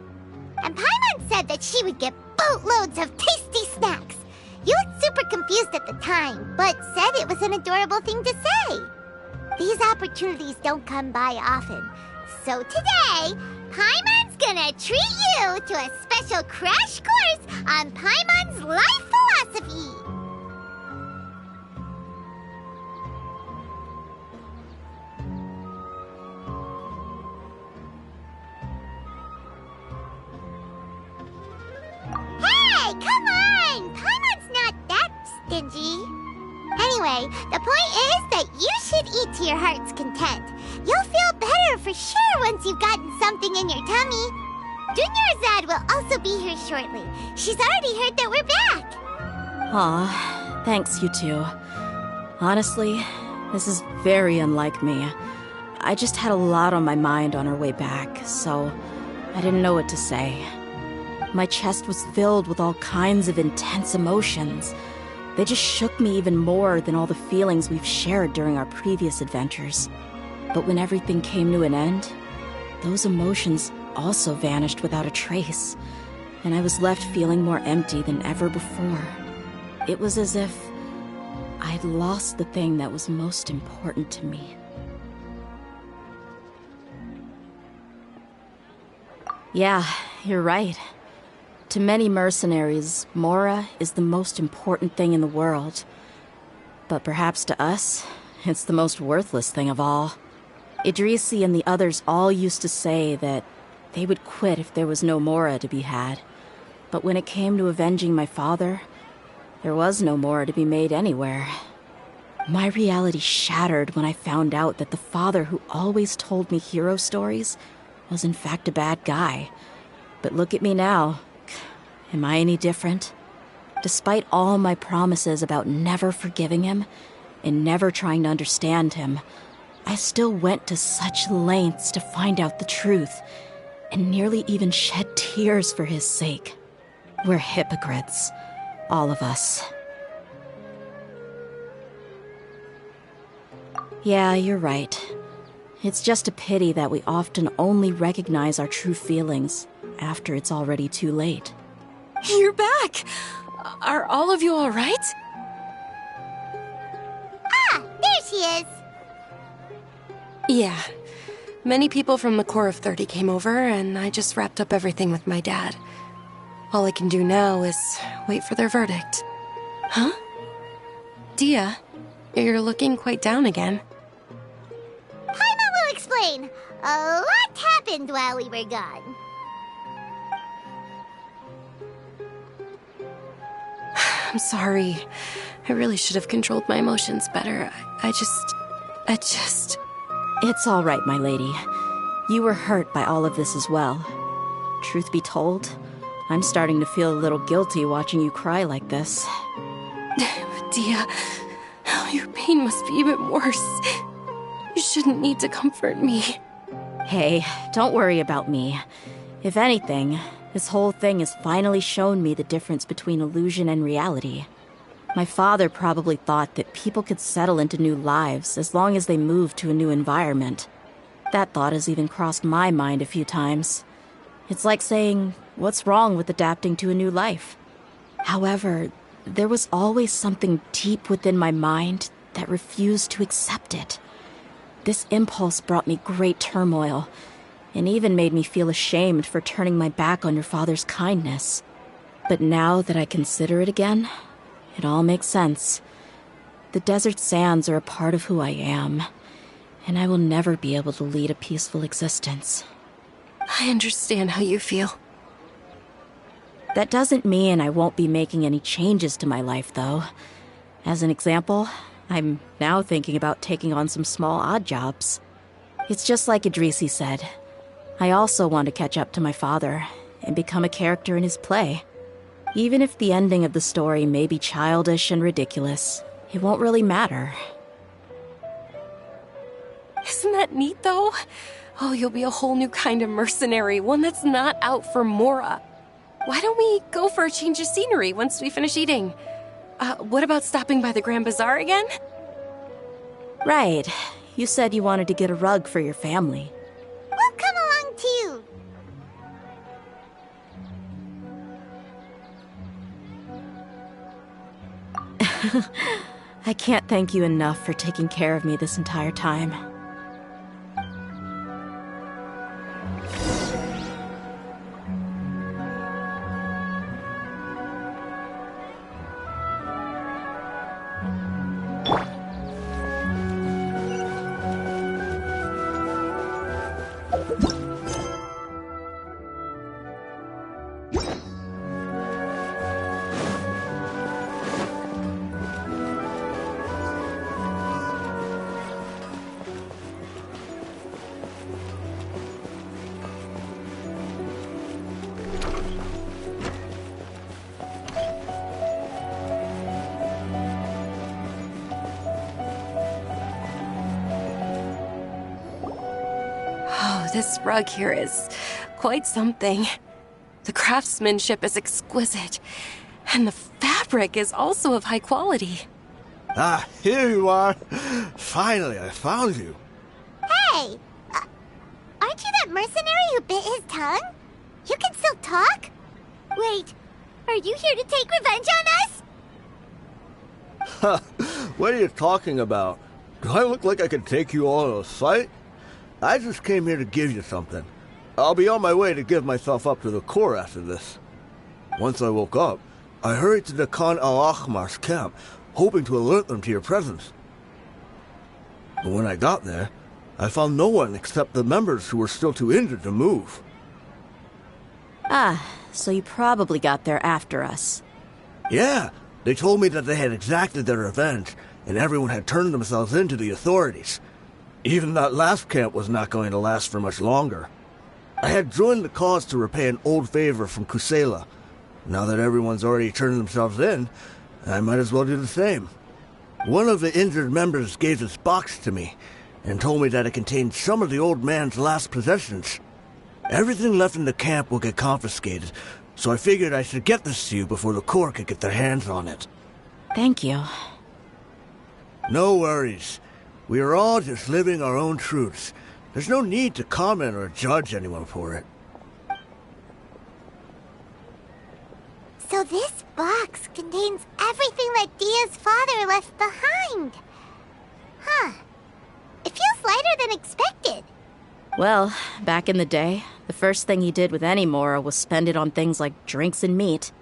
And Paimon said that she would get boatloads of tasty snacks. You looked super confused at the time, but said it was an adorable thing to say. These opportunities don't come by often. So today, Paimon's gonna treat you to a special crash course on Paimon's life philosophy. come on! Paimon's not that stingy. Anyway, the point is that you should eat to your heart's content. You'll feel better for sure once you've gotten something in your tummy. Dunyarzad will also be here shortly. She's already heard that we're back. Aw, thanks you two. Honestly, this is very unlike me. I just had a lot on my mind on our way back, so I didn't know what to say. My chest was filled with all kinds of intense emotions. They just shook me even more than all the feelings we've shared during our previous adventures. But when everything came to an end, those emotions also vanished without a trace, and I was left feeling more empty than ever before. It was as if I'd lost the thing that was most important to me. Yeah, you're right. To many mercenaries, Mora is the most important thing in the world. But perhaps to us, it's the most worthless thing of all. Idrisi and the others all used to say that they would quit if there was no Mora to be had. But when it came to avenging my father, there was no Mora to be made anywhere. My reality shattered when I found out that the father who always told me hero stories was in fact a bad guy. But look at me now. Am I any different? Despite all my promises about never forgiving him and never trying to understand him, I still went to such lengths to find out the truth and nearly even shed tears for his sake. We're hypocrites, all of us. Yeah, you're right. It's just a pity that we often only recognize our true feelings after it's already too late. You're back! Are all of you alright? Ah, there she is! Yeah. Many people from the Corps of 30 came over, and I just wrapped up everything with my dad. All I can do now is wait for their verdict. Huh? Dehya, you're looking quite down again. Paimon will explain. A lot happened while we were gone. I'm sorry. I really should have controlled my emotions better. I just... It's all right, my lady. You were hurt by all of this as well. Truth be told, I'm starting to feel a little guilty watching you cry like this. Dehya, your pain must be even worse. You shouldn't need to comfort me. Hey, don't worry about me. If anything, this whole thing has finally shown me the difference between illusion and reality. My father probably thought that people could settle into new lives as long as they moved to a new environment. That thought has even crossed my mind a few times. It's like saying, what's wrong with adapting to a new life? However, there was always something deep within my mind that refused to accept it. This impulse brought me great turmoil, and even made me feel ashamed for turning my back on your father's kindness. But now that I consider it again, it all makes sense. The desert sands are a part of who I am, and I will never be able to lead a peaceful existence. I understand how you feel. That doesn't mean I won't be making any changes to my life, though. As an example, I'm now thinking about taking on some small odd jobs. It's just like Idrisi said. I also want to catch up to my father and become a character in his play. Even if the ending of the story may be childish and ridiculous, it won't really matter. Isn't that neat, though? Oh, you'll be a whole new kind of mercenary, one that's not out for Mora. Why don't we go for a change of scenery once we finish eating? What about stopping by the Grand Bazaar again? Right. You said you wanted to get a rug for your family. We'll come along too. I can't thank you enough for taking care of me this entire time. This rug here is quite something. The craftsmanship is exquisite, and the fabric is also of high quality. Ah, here you are. Finally, I found you. Hey! Aren't you that mercenary who bit his tongue? You can still talk? Wait, are you here to take revenge on us? What are you talking about? Do I look like I can take you all in a fight? I just came here to give you something. I'll be on my way to give myself up to the Corps after this. Once I woke up, I hurried to the Khan al-Ahmar's camp, hoping to alert them to your presence. But when I got there, I found no one except the members who were still too injured to move. Ah, so you probably got there after us. Yeah, they told me that they had exacted their revenge, and everyone had turned themselves in to the authorities. Even that last camp was not going to last for much longer. I had joined the cause to repay an old favor from Kusela. Now that everyone's already turned themselves in, I might as well do the same. One of the injured members gave this box to me, and told me that it contained some of the old man's last possessions. Everything left in the camp will get confiscated, so I figured I should get this to you before the Corps could get their hands on it. Thank you. No worries. We are all just living our own truths. There's no need to comment or judge anyone for it. So this box contains everything that Dia's father left behind. Huh. It feels lighter than expected. Well, back in the day, the first thing he did with any Mora was spend it on things like drinks and meat.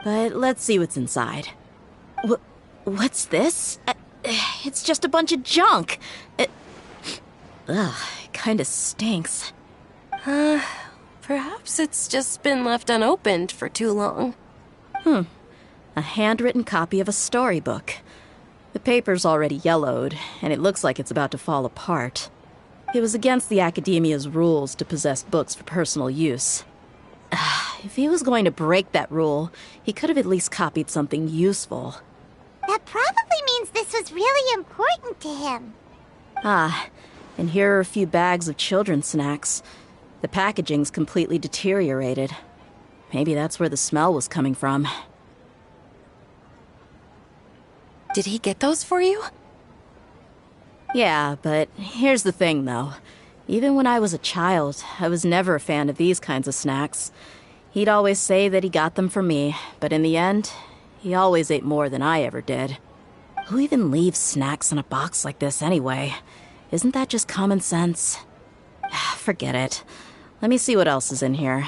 But let's see what's inside. What's this? It's just a bunch of junk. It kinda stinks. Perhaps it's just been left unopened for too long. A handwritten copy of a storybook. The paper's already yellowed, and it looks like it's about to fall apart. It was against the Academia's rules to possess books for personal use. If he was going to break that rule, he could have at least copied something useful. That probably means this was really important to him. And here are a few bags of children's snacks. The packaging's completely deteriorated. Maybe that's where the smell was coming from. Did he get those for you? Yeah, but here's the thing, though. Even when I was a child, I was never a fan of these kinds of snacks. He'd always say that he got them for me, but in the end, he always ate more than I ever did. Who even leaves snacks in a box like this anyway? Isn't that just common sense? Forget it. Let me see what else is in here.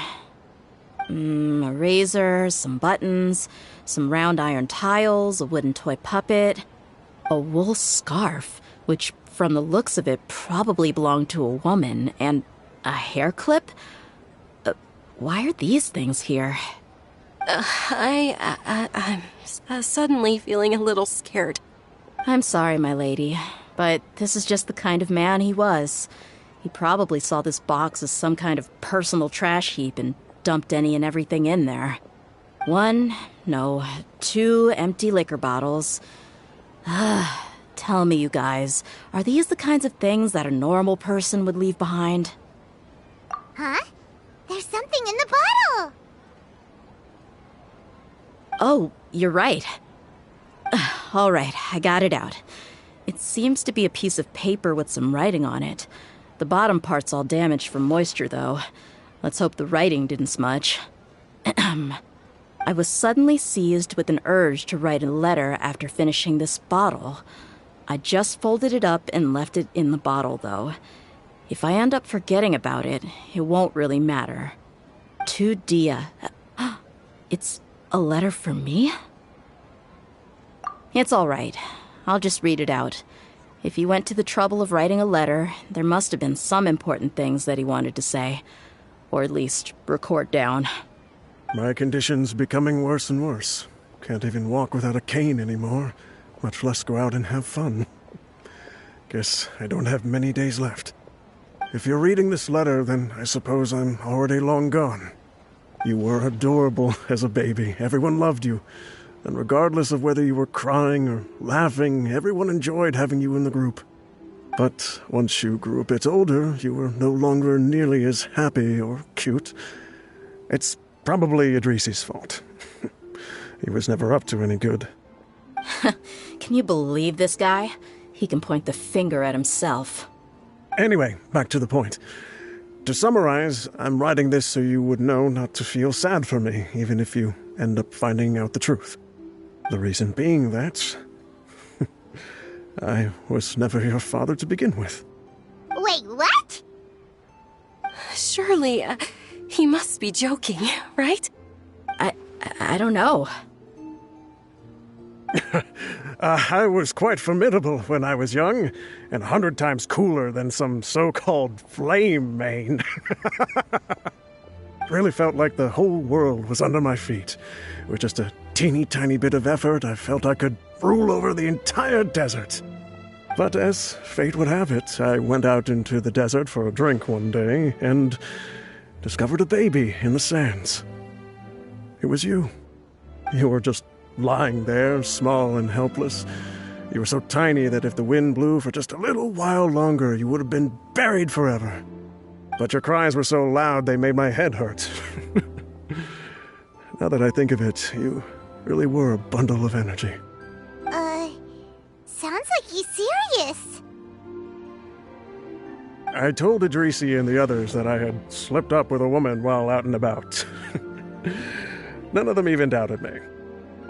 A razor, some buttons, some round iron tiles, a wooden toy puppet, a wool scarf, which, from the looks of it, probably belonged to a woman, and a hair clip? Why are these things here? I'm suddenly feeling a little scared. I'm sorry, my lady, but this is just the kind of man he was. He probably saw this box as some kind of personal trash heap and dumped any and everything in there. 2 empty liquor bottles. Tell me, you guys, are these the kinds of things that a normal person would leave behind? Huh? There's something in the bottle! Oh, you're right. All right, I got it out. It seems to be a piece of paper with some writing on it. The bottom part's all damaged from moisture, though. Let's hope the writing didn't smudge. I was suddenly seized with an urge to write a letter after finishing this bottle. I just folded it up and left it in the bottle, though. If I end up forgetting about it, it won't really matter. To Dehya. It's a letter for me? It's all right. I'll just read it out. If he went to the trouble of writing a letter, there must have been some important things that he wanted to say. Or at least record down. My condition's becoming worse and worse. Can't even walk without a cane anymore, much less go out and have fun. Guess I don't have many days left. If you're reading this letter, then I suppose I'm already long gone. You were adorable as a baby. Everyone loved you. And regardless of whether you were crying or laughing, everyone enjoyed having you in the group. But once you grew a bit older, you were no longer nearly as happy or cute. It's probably Idrisi's fault. He was never up to any good. Can you believe this guy? He can point the finger at himself. Anyway, back to the point. To summarize, I'm writing this so you would know not to feel sad for me, even if you end up finding out the truth. The reason being that I was never your father to begin with. Wait, what? Surely, he must be joking, right? I don't know. I was quite formidable when I was young, and 100 times cooler than some so-called flame main. Really felt like the whole world was under my feet. With just a teeny tiny bit of effort, I felt I could rule over the entire desert. But as fate would have it, I went out into the desert for a drink one day and discovered a baby in the sands. It was you. You were just lying there, small and helpless. You were so tiny that if the wind blew for just a little while longer, you would have been buried forever. But your cries were so loud they made my head hurt. Now that I think of it, you really were a bundle of energy. Sounds like he's serious. I told Idrisi and the others that I had slipped up with a woman while out and about. None of them even doubted me.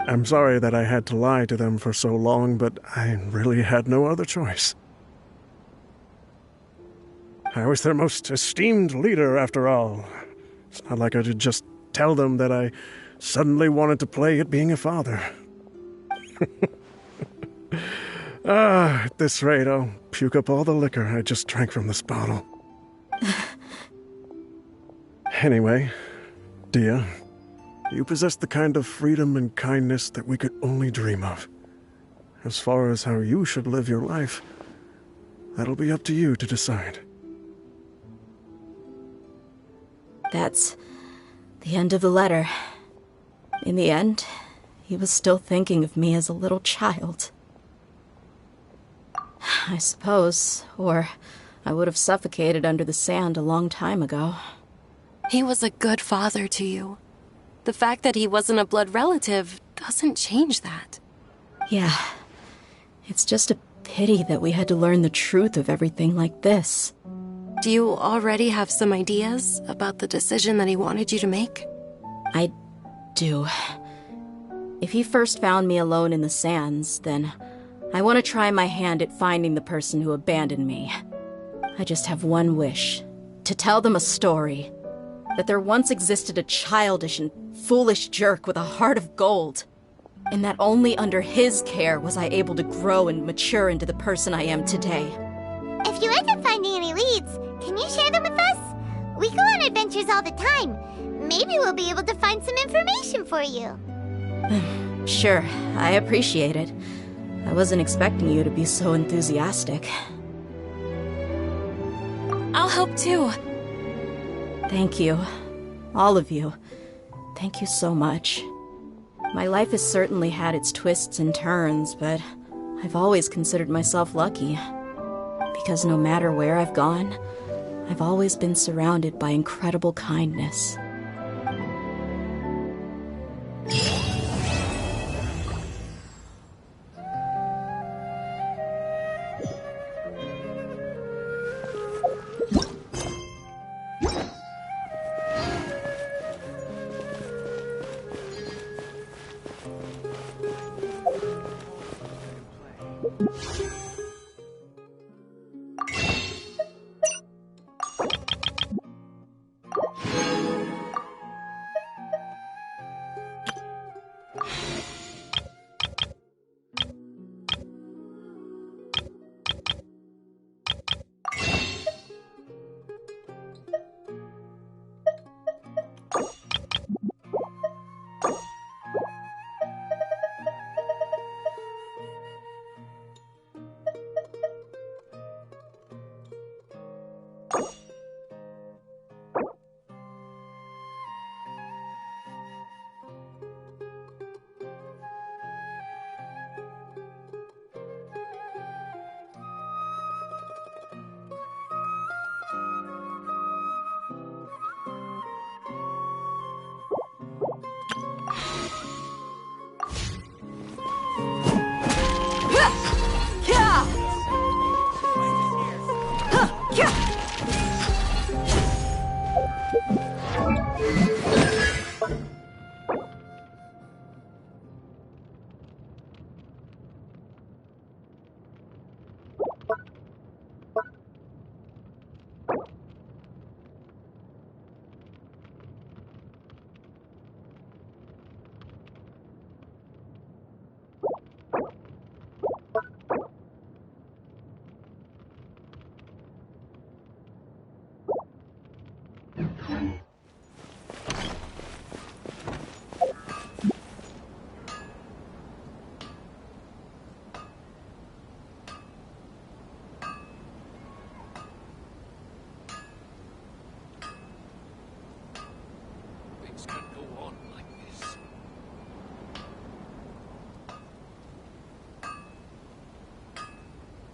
I'm sorry that I had to lie to them for so long, but I really had no other choice. I was their most esteemed leader, after all. It's not like I could just tell them that I suddenly wanted to play at being a father. At this rate, I'll puke up all the liquor I just drank from this bottle. Anyway, Dehya, you possess the kind of freedom and kindness that we could only dream of. As far as how you should live your life, that'll be up to you to decide. That's the end of the letter. In the end, he was still thinking of me as a little child. I suppose, or I would have suffocated under the sand a long time ago. He was a good father to you. The fact that he wasn't a blood relative doesn't change that. Yeah. It's just a pity that we had to learn the truth of everything like this. Do you already have some ideas about the decision that he wanted you to make? I do. If he first found me alone in the sands, then I want to try my hand at finding the person who abandoned me. I just have one wish. To tell them a story. That there once existed a childish and foolish jerk with a heart of gold. And that only under his care was I able to grow and mature into the person I am today. If you end up finding any leads, can you share them with us? We go on adventures all the time. Maybe we'll be able to find some information for you. Sure, I appreciate it. I wasn't expecting you to be so enthusiastic. I'll help too. Thank you. All of you. Thank you so much. My life has certainly had its twists and turns, but I've always considered myself lucky. Because no matter where I've gone, I've always been surrounded by incredible kindness.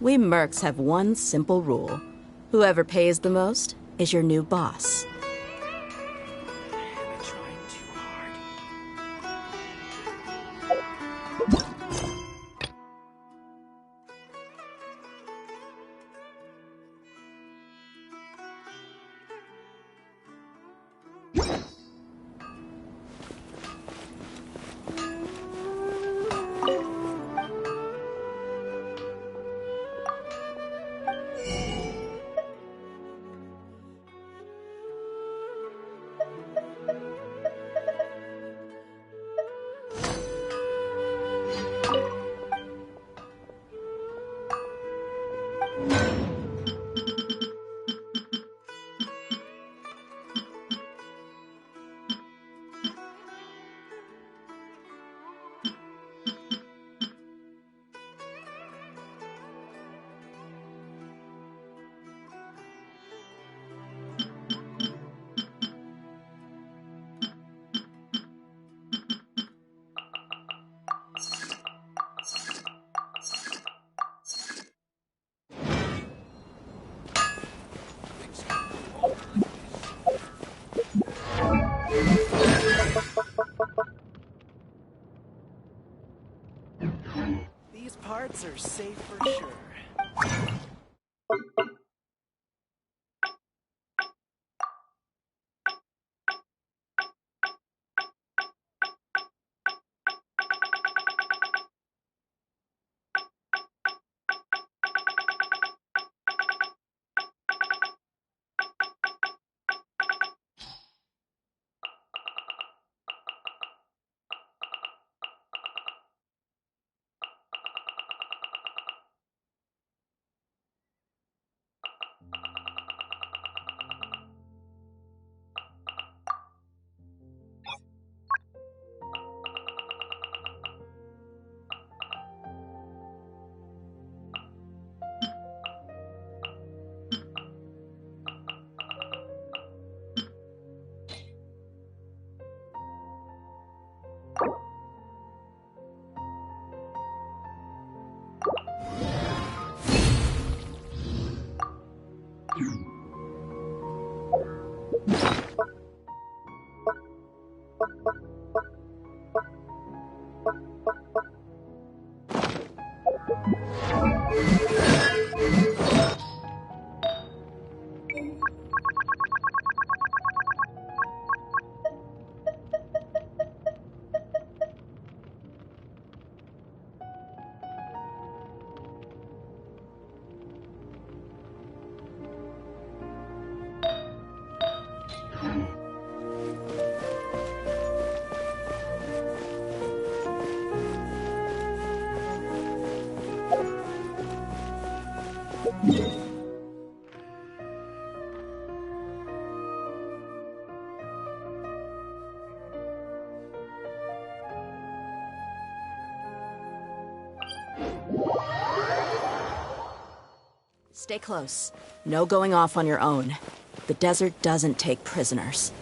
We mercs have one simple rule. Whoever pays the most is your new boss. These parts are safe for sure. Stay close. No going off on your own. The desert doesn't take prisoners.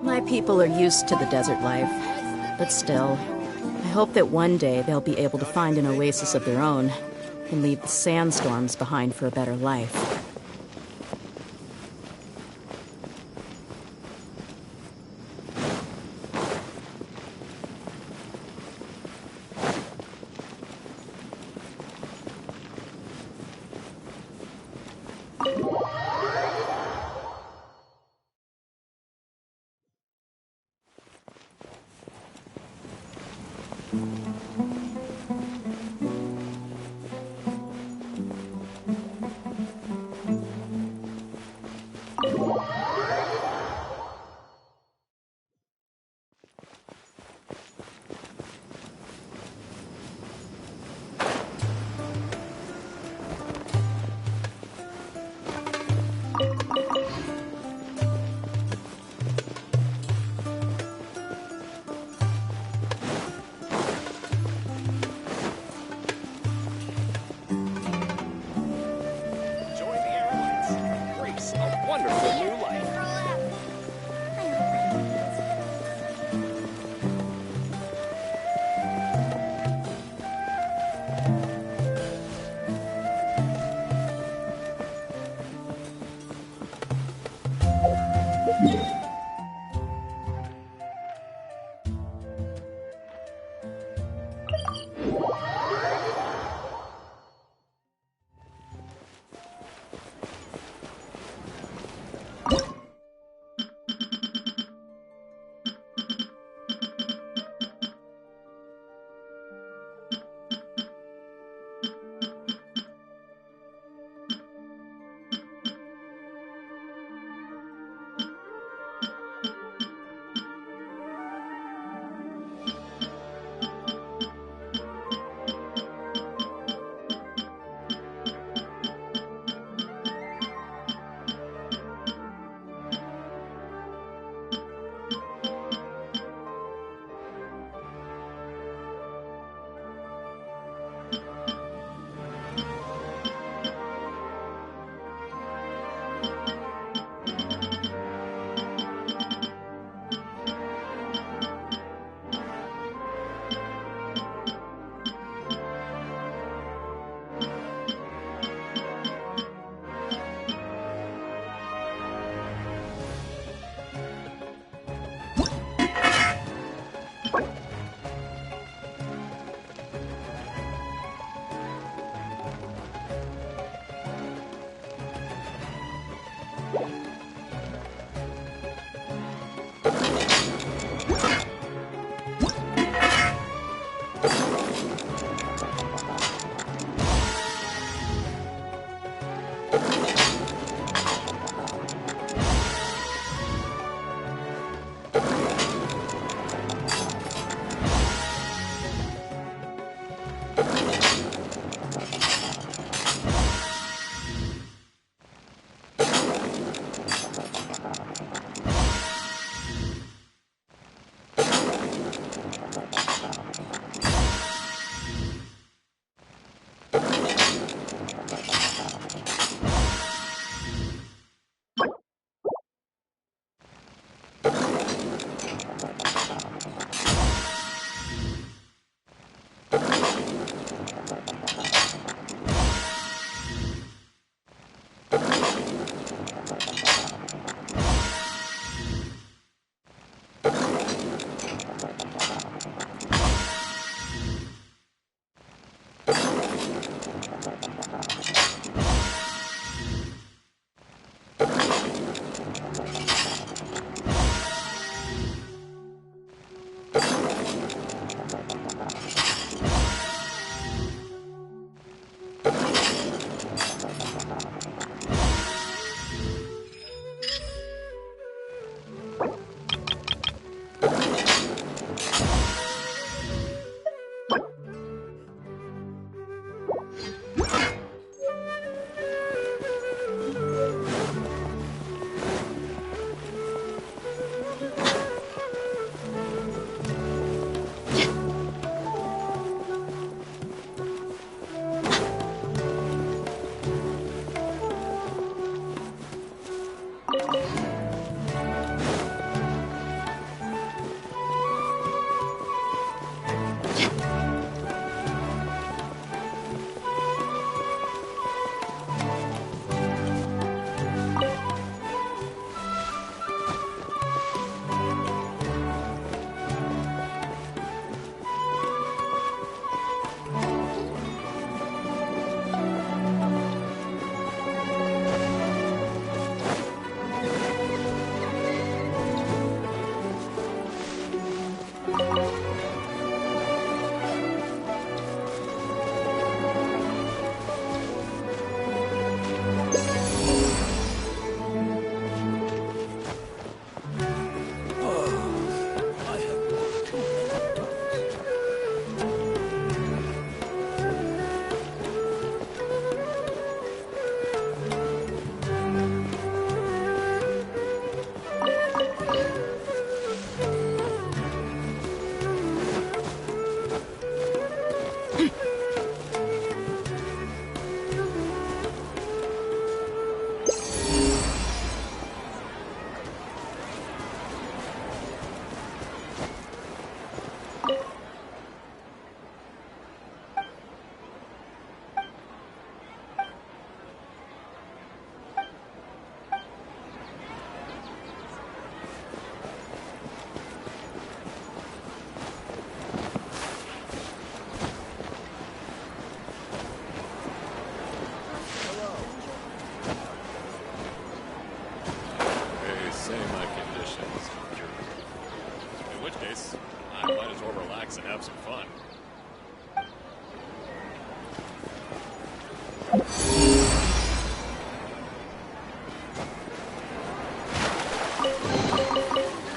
My people are used to the desert life, but still, I hope that one day they'll be able to find an oasis of their own and leave the sandstorms behind for a better life.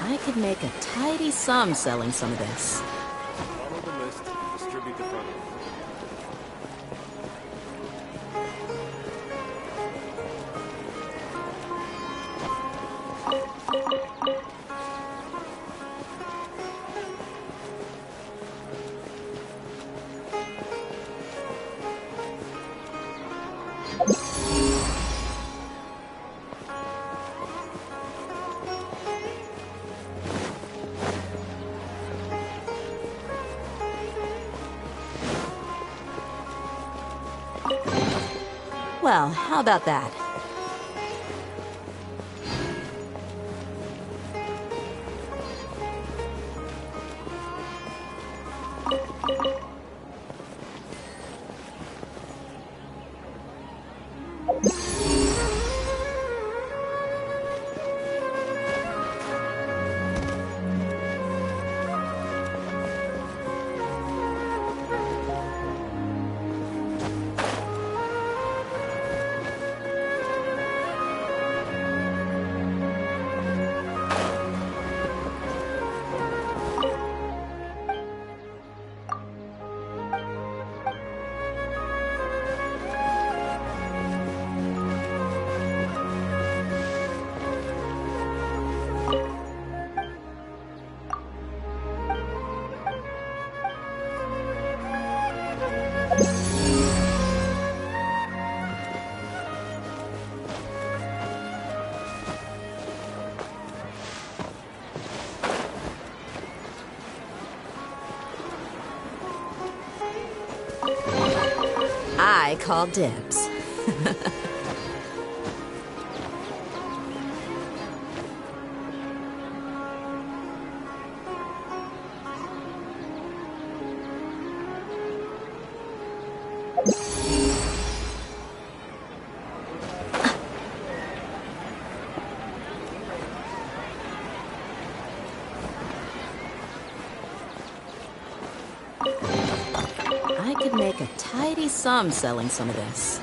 I could make a tidy sum selling some of this. Follow the list. Distribute the product. Well, how about that? I call dibs. I could make a tidy sum selling some of this.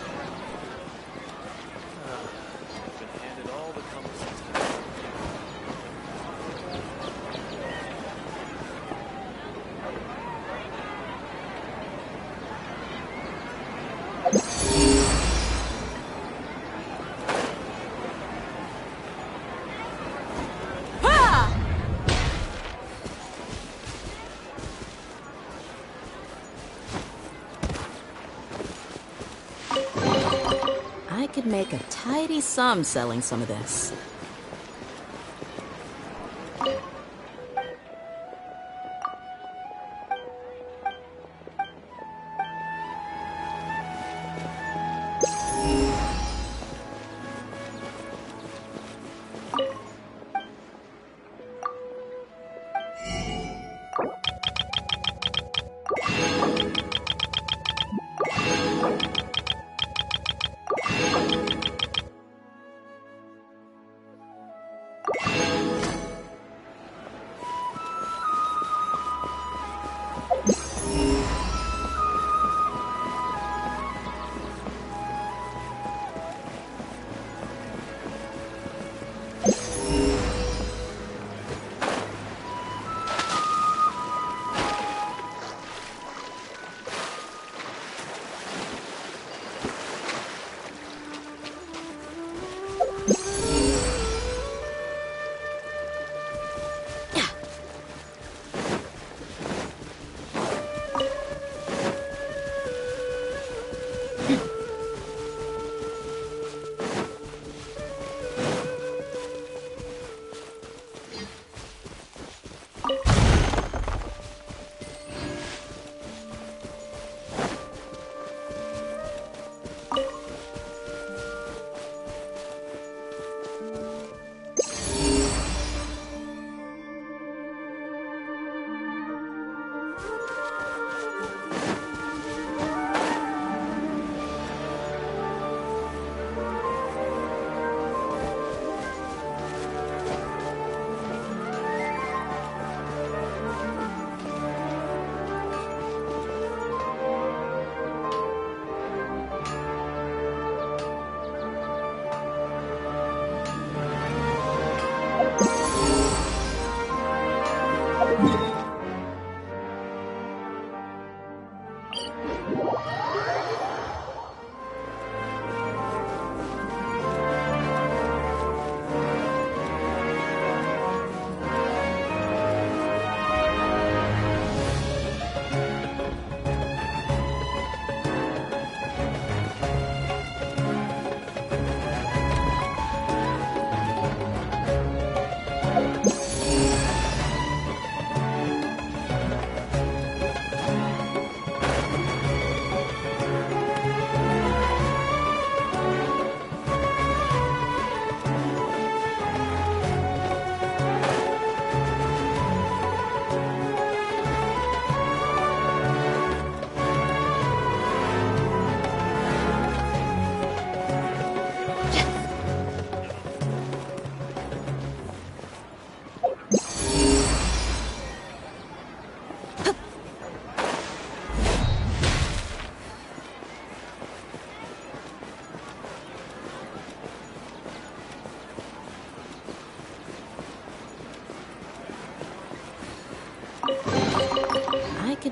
I could make a tidy sum selling some of this.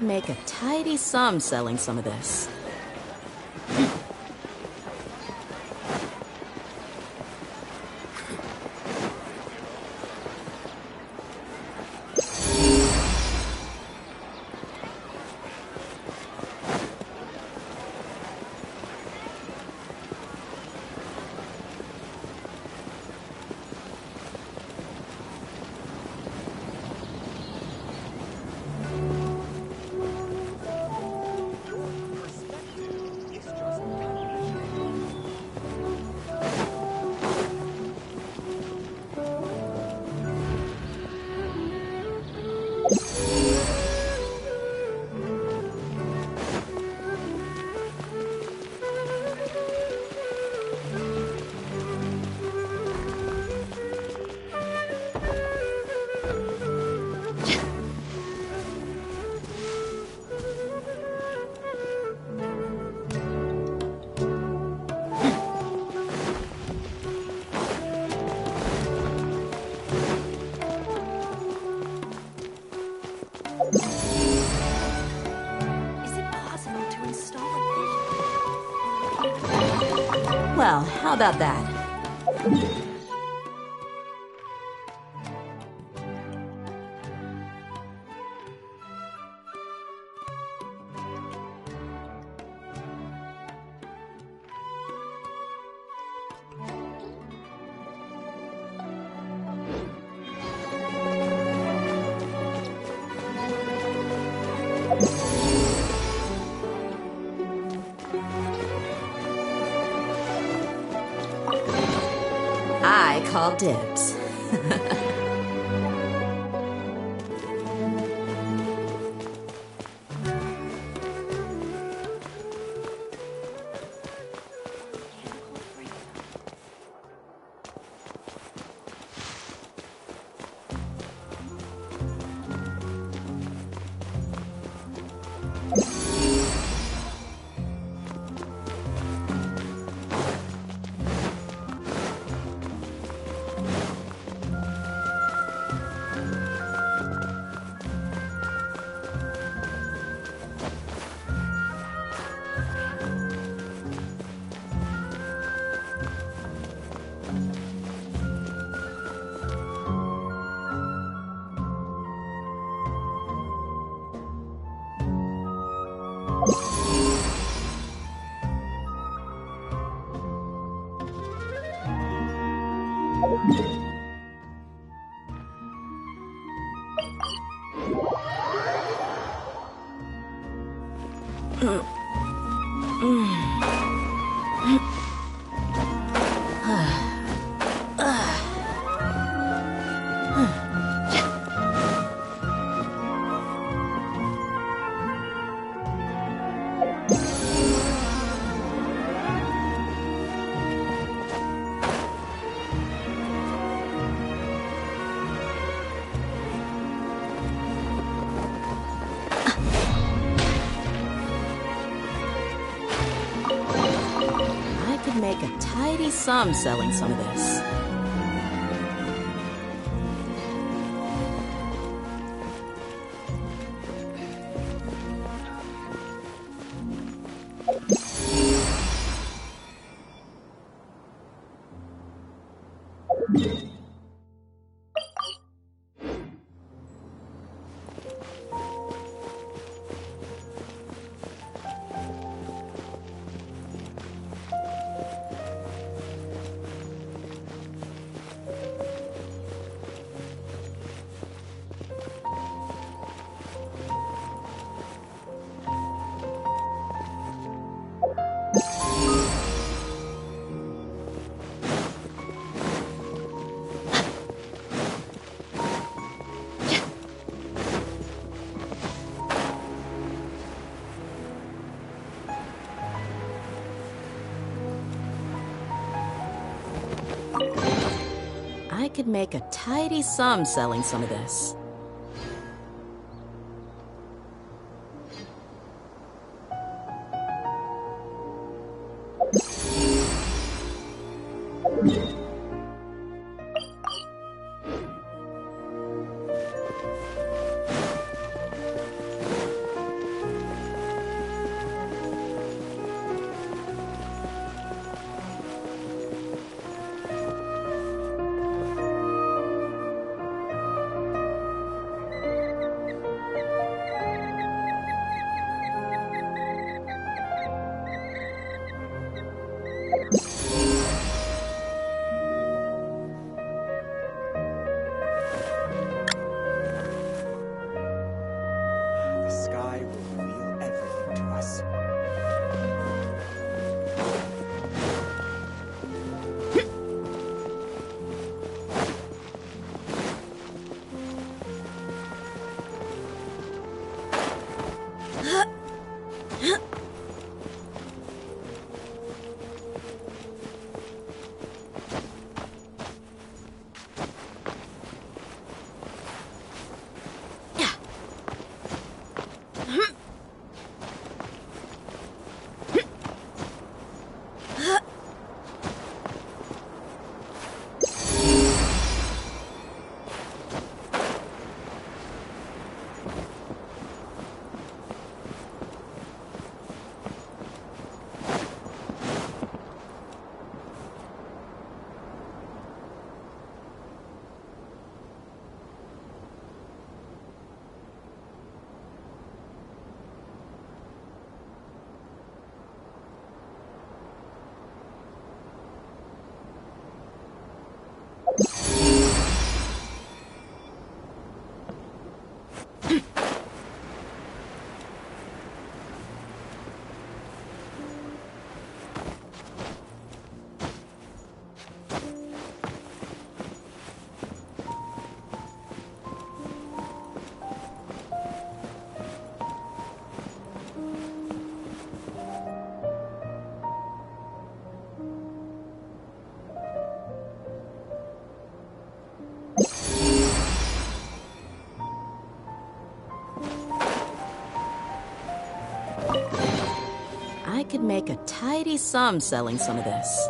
could make a tidy sum selling some of this. Well, how about that? I call dibs. Make a tidy sum selling some of this. I could make a tidy sum selling some of this. The sky will reveal everything to us. I could make a tidy sum selling some of this.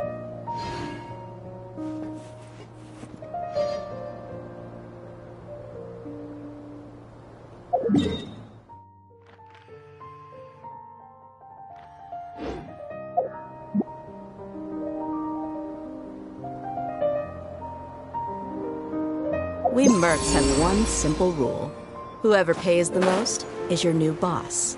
We mercs have one simple rule. Whoever pays the most is your new boss.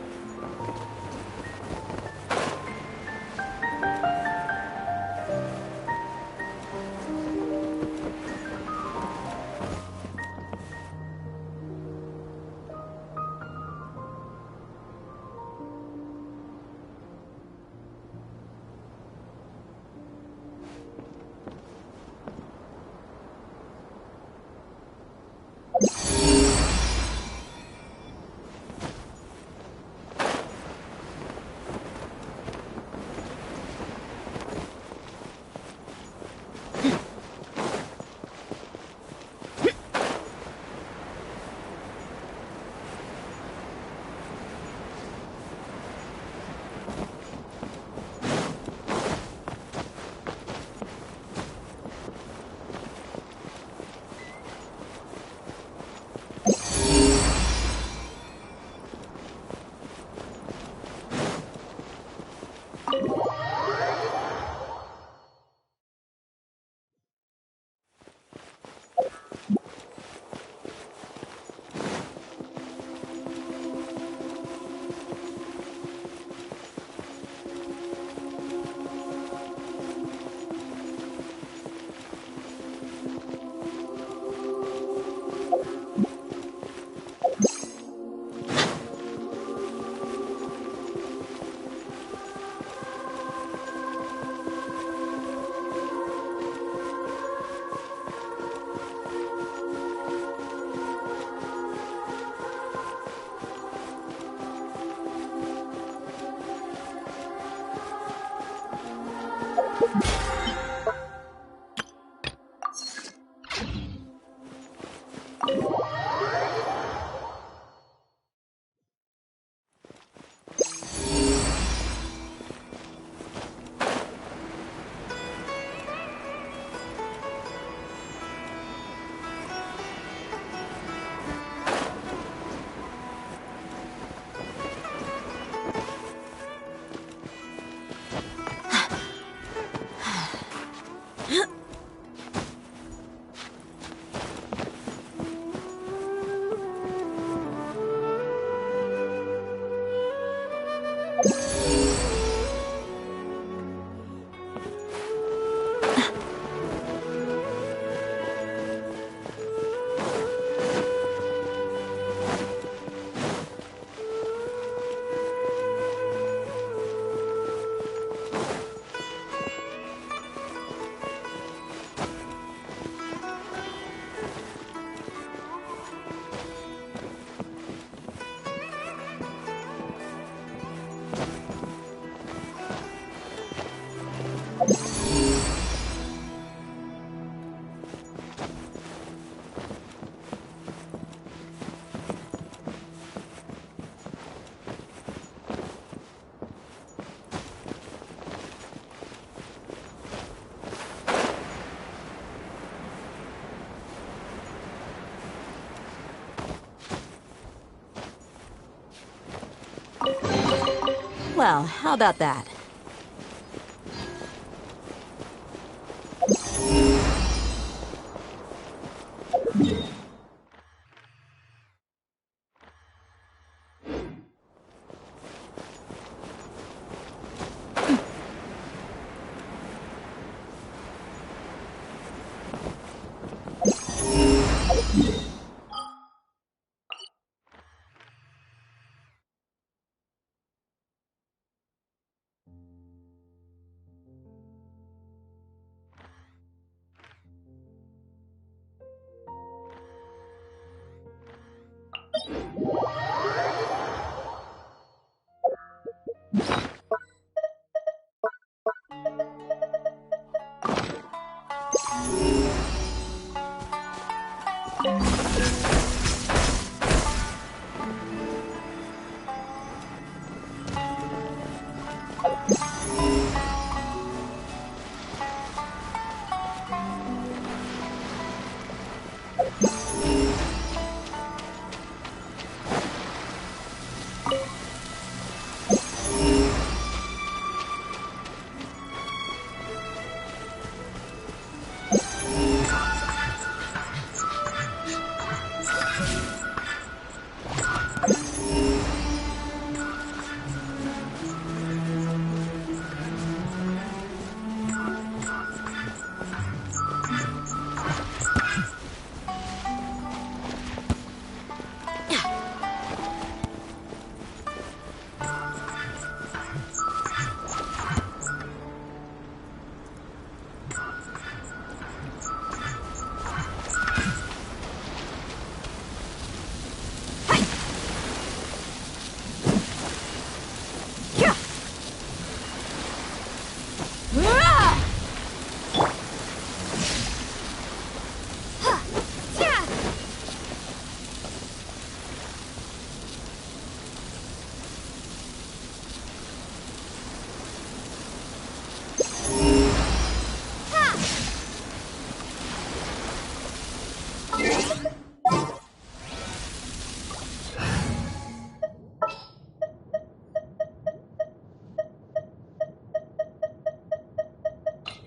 Well, how about that?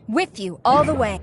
With you all the way.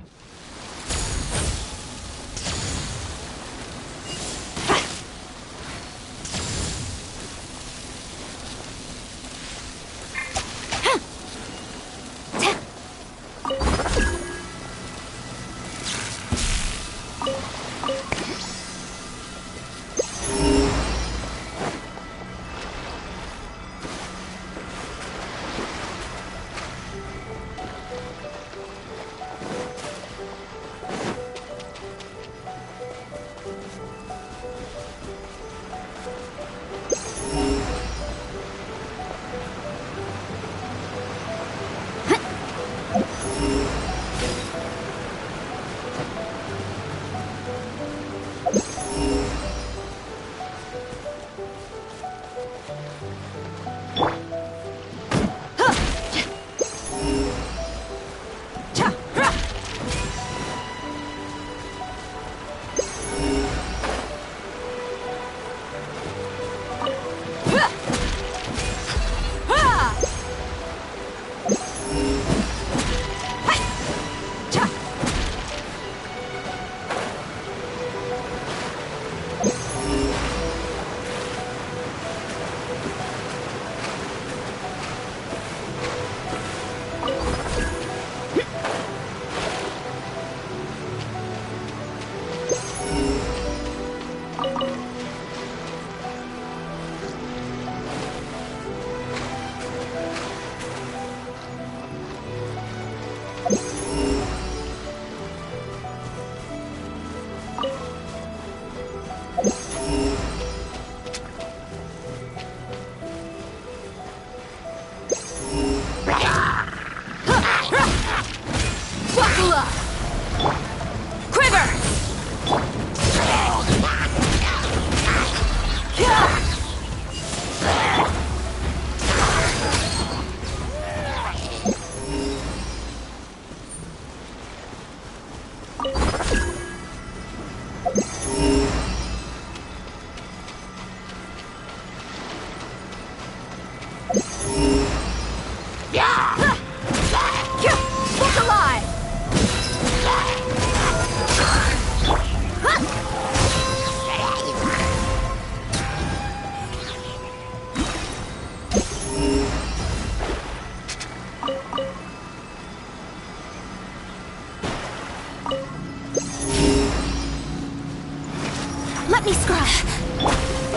Let me scry.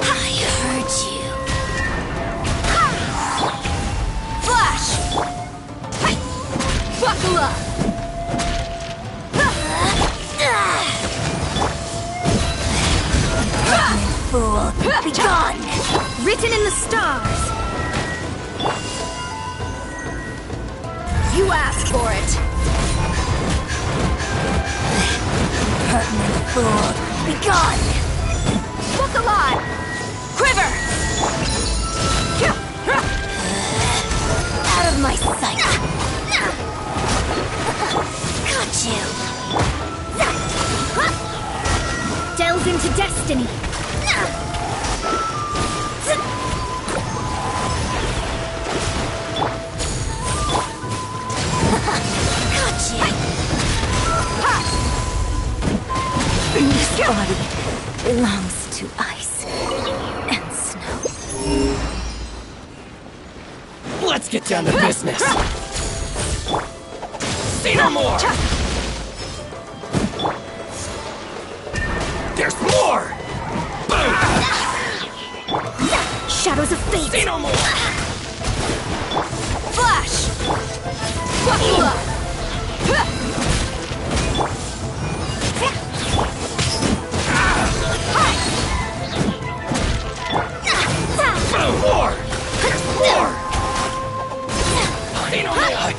I heard you. Flash! Buckle up! Fool, be gone! Written in the stars. You asked for it. Pertinent fool, be gone! Look alive! Quiver! Out of my sight! Got you! Delve into destiny. Got you! This body belongs to ice and snow. Let's get down to business. Say no more! There's more! Boom! Shadows of fate. Say no more! Flash! Buckle up! Boom! More! There's more! Say no more!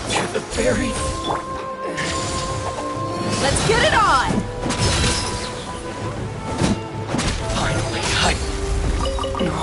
To the fairy. Let's get it on! Finally, No.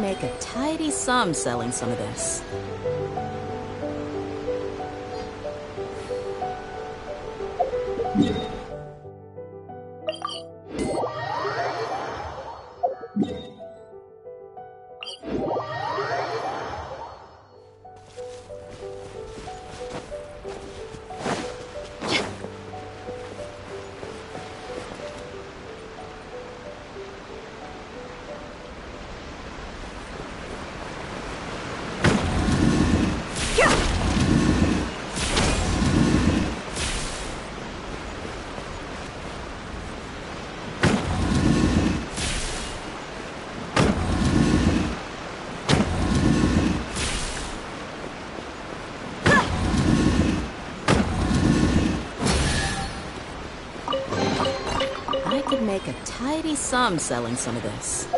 make a tidy sum selling some of this. Make a tidy sum selling some of this.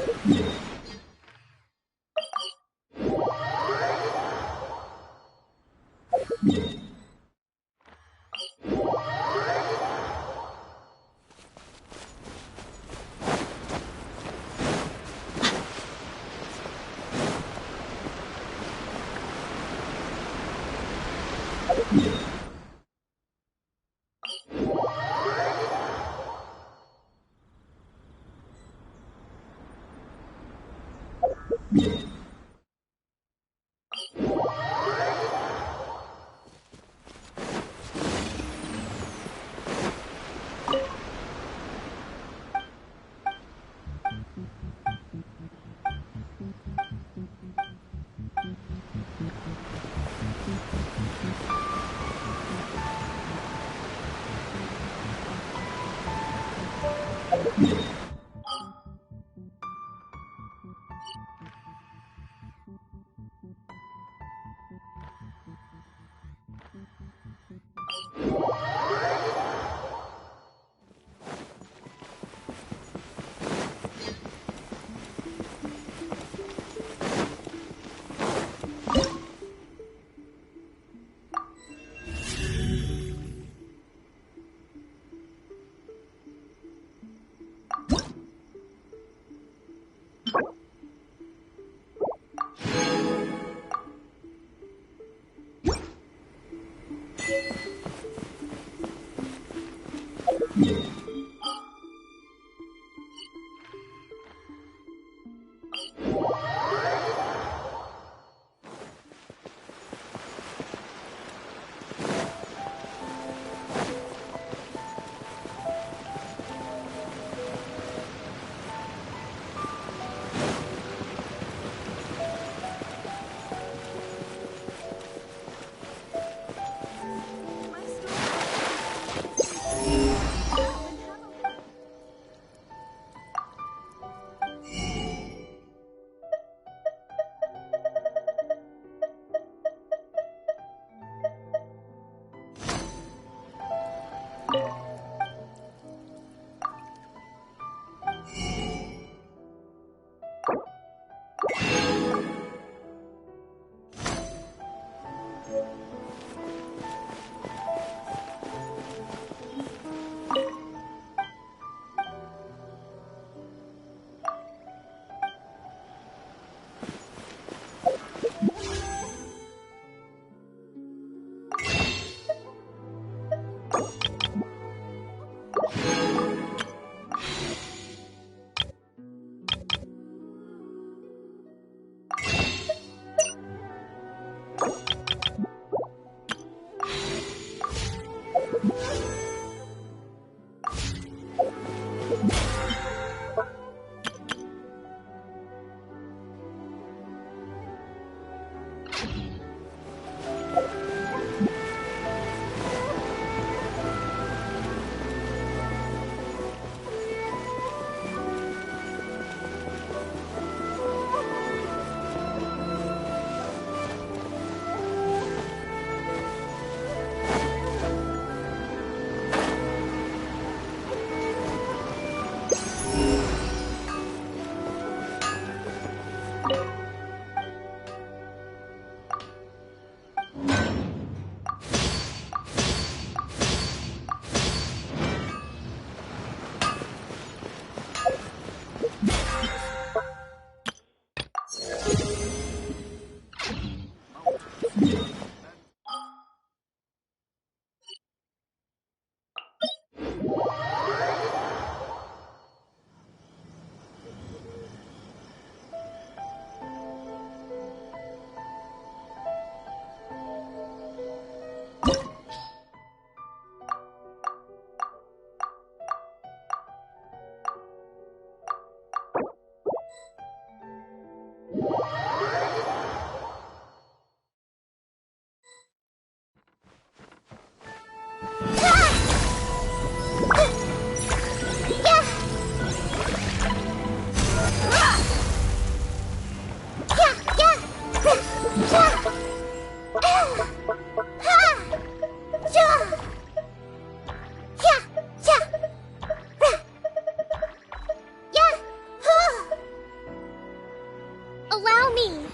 Allow me.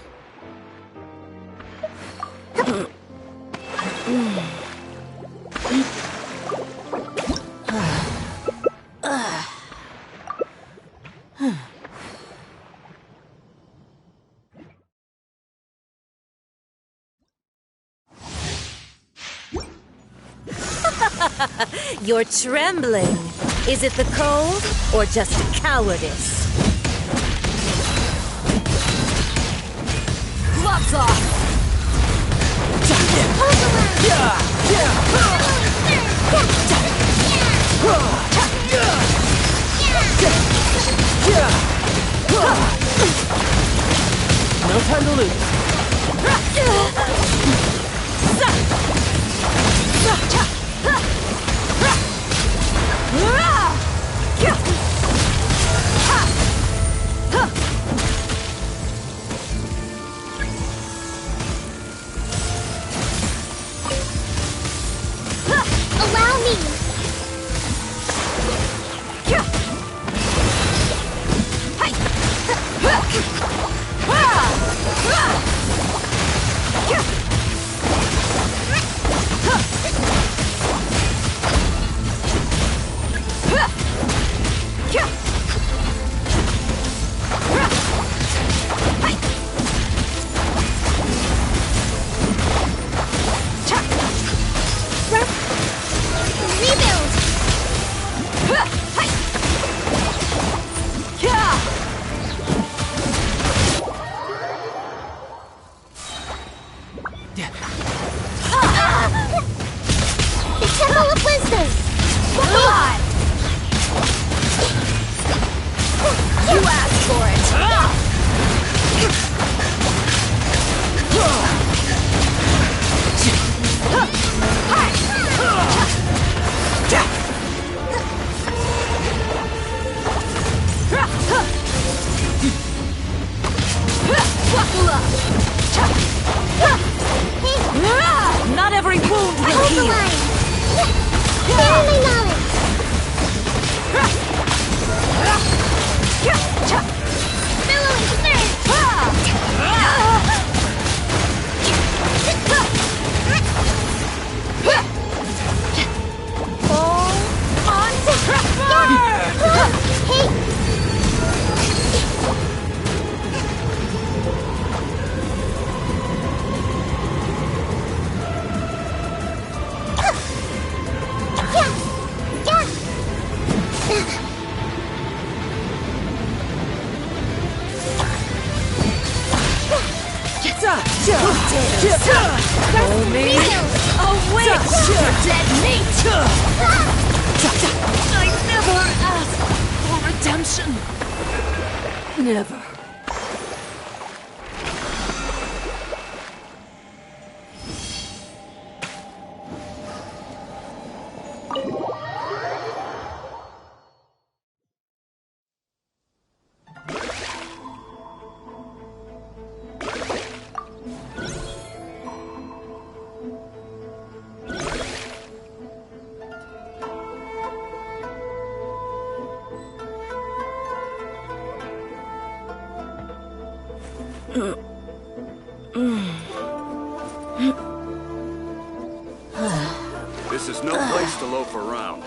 You're trembling. Is it the cold or just cowardice? Gloves off! No time to lose. Allow me. Not every wound will heal. Barely knowledge. Billowing A witch! Dead meat! I never asked for redemption. Never. This is no place to loaf around.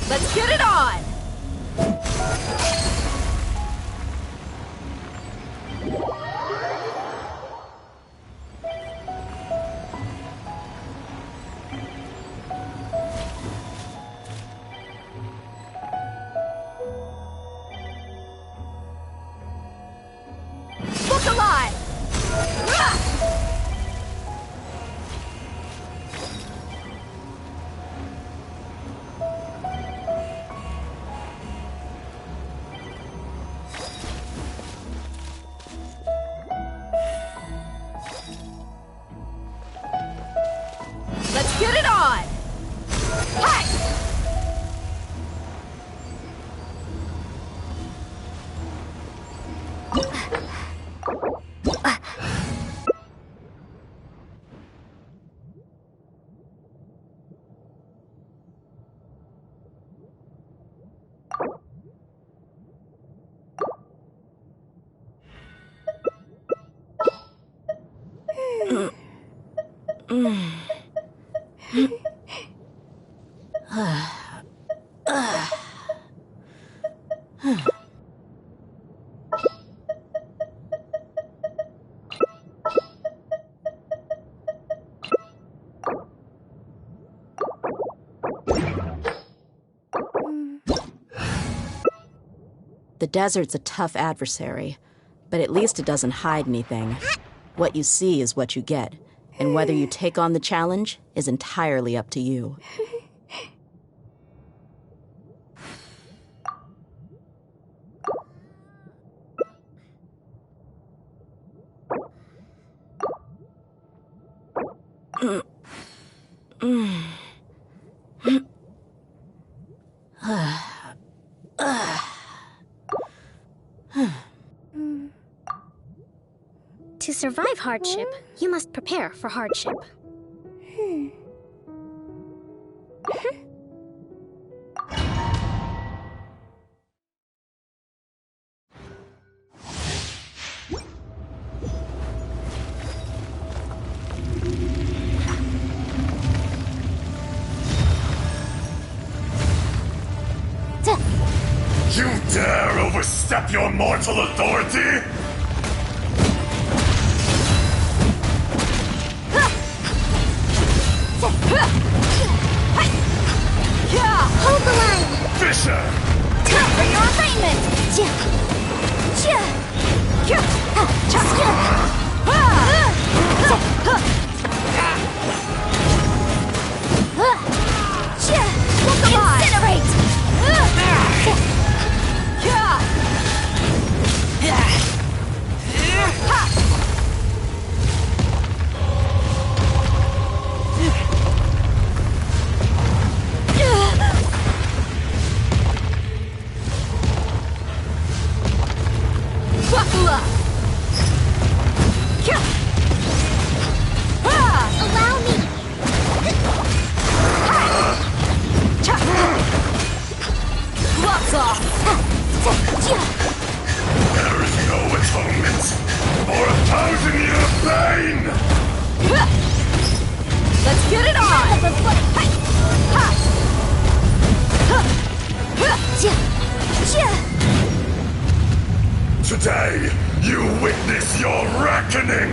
Let's get it on! The desert's a tough adversary, but at least it doesn't hide anything. What you see is what you get, and whether you take on the challenge is entirely up to you. To survive hardship, you must prepare for hardship. You dare overstep your mortal authority? Hold the line! Fisher! Time for your arraignment! Incinerate! Buckle up! Allow me! Gloves off! There is no atonement for 1,000 years of pain! Let's get it on! Today, you witness your reckoning!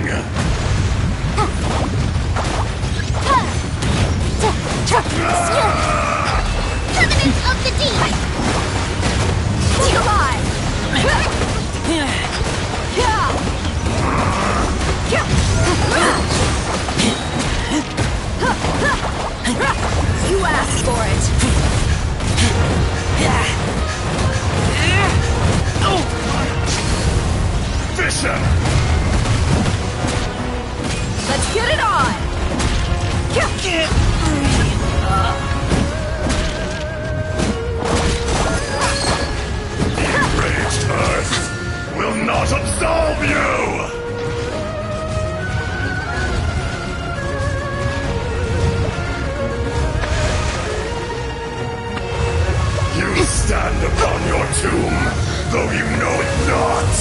Covenant of the Deep! Stay alive! You asked for it! Fisher! Let's get it on! Enraged Earth will not absolve you! You stand upon your tomb, though you know it not!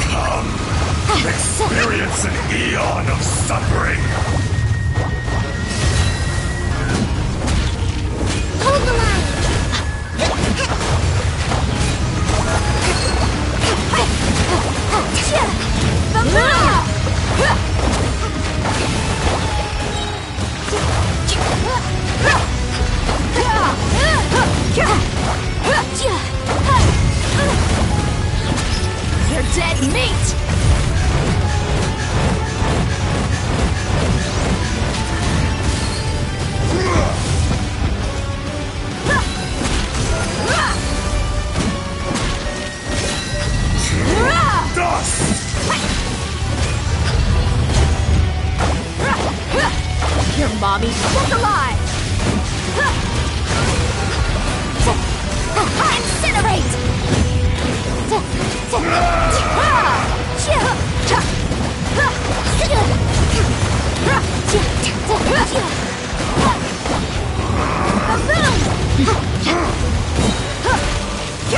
Come, experience an eon of suffering! Hold the line! You're dead meat! Dust! Your mommy look alive! Incinerate!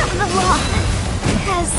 The law has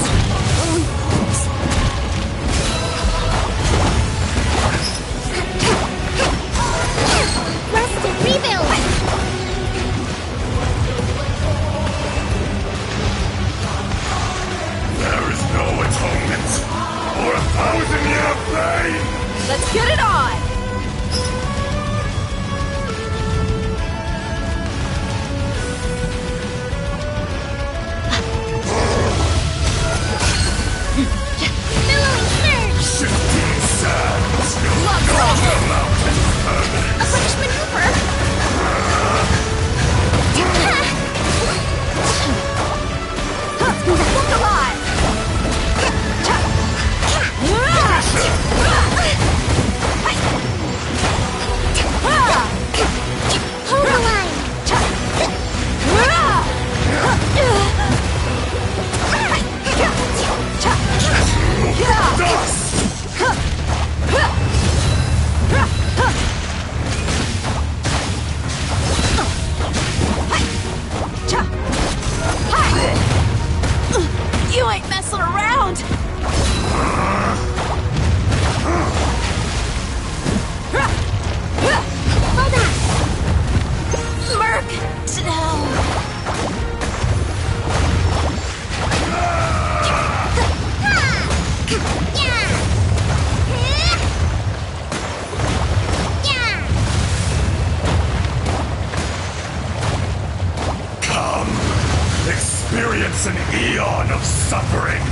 It's an eon of suffering.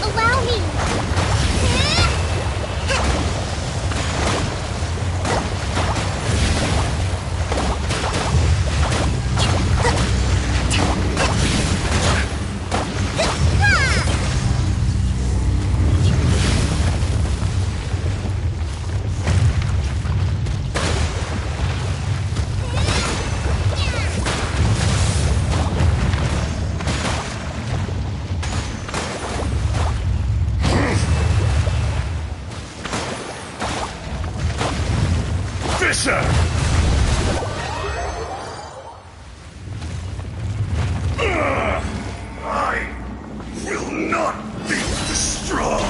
Allow me! I will not be destroyed.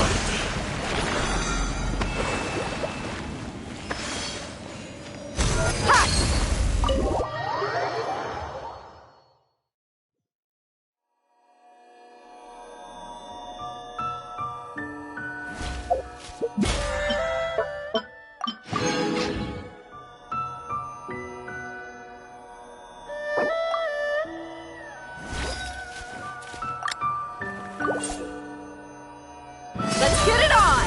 Let's get it on!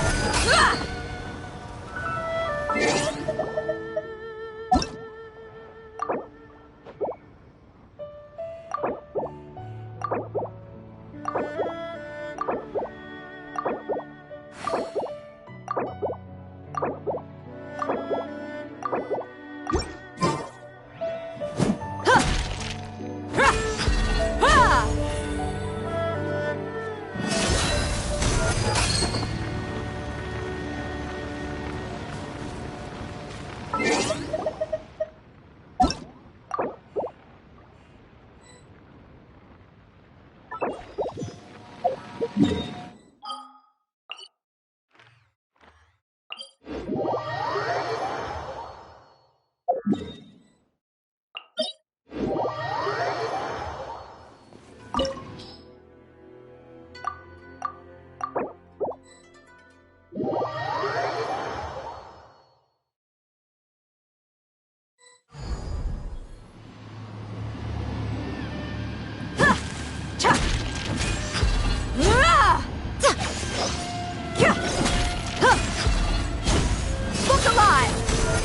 Look alive!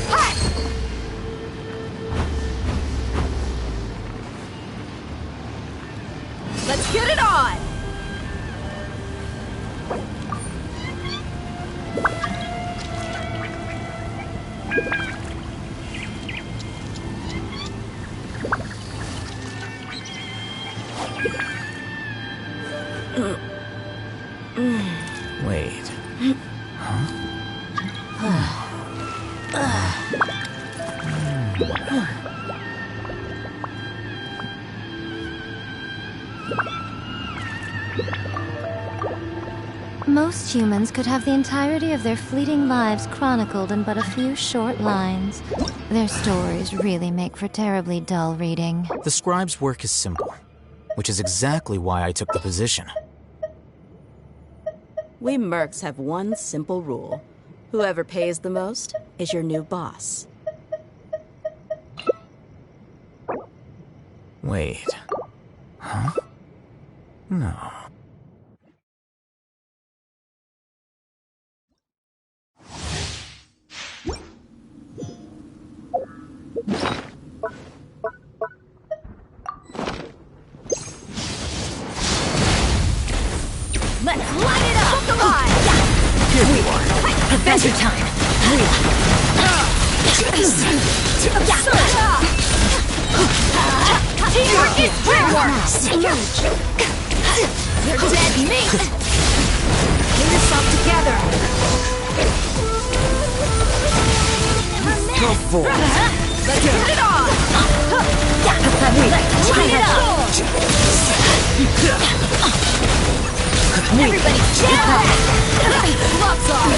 Hi! Let's get it on! Wait. Most humans could have the entirety of their fleeting lives chronicled in but a few short lines. Their stories really make for terribly dull reading. The scribe's work is simple, which is exactly why I took the position. We mercs have one simple rule. Whoever pays the most is your new boss. Wait. Huh? No. Let's light it up! Look alive! Here we are. Adventure time! Teamwork is dreamwork! You're dead meat! Get yourself together! Go for it. Let's get it on! Let's light it up! Everybody down! Gloves off!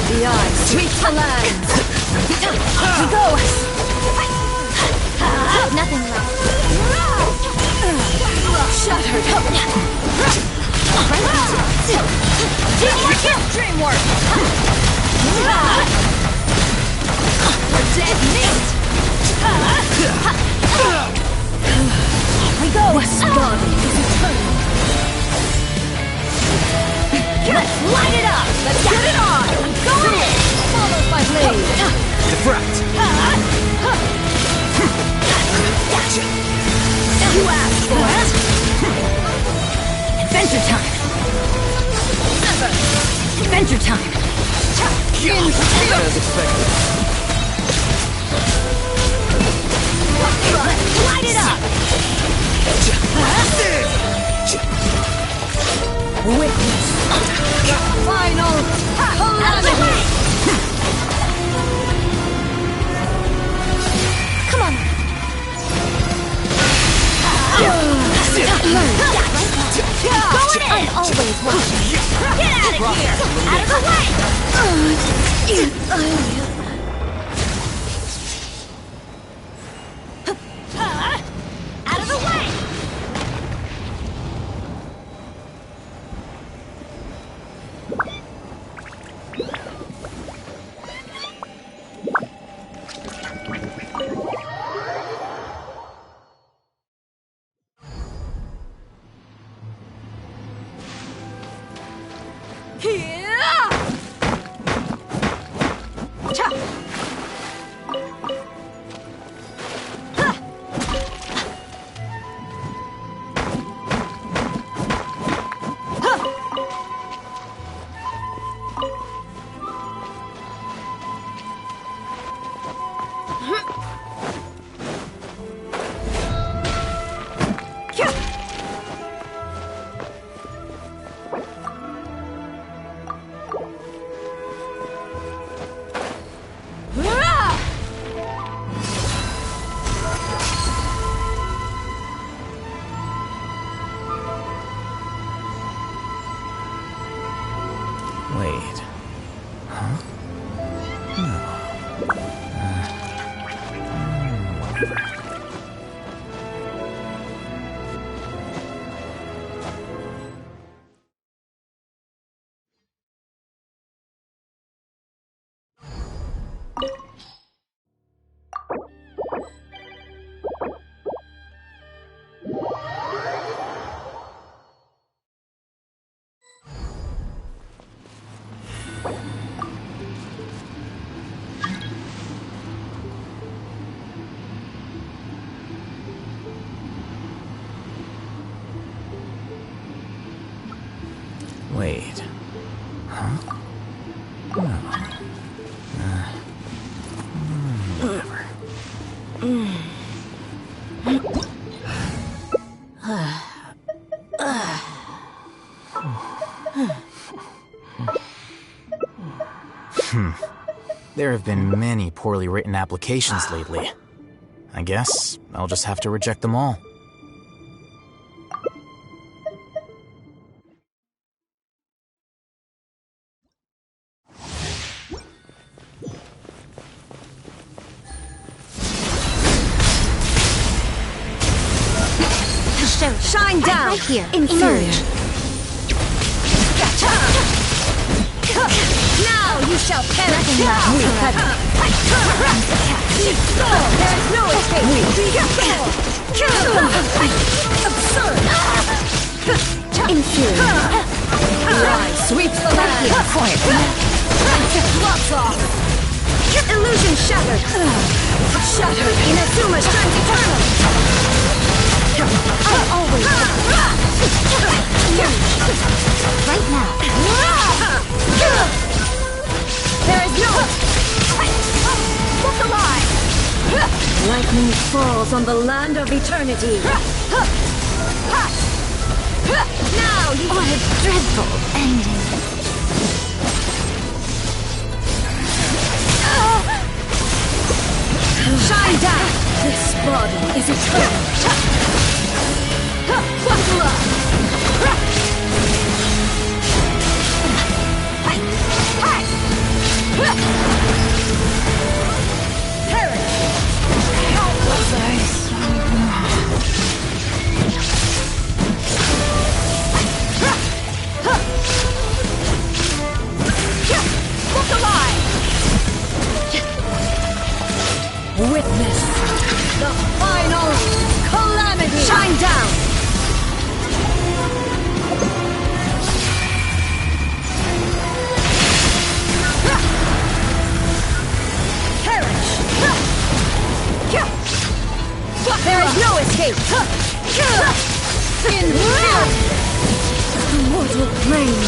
The eyes sweep the land! Off we go! Nothing left. Shut her down! Teamwork is dreamwork! We're dead meat! As expected. Light it up! Witness the final calamity! Come on! Learn! Going in! I'm always watching! Get out of here! Out of the way! Out of the way! Wait. Huh? No. Whatever. Wait. Huh? No. Whatever. There have been many poorly written applications lately. I guess I'll just have to reject them all. Shine down! Right here. Inferior. Now you shall perish! There's no escape! Absurd! Inferior! Lie sweeps the land! Quiet! Gloves off! Illusion shattered! Shattered! Inazuma shines eternal! I always right now. There is no look alive. Lightning falls on the land of eternity. Now you What a dreadful ending. shine down. This body is eternal. Buckle up! Perish! How was I so look alive! Witness the final calamity! Shine down! There is no escape! In the mortal plane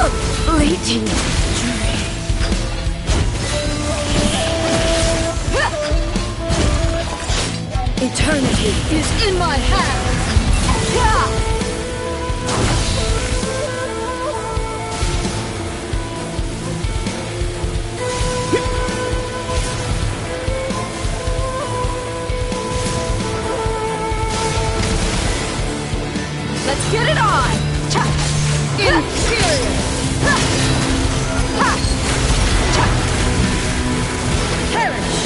of fleeting dream. is in my hands! Let's get it on! Inferior! Perish!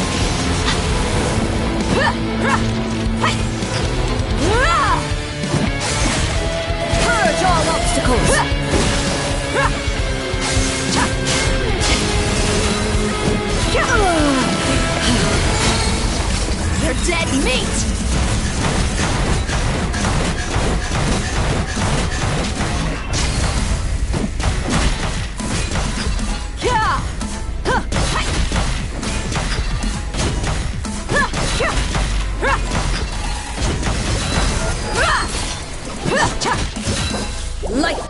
Purge all obstacles! You're dead meat! Light!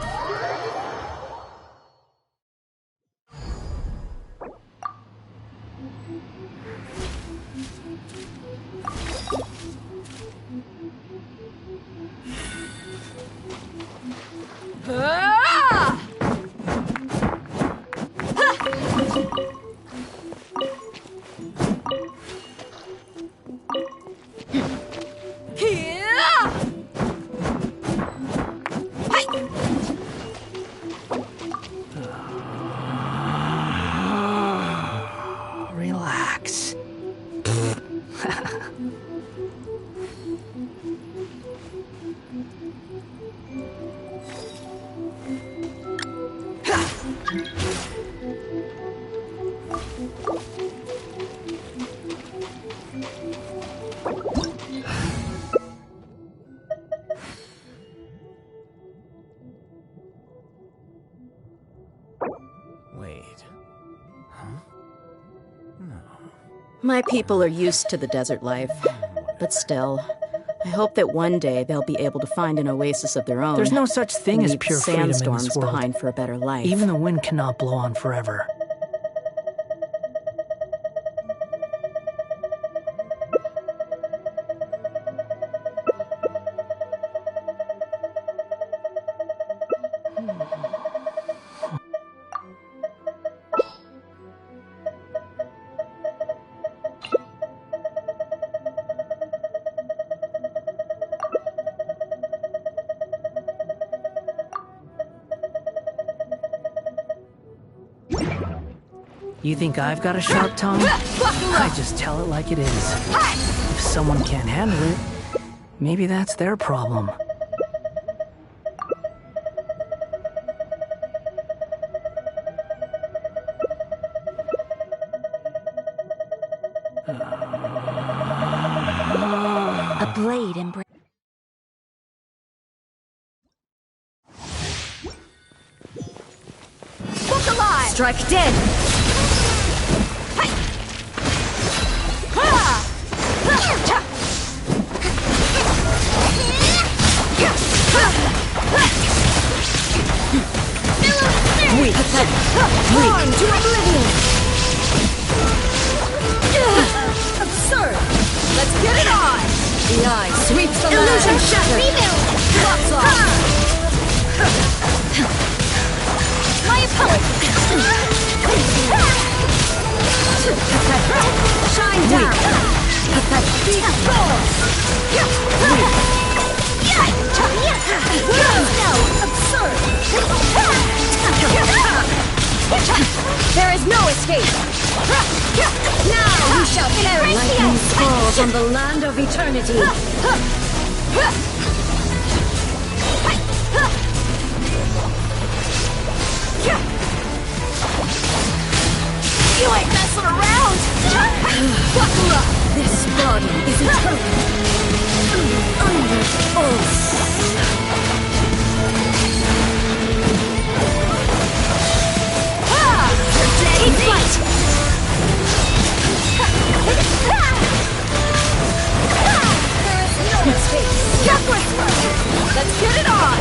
Relax. Wait. Huh? No. My people are used to the desert life, but still, I hope that one day they'll be able to find an oasis of their own. There's no such thing as leave pure freedom in sandstorms this world. behind for a better life. Even the wind cannot blow on forever. You think I've got a sharp tongue? I just tell it like it is. If someone can't handle it, maybe that's their problem. A blade embrace. Book alive! Strike dead! Weak! Harm to oblivion! Absurd! Let's get it on! The eye sweeps the illusion land. Shattered! Rebuild! Lots off! My apologies! Shine down! Deep roar! No! Absurd! There is no escape! Now we shall perish! Lightning falls on the land of eternity! You ain't messing around! Buckle up! This body is eternal! Under oath! Take flight! There is no escape! Deathless! Let's get it on!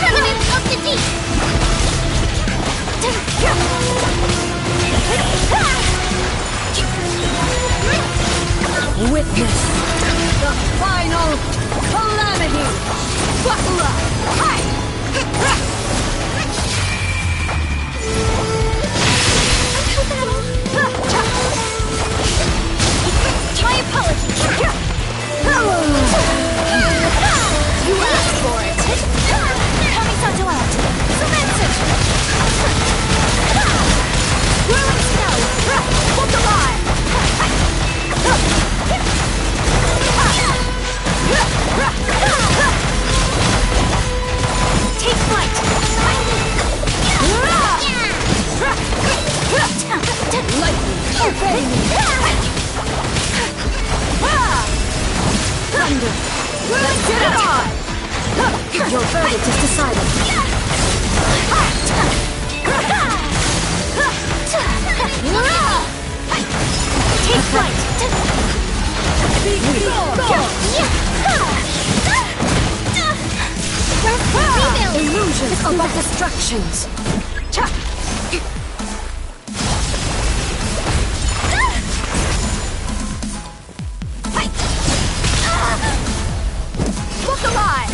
Remnants of the deep! final calamity! Buckle up! My apologies! You asked for it! Kamisato out! Cemented! Whirling snow! Look alive! Take flight! Lightning! Obey me! Thunder! Let's get it on! Your verdict is decided. Take flight! Illusions of destructions! Look alive!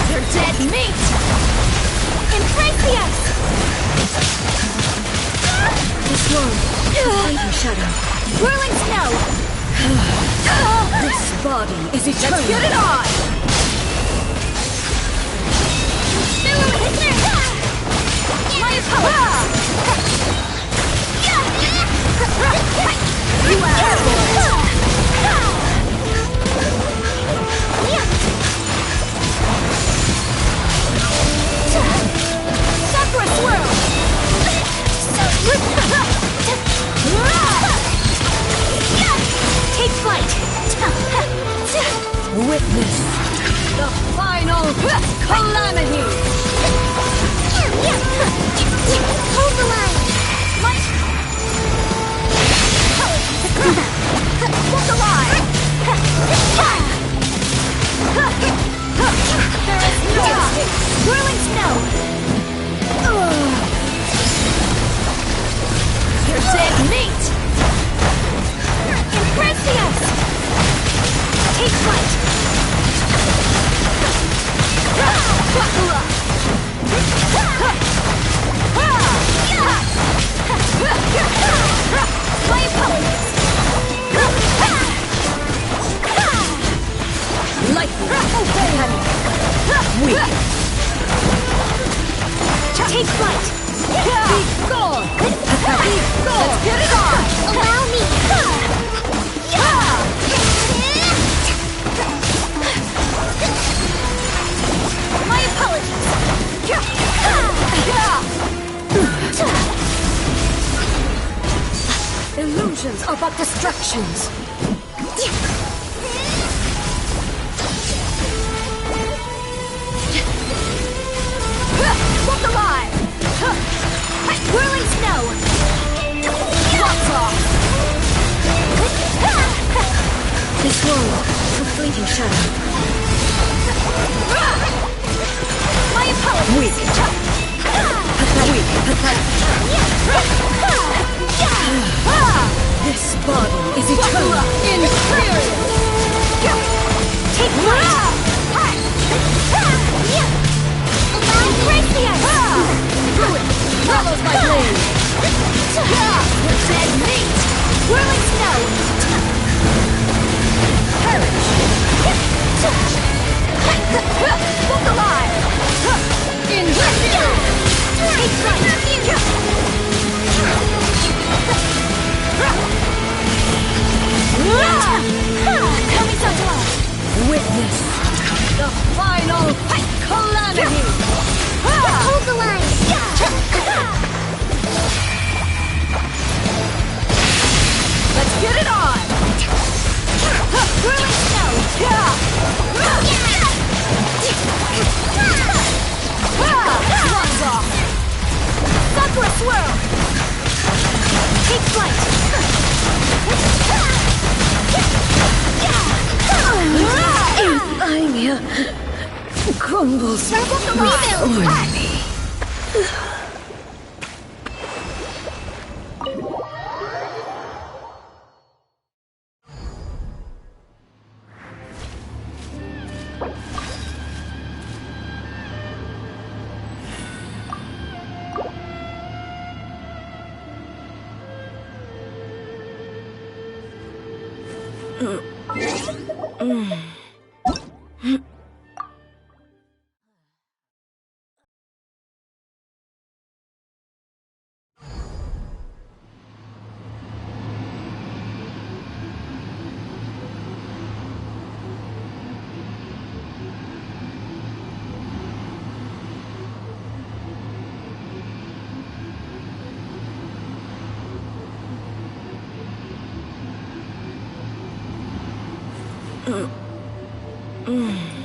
You're dead meat! Impressious! This one, lightning shadow. Whirling snow! This body is eternal. Let's get it on! My apologies! You asked for it! Sakura swirl! Take flight! Witness the final calamity! Hold the line! Look alive! There is no escape! Whirling snow! You're dead meat! Impressious! Take flight! Buckle up! My apologies! Lightning! Obey me! Weak! Take flight! Be gone! Be gone! Let's get it on! Allow me! My apologies! Illusions are but distractions! Look alive! Whirling snow! Lots off! This one, a fleeting shadow. My apologies! Weak! This body is eternal! Inferior! Take flight! Ruin follows my blade! You're dead meat! Whirling snow! Perish! Look alive! Incendiary! Take flight! Kamisato! Witness the final calamity! Hold the line! Let's get it on! Whirling snow! One's off! Sakura swirl! Take flight! Anya crumbles before me. Mm.